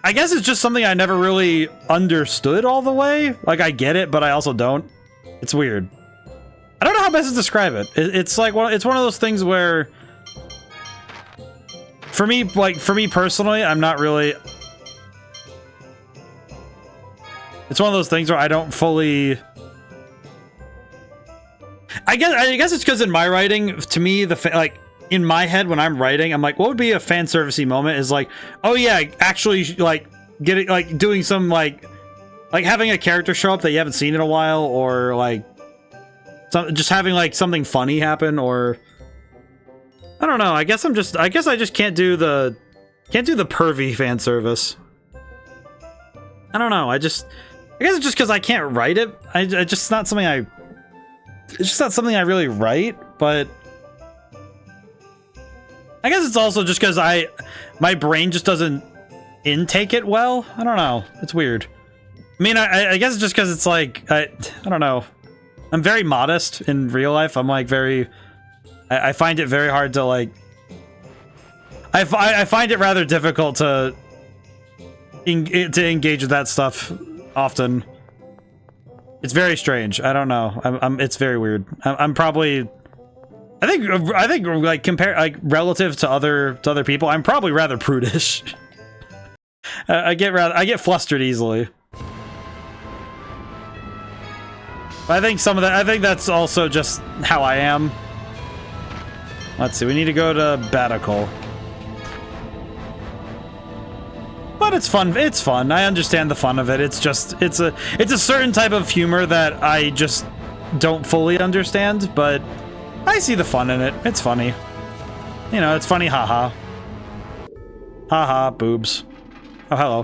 I guess it's just something I never really understood all the way. Like, I get it, but I also don't. It's weird. I don't know how best to describe it. It's like, it's one of those things where... For me personally, I'm not really... It's one of those things where I don't fully... I guess it's because in my writing, to me, in my head when I'm writing, I'm like, what would be a fan servicey moment is like, oh yeah, actually like getting like doing some like having a character show up that you haven't seen in a while, or like just having like something funny happen, or I don't know. I guess I just can't do the pervy fan service. I don't know. I guess it's just because I can't write it. It's just not something I really write, but I guess it's also just because my brain just doesn't intake it well. I don't know. It's weird. I mean, I guess it's just because it's like, I don't know. I'm very modest in real life. I'm like I find it very hard to like, I find it rather difficult to engage with that stuff often. It's very strange. I don't know. It's very weird. I'm probably... I think like relative to other people, I'm probably rather prudish. I get flustered easily. But I think that's also just how I am. Let's see. We need to go to Batical. But it's fun. It's fun. I understand the fun of it. It's just it's a certain type of humor that I just don't fully understand, but I see the fun in it. It's funny. You know, it's funny, haha. Haha, boobs. Oh, hello.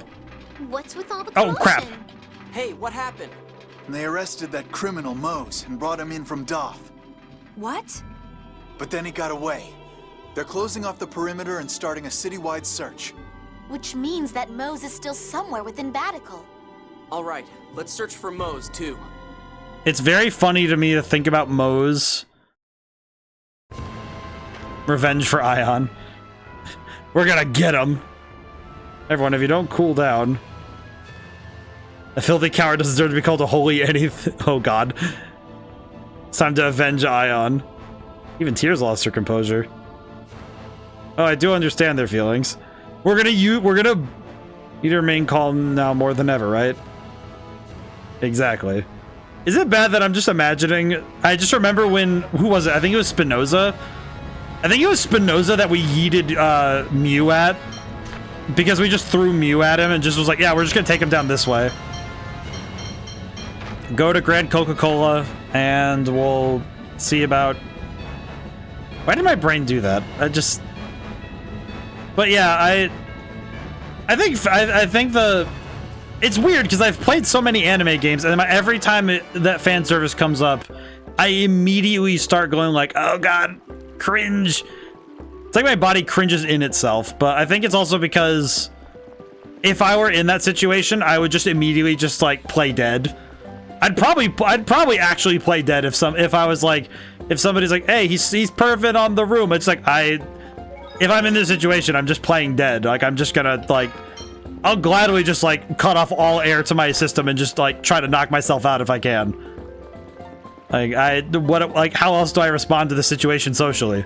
What's with all the commotion? Oh, crap. Hey, what happened? They arrested that criminal Mose and brought him in from Doth. What? But then he got away. They're closing off the perimeter and starting a citywide search. Which means that Mose is still somewhere within Batical. All right, let's search for Mose, too. It's very funny to me to think about Mose. Revenge for Ion. We're gonna get him. Everyone, if you don't cool down. A filthy coward doesn't deserve to be called a holy anything. Oh god. It's time to avenge Ion. Even Tears lost her composure. Oh, I do understand their feelings. We're gonna need to remain calm now more than ever, right? Exactly. Is it bad that I'm just imagining? I just remember when, who was it? I think it was Spinoza. I think it was Spinoza that we yeeted Mew at, because we just threw Mew at him and just was like, yeah, we're just gonna take him down this way. Go to Grand Coca-Cola and we'll see about... Why did my brain do that? But yeah, I think it's weird because I've played so many anime games, and every time that fan service comes up, I immediately start going like, oh god, cringe. It's like my body cringes in itself. But I think it's also because if I were in that situation, I would just immediately just like play dead. I'd probably actually play dead if somebody's like, hey, he's perfect on the room. It's like if I'm in this situation, I'm just playing dead. Like, I'm just gonna, like, I'll gladly just, like, cut off all air to my system and just, like, try to knock myself out if I can. Like, how else do I respond to the situation socially?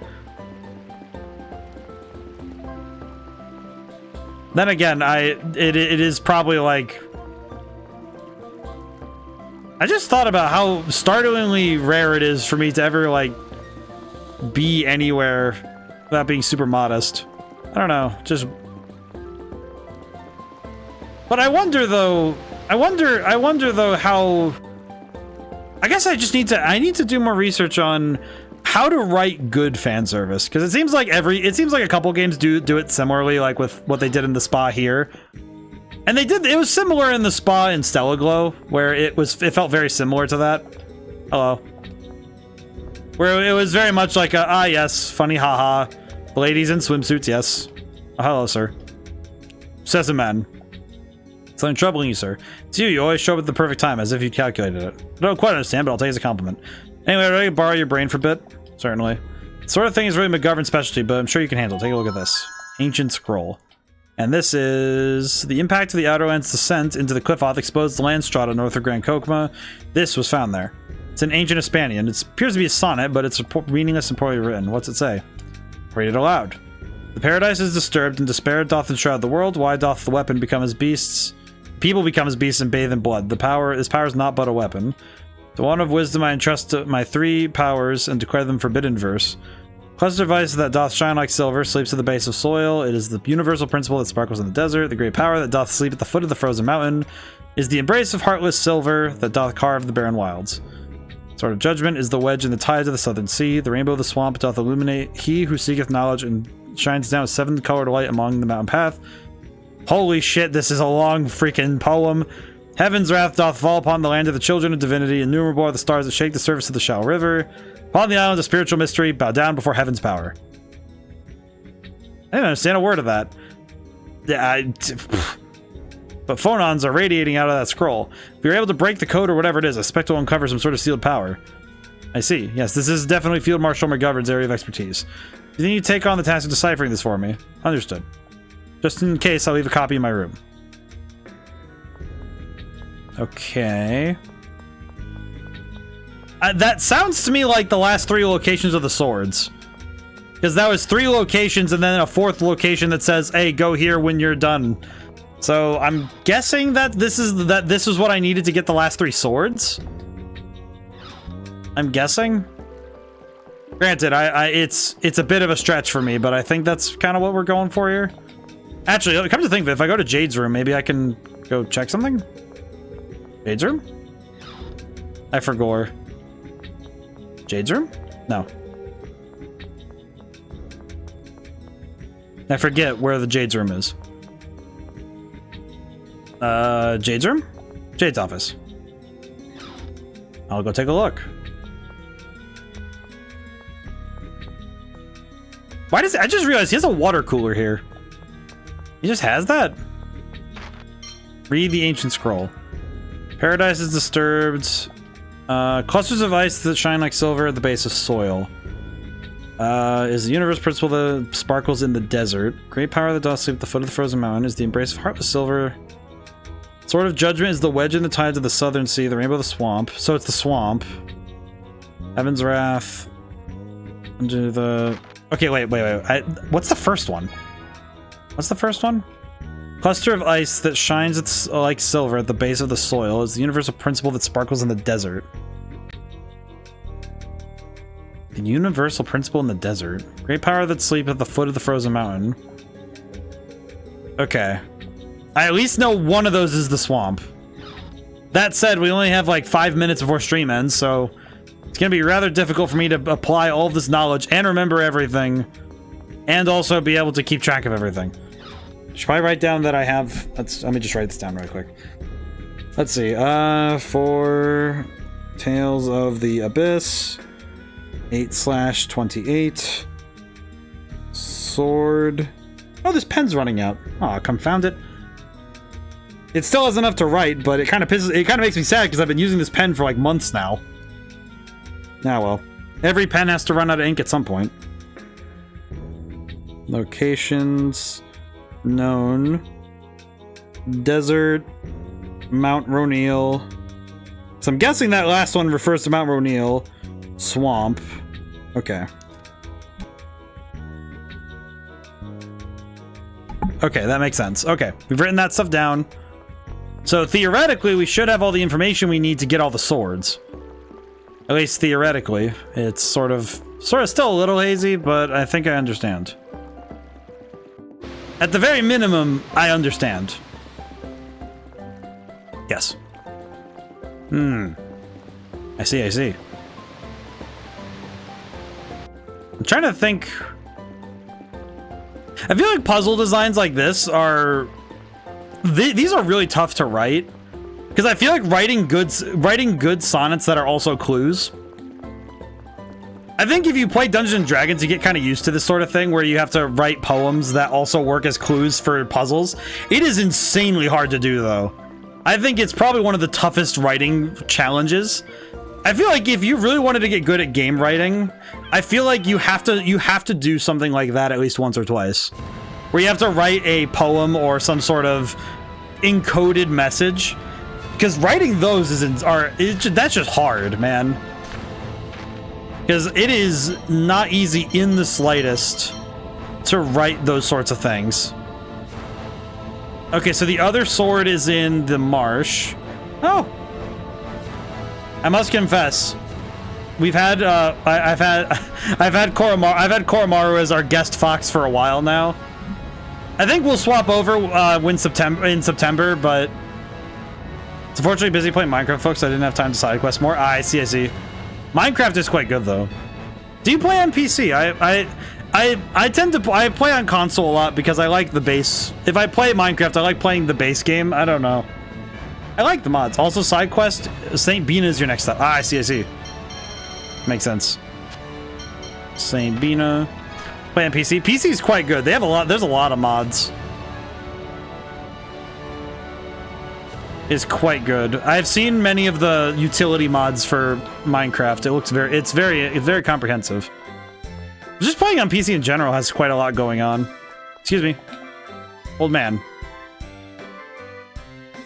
Then again, it is probably like... I just thought about how startlingly rare it is for me to ever, like, be anywhere without being super modest. I don't know, just... But I wonder though how... I guess I need to do more research on how to write good fan service, because it seems like a couple games do it similarly, like with what they did in the spa here. And it was similar in the spa in Stellar Glow, where it felt very similar to that. Hello. Where it was very much like yes, funny haha. Ladies in swimsuits, yes. Oh, hello, sir. Says a man. Something troubling you, sir. It's you. You always show up at the perfect time, as if you'd calculated it. I don't quite understand, but I'll take it as a compliment. Anyway, would I borrow your brain for a bit? Certainly. The sort of thing is really McGovern's specialty, but I'm sure you can handle it. Take a look at this. Ancient scroll. And this is... The impact of the outer land's descent into the cliff-off exposed the land strata north of Grand Kokma. This was found there. It's an ancient Hispanian. It appears to be a sonnet, but it's meaningless and poorly written. What's it say? Read it aloud. The paradise is disturbed, and despair doth enshroud the world. Why doth the weapon become as beasts? People become as beasts and bathe in blood. This power is not but a weapon. To one of wisdom I entrust my 3 powers and declare them forbidden verse. Cluster device that doth shine like silver, sleeps at the base of soil. It is the universal principle that sparkles in the desert. The great power that doth sleep at the foot of the frozen mountain is the embrace of heartless silver that doth carve the barren wilds. Sword of judgment is the wedge in the tides of the southern sea. The rainbow of the swamp doth illuminate he who seeketh knowledge and shines down a 7-colored light among the mountain path. Holy shit, this is a long freaking poem. Heaven's wrath doth fall upon the land of the children of divinity. Innumerable are the stars that shake the surface of the shallow river. Upon the islands of spiritual mystery, bow down before heaven's power. I didn't understand a word of that. Yeah, but phonons are radiating out of that scroll. If you're able to break the code or whatever it is, I expect to uncover some sort of sealed power. I see. Yes, this is definitely Field Marshal McGovern's area of expertise. Do you think you'd take on the task of deciphering this for me? Understood. Just in case, I'll leave a copy in my room. Okay. That sounds to me like the last 3 locations of the swords. Because that was 3 locations and then a 4th location that says, hey, go here when you're done. So I'm guessing that this is what I needed to get the last 3 swords. I'm guessing. Granted, it's a bit of a stretch for me, but I think that's kind of what we're going for here. Actually, come to think of it, if I go to Jade's room, maybe I can go check something? Jade's room? I forgot. Jade's room? No. I forget where the Jade's room is. Jade's room? Jade's office. I'll go take a look. Why does I just realized he has a water cooler here. He just has that? Read the ancient scroll. Paradise is disturbed. Clusters of ice that shine like silver at the base of soil. Is the universe principle that sparkles in the desert. Great power that doth sleep at the foot of the frozen mountain is the embrace of heartless silver. Sword of judgment is the wedge in the tides of the southern sea. The rainbow of the swamp. So it's the swamp. Heaven's wrath. Under the... Okay, wait. What's the first one? What's the first one? Cluster of ice that shines like silver at the base of the soil is the universal principle that sparkles in the desert. The universal principle in the desert. Great power that sleep at the foot of the frozen mountain. Okay. I at least know one of those is the swamp. That said, we only have like 5 minutes before stream ends, so it's gonna be rather difficult for me to apply all of this knowledge and remember everything, and also be able to keep track of everything. Should probably write down that I have... let me just write this down right quick. Let's see. For Tales of the Abyss, 8/28. Sword. Oh, this pen's running out. Oh, confound it. It still has enough to write, but it kind of makes me sad because I've been using this pen for like months now. Ah, well. Every pen has to run out of ink at some point. Locations known. Desert, Mount Ronil, So I'm guessing that last one refers to Mount Roneal. Swamp. Okay. Okay, that makes sense. Okay, we've written that stuff down. So theoretically, we should have all the information we need to get all the swords. At least theoretically. It's sort of still a little hazy, but I think I understand. At the very minimum, I understand. Yes. I see, I see. I'm trying to think. I feel like puzzle designs like this are... These are really tough to write. Because I feel like writing good sonnets that are also clues. I think if you play Dungeons & Dragons, you get kind of used to this sort of thing where you have to write poems that also work as clues for puzzles. It is insanely hard to do, though. I think it's probably one of the toughest writing challenges. I feel like if you really wanted to get good at game writing, I feel like you have to do something like that at least once or twice, where you have to write a poem or some sort of encoded message, because writing those that's just hard, man. Because it is not easy in the slightest to write those sorts of things. Okay, so the other sword is in the marsh. Oh. I must confess, we've had I've had Koromaru as our guest fox for a while now. I think we'll swap over in September, but it's unfortunately busy playing Minecraft, folks. I didn't have time to side quest more. I see, I see. Minecraft is quite good though. Do you play on PC? I play on console a lot because I like the base. If I play Minecraft, I like playing the base game. I don't know. I like the mods. Also, side quest, St. Bina is your next step. I see, I see. Makes sense. St. Bina. Play on PC. PC is quite good. They have a lot. There's a lot of mods. It's quite good. I've seen many of the utility mods for Minecraft. It looks it's very comprehensive. Just playing on PC in general has quite a lot going on. Excuse me. Old man.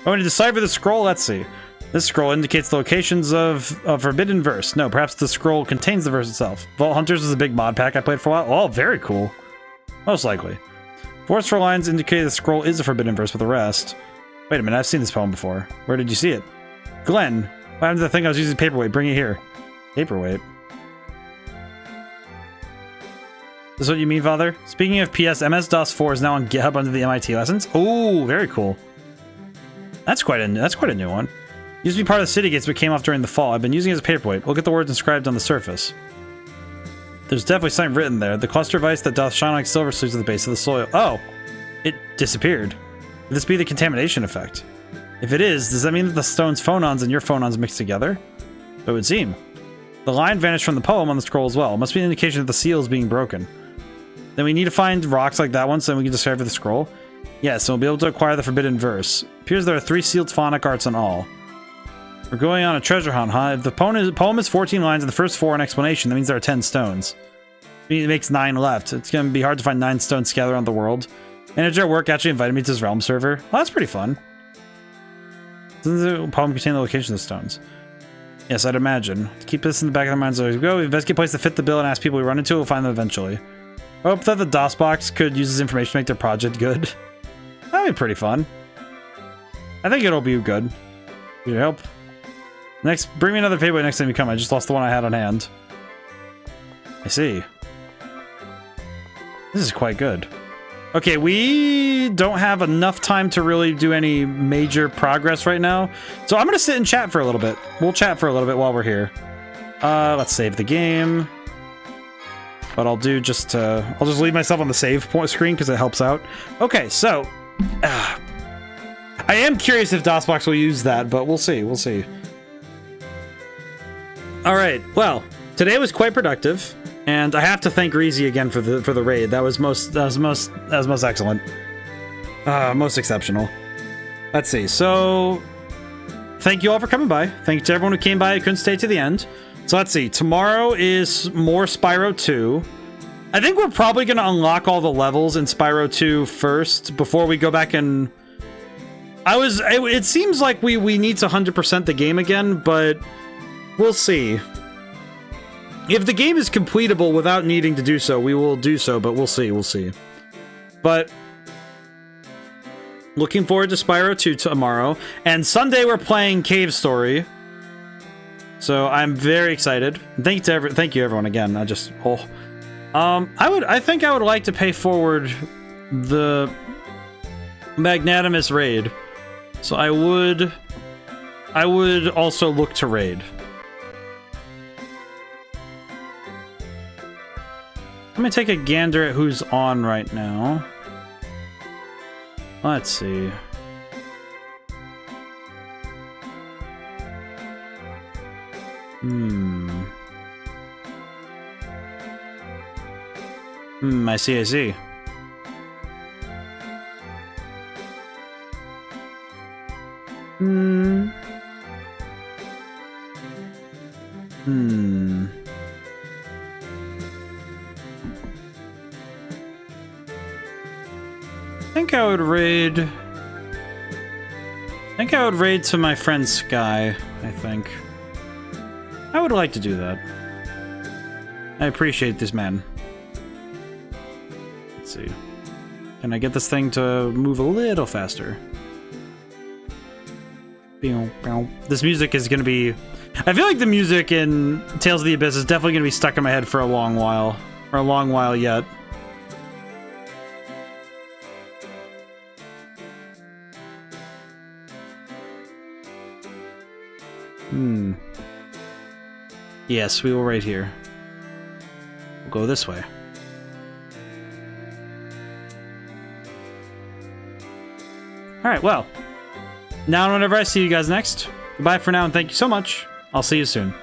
I want to decipher the scroll. Let's see. This scroll indicates the locations of forbidden verse. No, perhaps the scroll contains the verse itself. Vault Hunters is a big mod pack I played for a while. Oh, very cool. Most likely. Forest for lines indicate the scroll is a forbidden verse with the rest. Wait a minute, I've seen this poem before. Where did you see it? Glenn, what happened to the thing I was using paperweight? Bring it here. Paperweight. This is what you mean, Father? Speaking of PS, MS-DOS 4 is now on GitHub under the MIT lessons. Oh, very cool. That's quite a new one. Used to be part of the city gates, but came off during the fall. I've been using it as a paperweight. Look at the words inscribed on the surface. There's definitely something written there. The cluster of ice that doth shine like silver sleeves at the base of the soil. Oh, it disappeared. Could this be the contamination effect? If it is, does that mean that the stone's phonons and your phonons mixed together? It would seem. The line vanished from the poem on the scroll as well. It must be an indication that the seal is being broken. Then we need to find rocks like that one so we can decipher the scroll. Yes, and we'll be able to acquire the forbidden verse. Appears there are 3 sealed phonic arts in all. We're going on a treasure hunt, huh? If the poem is 14 lines and the first 4 are an explanation, that means there are 10 stones. It makes 9 left. It's going to be hard to find 9 stones scattered around the world. Manager at work actually invited me to his realm server. Well, that's pretty fun. Doesn't the poem contain the location of the stones? Yes, I'd imagine. To keep this in the back of their minds as we go, investigate a place to fit the bill and ask people we run into, we'll find them eventually. I hope that the DOS box could use this information to make their project good. That'd be pretty fun. I think it'll be good. Need your help? Next, bring me another paperweight next time you come. I just lost the one I had on hand. I see. This is quite good. Okay, we don't have enough time to really do any major progress right now. So I'm going to sit and chat for a little bit. We'll chat for a little bit while we're here. Let's save the game. But I'll do just, I'll just leave myself on the save point screen because it helps out. Okay, so I am curious if DOSBox will use that, but we'll see. We'll see. All right. Well, today was quite productive, and I have to thank Reezy again for the raid. That was most excellent. Most exceptional. Let's see. So, thank you all for coming by. Thank you to everyone who came by. I couldn't stay to the end. So let's see. Tomorrow is more Spyro 2. I think we're probably going to unlock all the levels in Spyro 2 first before we go back and It seems like we need to 100% the game again, but we'll see. If the game is completable without needing to do so, we will do so, but we'll see. But looking forward to Spyro 2 tomorrow, and Sunday we're playing Cave Story. So I'm very excited. Thank you everyone again. I think I would like to pay forward the Magnanimous raid. So I would also look to raid. Let me take a gander at who's on right now. Let's see. I see. I think I would raid to my friend Sky, I think. I would like to do that. I appreciate this man. Let's see. Can I get this thing to move a little faster? This music is gonna be... I feel like the music in Tales of the Abyss is definitely gonna be stuck in my head for a long while. For a long while yet. Yes, we will right here. We'll go this way. Alright, well. Now and whenever I see you guys next, goodbye for now and thank you so much. I'll see you soon.